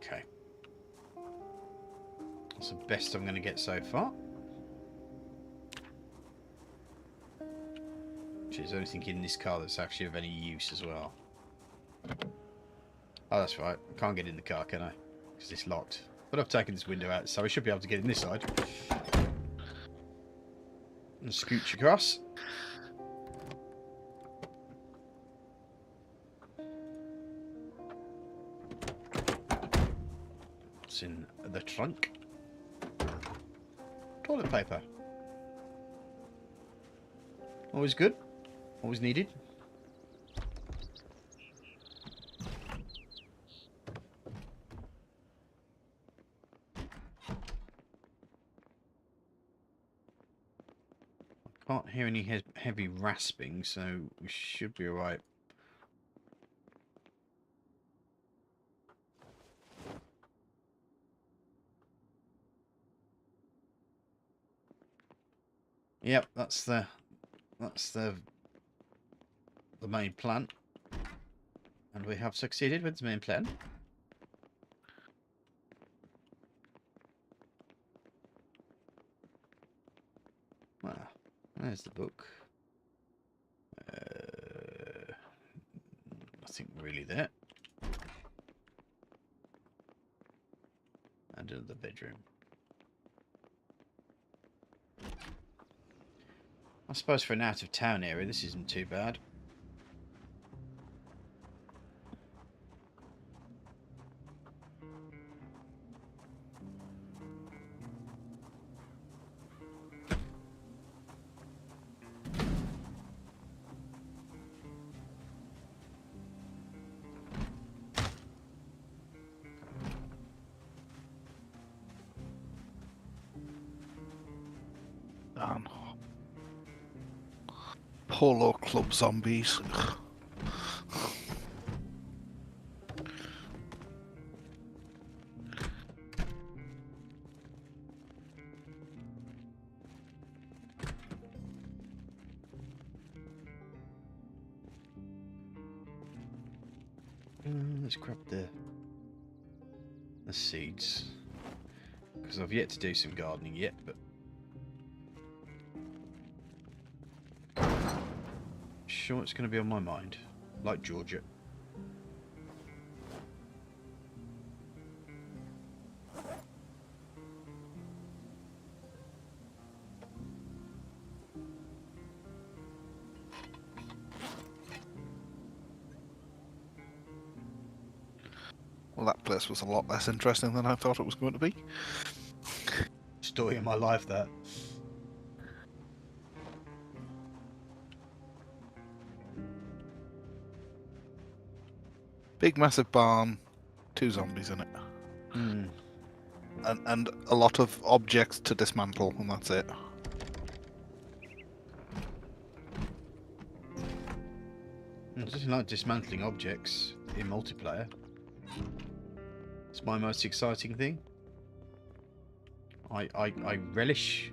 A: Okay. That's the best I'm going to get so far. Is there anything in this car that's actually of any use as well? Oh, that's right. I can't get in the car, can I? Because it's locked. But I've taken this window out, so I should be able to get in this side. And scooch across. What's in the trunk? Toilet paper. Always good. Always needed. I can't hear any heavy rasping, so we should be alright. Yep, that's the main plan, and we have succeeded with the main plan. Well, there's the book. Nothing really there. And another bedroom. I suppose for an out-of-town area, this isn't too bad.
C: man. Polo Club zombies.
B: Let's grab the seeds, because I've yet to do some gardening yet, but sure it's going to be on my mind, like Georgia.
C: Well, that place was a lot less interesting than I thought it was going to be.
B: Story of my life, that.
C: Big massive barn, 2 zombies in it.
B: Hmm.
C: And a lot of objects to dismantle, and that's it.
B: There's nothing like dismantling objects in multiplayer. It's my most exciting thing. I relish.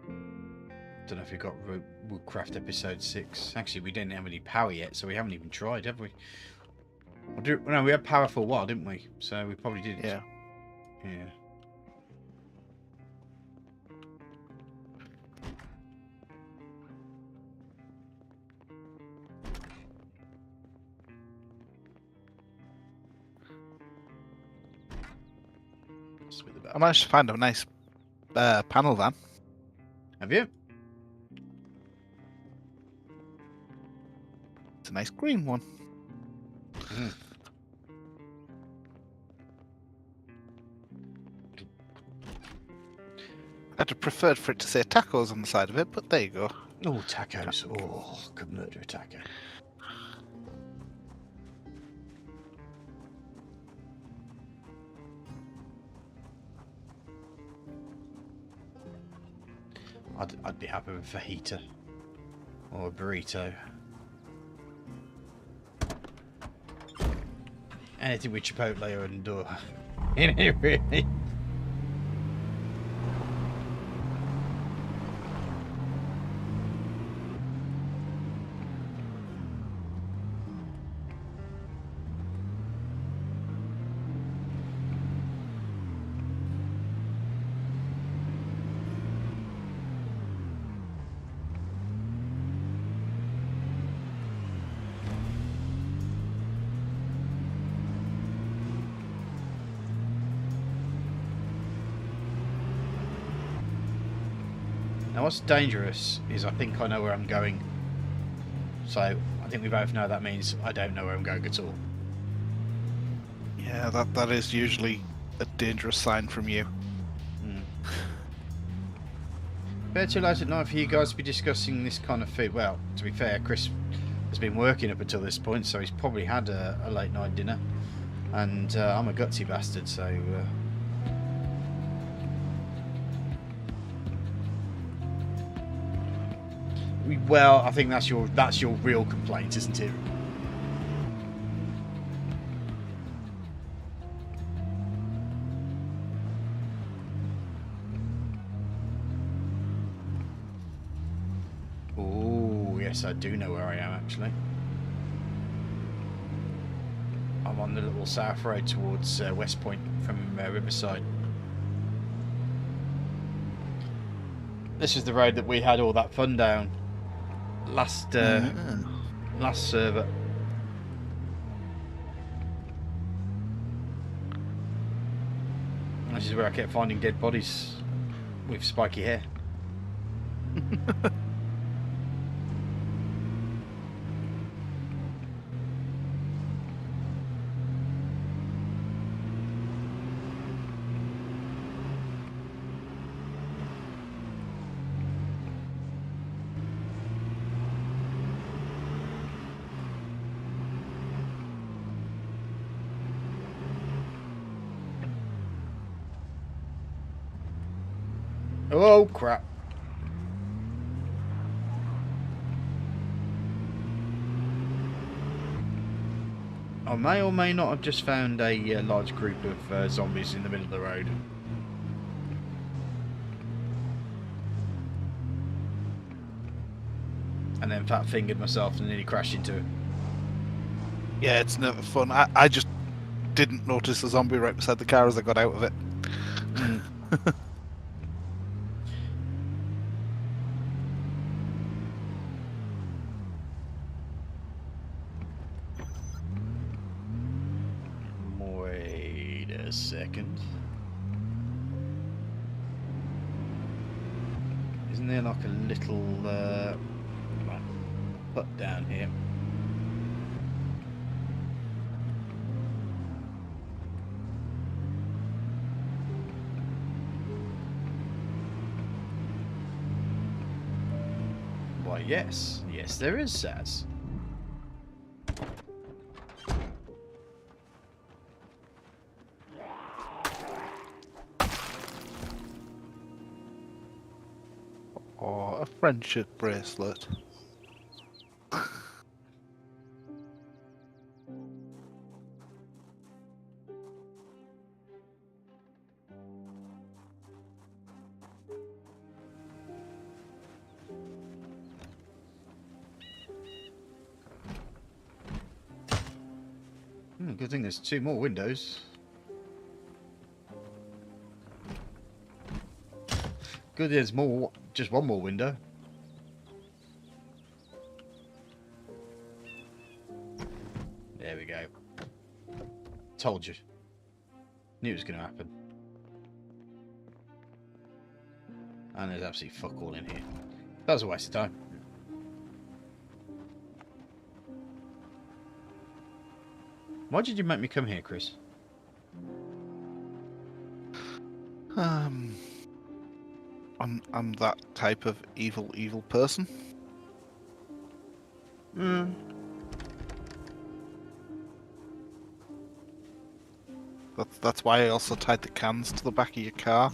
B: Don't know if we got Woodcraft episode 6. Actually, we didn't have any power yet, so we haven't even tried, have we? No, we had power for a while, didn't we? So we probably did.
C: Yeah.
B: Yeah.
C: I managed to find a nice panel van.
B: Have you?
C: It's a nice green one.
B: Mm.
C: I'd have preferred for it to say tacos on the side of it, but there you go.
B: Oh, tacos. Oh, could murder a taco. I'd be happy with a fajita or a burrito. Anything with chipotle or endure. In it, really. Now what's dangerous is I think I know where I'm going. So I think we both know that means I don't know where I'm going at all.
C: Yeah, that is usually a dangerous sign from you.
B: Fair too late at night for you guys to be discussing this kind of food. Well, to be fair, Chris has been working up until this point, so he's probably had a late night dinner. And I'm a gutsy bastard, so... Well, I think that's your real complaint, isn't it? Oh, yes, I do know where I am, actually. I'm on the little south road towards West Point from Riverside. This is the road that we had all that fun down last server. This is where I kept finding dead bodies with spiky hair. Oh crap. I may or may not have just found a large group of zombies in the middle of the road. And then fat fingered myself and nearly crashed into it.
C: Yeah, it's never fun. I just didn't notice the zombie right beside the car as I got out of it.
B: Mm. Wait a second. Isn't there like a little hut down here? Why, yes. Yes, there is, Saz.
C: Or a friendship bracelet.
B: Good thing there's 2 more windows. Good, there's more. Just 1 more window. There we go. Told you. Knew it was going to happen. And there's absolutely fuck all in here. That was a waste of time. Why did you make me come here, Chris?
C: I'm that type of evil person. That's why I also tied the cans to the back of your car.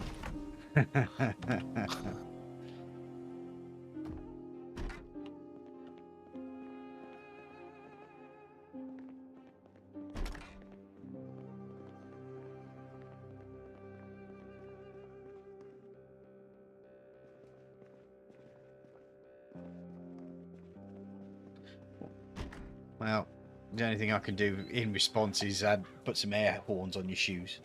B: Well, the only thing I can do in response is put some air horns on your shoes.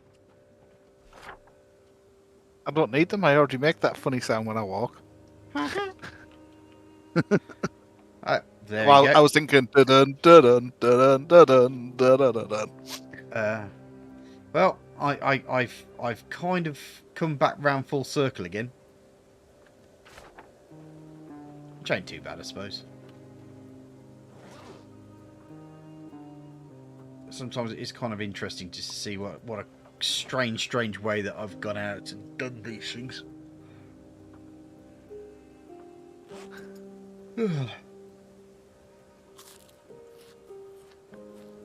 C: I don't need them. I already make that funny sound when I walk.
B: There
C: Well,
B: you go.
C: I was thinking dun dun dun dun dun dun dun dun.
B: Well, I've kind of come back round full circle again. Which ain't too bad, I suppose. Sometimes it is kind of interesting to see what a strange way that I've gone out and done these things.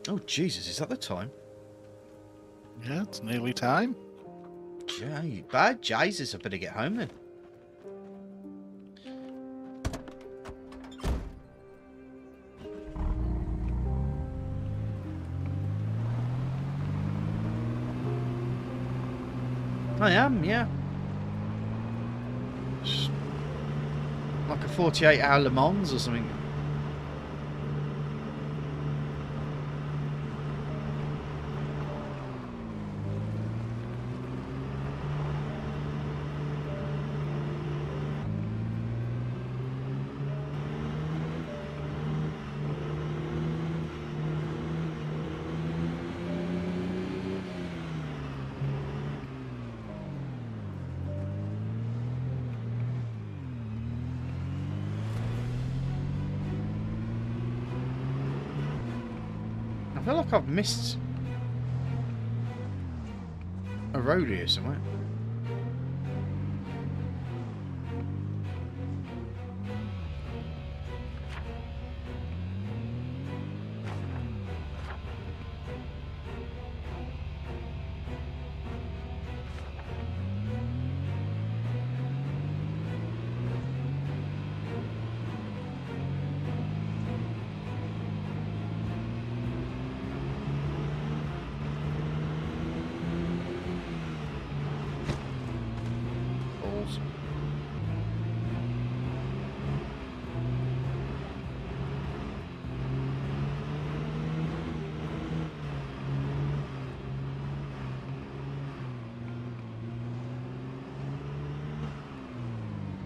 B: Oh Jesus, is that the time?
C: Yeah, it's nearly time.
B: Bad Jesus, I better get home then. I am, yeah. It's like a 48-hour Le Mans or something. I feel like I've missed a road here somewhere.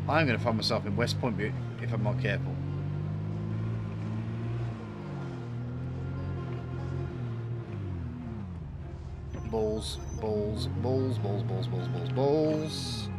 B: I'm going to find myself in West Point if I'm not careful. Balls, balls, balls, balls, balls, balls, balls, balls.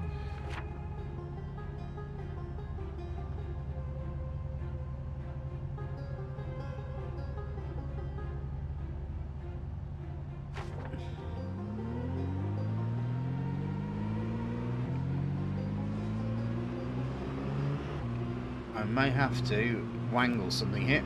B: I may have to wangle something here.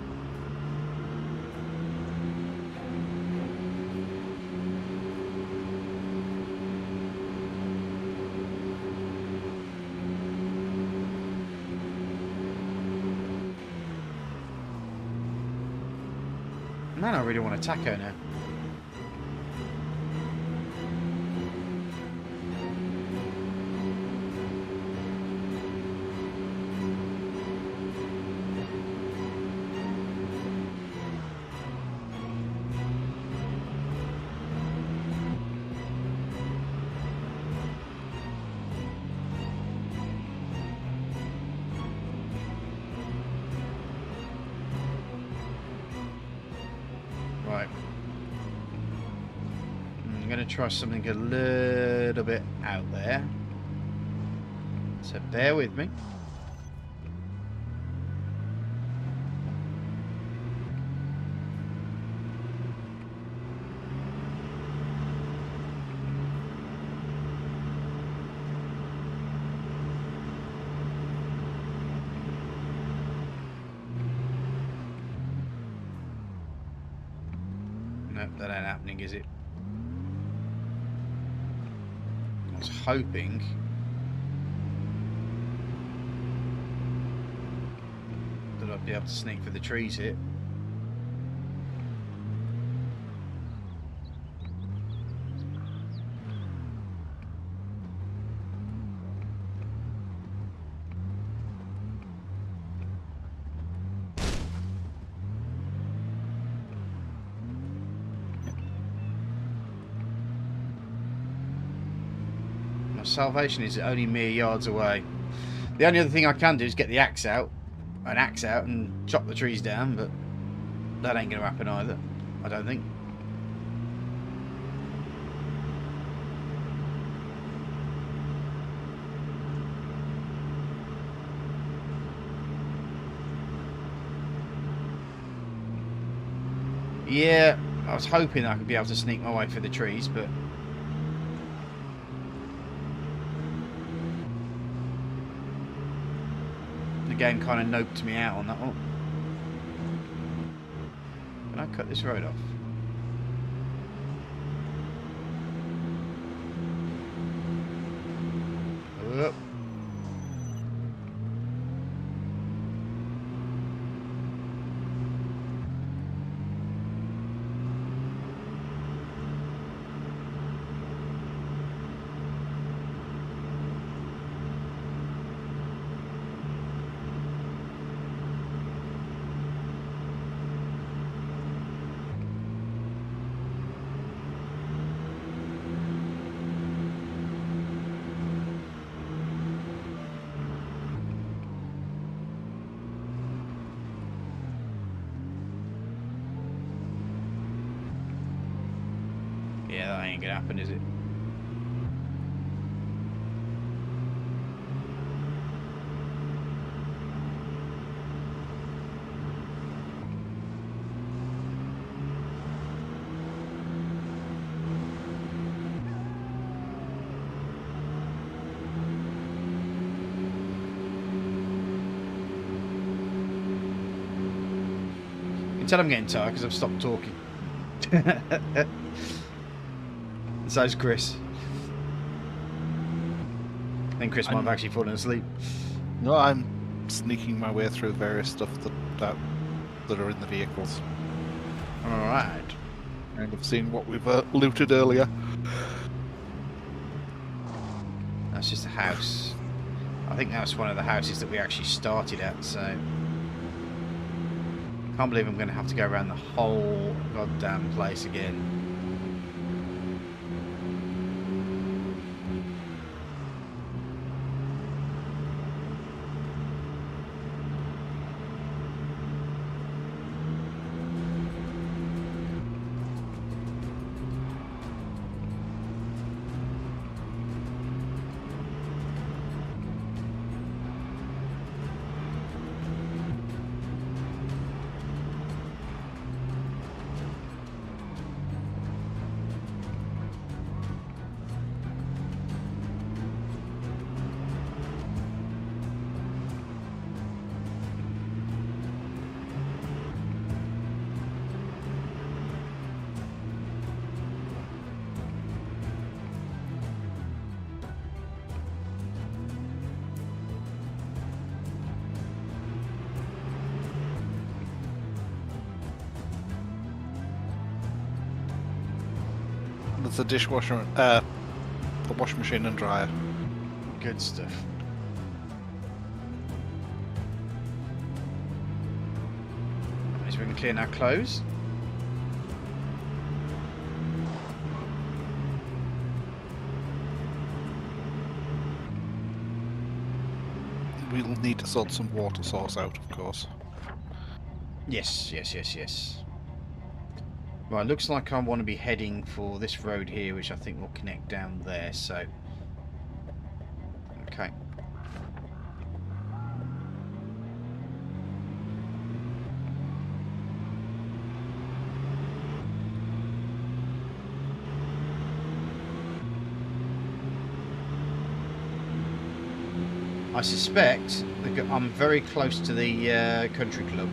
B: Man, I really want a taco now. Right. I'm going to try something a little bit out there. So bear with me. Nope, that ain't happening, is it? I was hoping that I'd be able to sneak through the trees here. My salvation is only mere yards away. The only other thing I can do is get the axe out, and chop the trees down, but that ain't going to happen either, I don't think. Yeah, I was hoping I could be able to sneak my way through the trees, but the game kind of noped me out on that one. Can I cut this road off? Up. Yeah, that ain't gonna happen, is it? You can tell I'm getting tired because I've stopped talking. So's Chris. I think Chris might have actually fallen asleep.
C: No, I'm sneaking my way through various stuff that are in the vehicles.
B: Alright.
C: Kind of seeing what we've looted earlier.
B: That's just a house. I think that's one of the houses that we actually started at, so... Can't believe I'm going to have to go around the whole goddamn place again.
C: There's a dishwasher, the washing machine and dryer.
B: Good stuff. That means we can clean our clothes.
C: We'll need to sort some water source out, of course.
B: Yes. Right, looks like I want to be heading for this road here, which I think will connect down there, so... Okay. I suspect that I'm very close to the country club.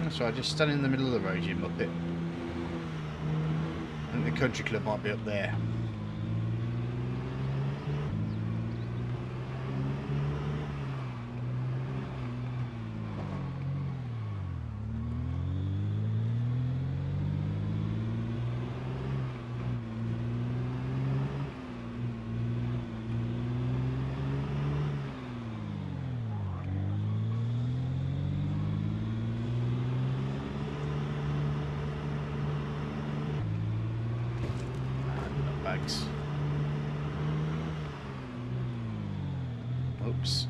B: So I just stand in the middle of the road, you muppet. I think the country club might be up there. Bags. Oops.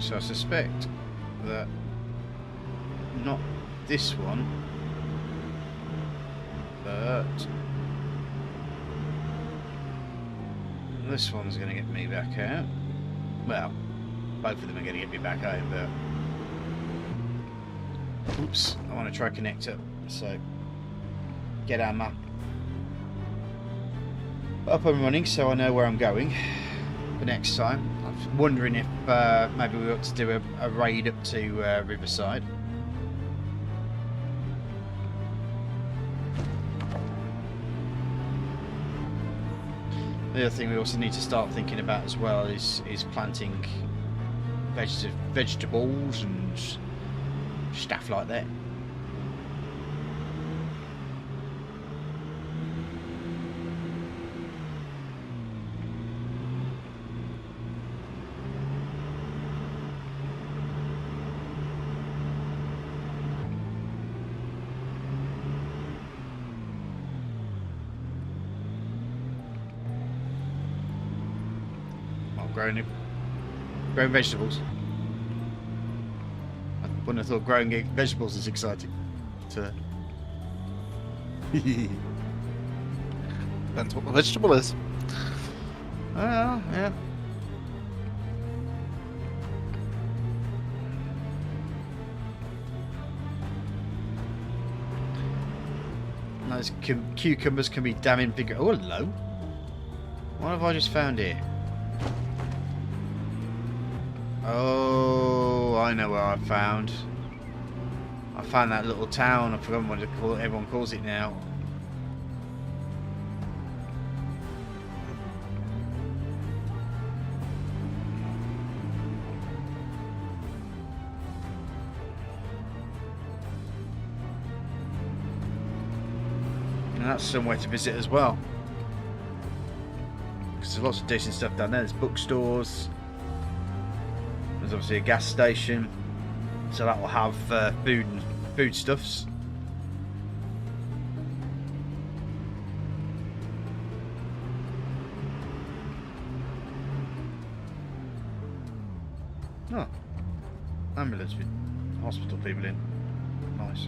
B: So I suspect that not this one, but this one's going to get me back out. Well, both of them are going to get me back home, but oops, I want to try connect up. So get our map up and running so I know where I'm going for next time. I'm wondering if maybe we ought to do a raid up to Riverside. The other thing we also need to start thinking about as well is planting vegetables and stuff like that. Growing vegetables. I wouldn't have thought growing vegetables is exciting. So.
C: Depends what the vegetable is.
B: Oh, yeah. Those cucumbers can be damn big. Oh, hello. What have I just found here? Oh, I know where I found. I found that little town. I've forgotten what everyone calls it now. And that's somewhere to visit as well. Because there's lots of decent stuff down there. There's bookstores. There's obviously a gas station, so that will have food and foodstuffs. Oh, ambulance with hospital people in. Nice.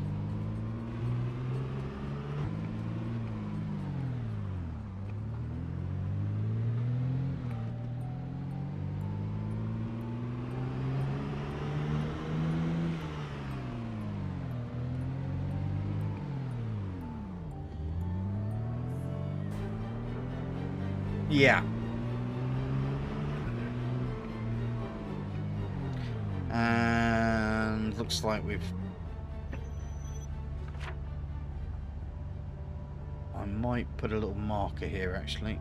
B: Yeah. And looks like we've... I might put a little marker here actually.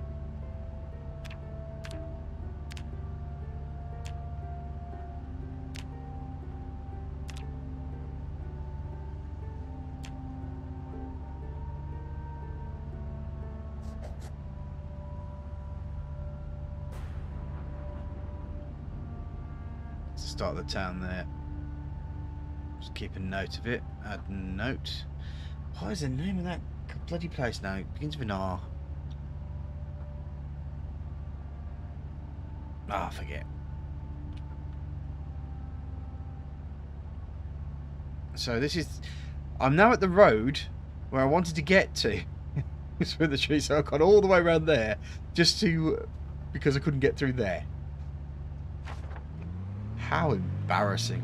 B: Start the town there. Just keep a note of it. Add note. What is the name of that bloody place now? It begins with an R. Ah, I forget. So this is... I'm now at the road where I wanted to get to. Through the tree, so I've gone all the way around there just to... because I couldn't get through there. How embarrassing.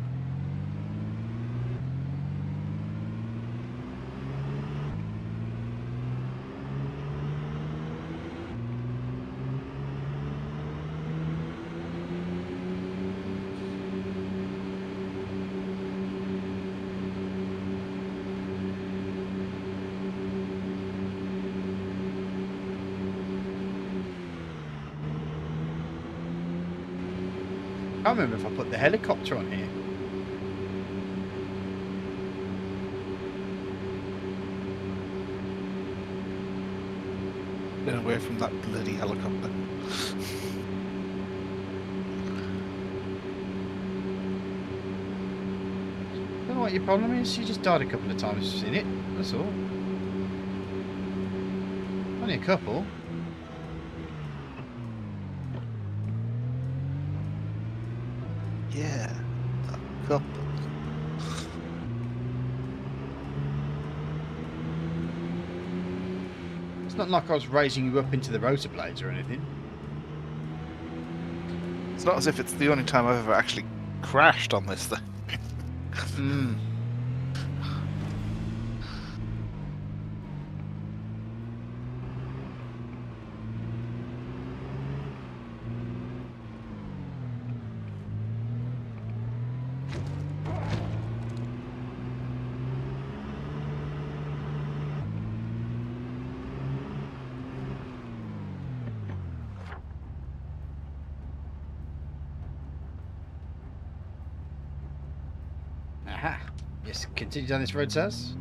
B: I can't remember if I put the helicopter on here.
C: Get away from that bloody helicopter.
B: I don't know what your problem is. You just died a couple of times in it. That's all. Only a couple.
C: Yeah, a couple.
B: It's not like I was raising you up into the rotor blades or anything.
C: It's not as if it's the only time I've ever actually crashed on this thing.
B: Hmm. Aha. Yes, continue down this road, Saz.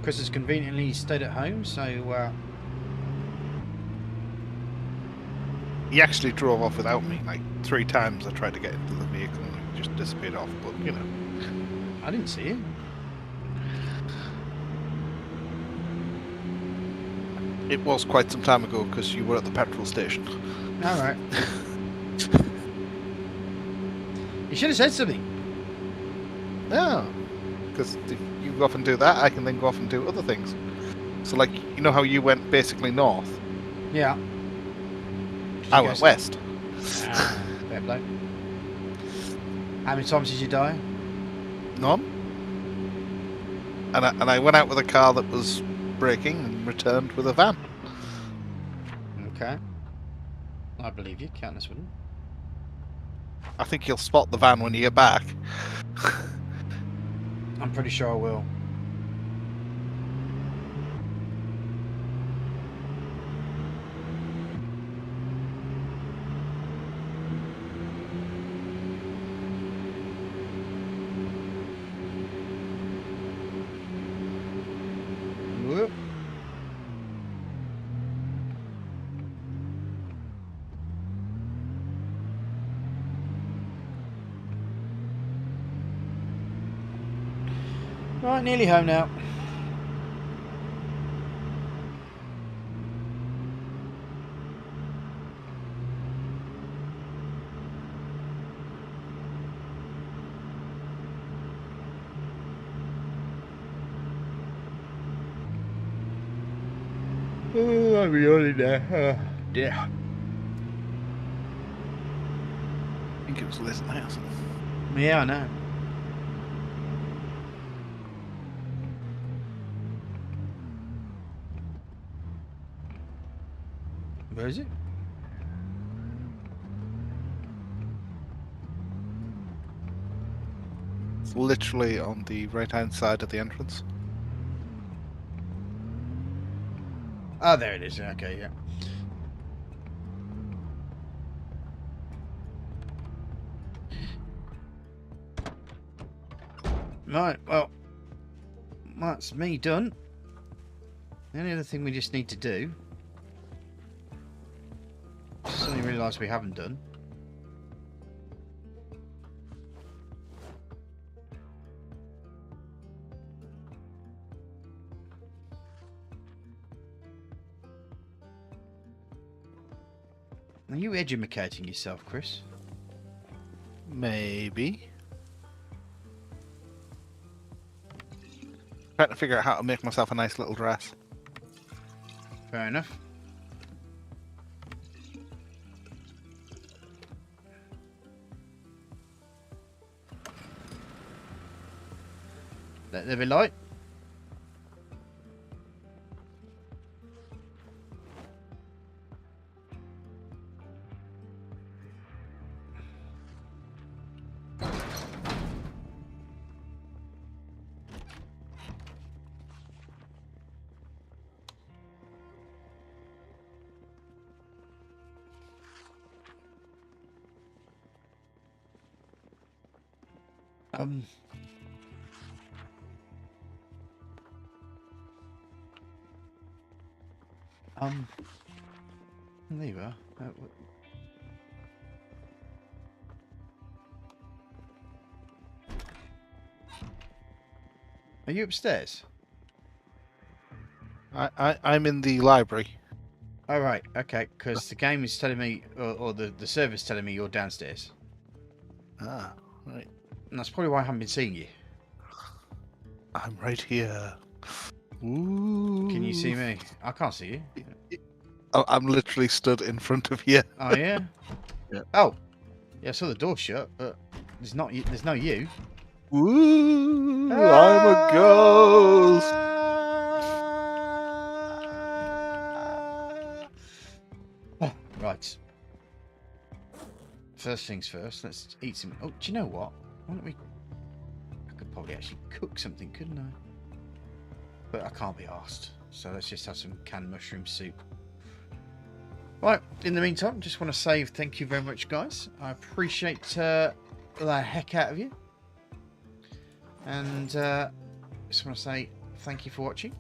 B: Chris has conveniently stayed at home, so
C: He actually drove off without me. Like 3 times I tried to get into the vehicle and he just disappeared off, but you know.
B: I didn't see him.
C: It was quite some time ago because you were at the petrol station.
B: Alright. You should have said something.
C: Yeah, because if you go off and do that, I can then go off and do other things. So like, you know how you went basically north?
B: Yeah.
C: I went west.
B: Ah, fair play. How many times did you die?
C: None. And I went out with a car that was braking and returned with a van.
B: Okay. I believe you. Count this one.
C: I think you'll spot the van when you get back.
B: I'm pretty sure I will. Whoop. Right, nearly home now. Oh, I'm yawning now. Oh, dear.
C: I think it was late at night or something.
B: Yeah, I know. Where is it?
C: It's literally on the right-hand side of the entrance.
B: Oh, there it is. Okay, yeah. Right, well, that's me done. The only other thing we just need to do, suddenly realised we haven't done. Are you educating yourself, Chris?
C: Maybe. Trying to figure out how to make myself a nice little dress.
B: Fair enough. Let there be light. There you are. Are you upstairs?
C: I'm in the library.
B: Oh, right. Okay. Because the game is telling me, or the server's telling me you're downstairs.
C: Ah, right.
B: And that's probably why I haven't been seeing you.
C: I'm right here. Ooh.
B: Can you see me? I can't see you.
C: I'm literally stood in front of you.
B: Oh, yeah?
C: Yeah.
B: Oh. Yeah, I saw the door shut, but there's not. There's no you.
C: Ooh, I'm a ghost.
B: Right. First things first, let's eat some. Oh, do you know what? Why don't we? I could probably actually cook something, couldn't I? But I can't be asked. So let's just have some canned mushroom soup. Right. In the meantime, just want to say thank you very much, guys. I appreciate the heck out of you. And just want to say thank you for watching.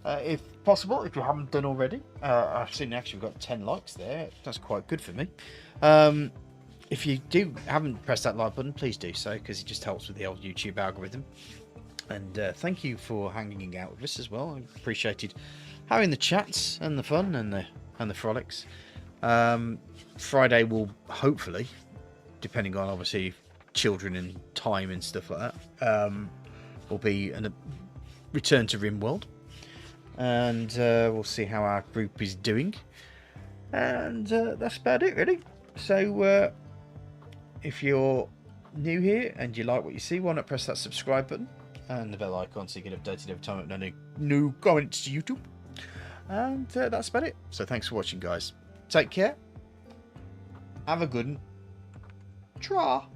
B: If possible, if you haven't done already, I've seen actually we've got 10 likes there. That's quite good for me. If you haven't pressed that like button, please do so, because it just helps with the old YouTube algorithm. And thank you for hanging out with us as well. I appreciated having the chats and the fun and the frolics. Friday will hopefully, depending on obviously children and time and stuff like that, will be a return to RimWorld. And we'll see how our group is doing. And that's about it, really. So if you're new here and you like what you see, why not press that subscribe button and the bell icon so you get updated every time I upload new comments to YouTube. And that's about it. So thanks for watching, guys. Take care. Have a good one. Tra.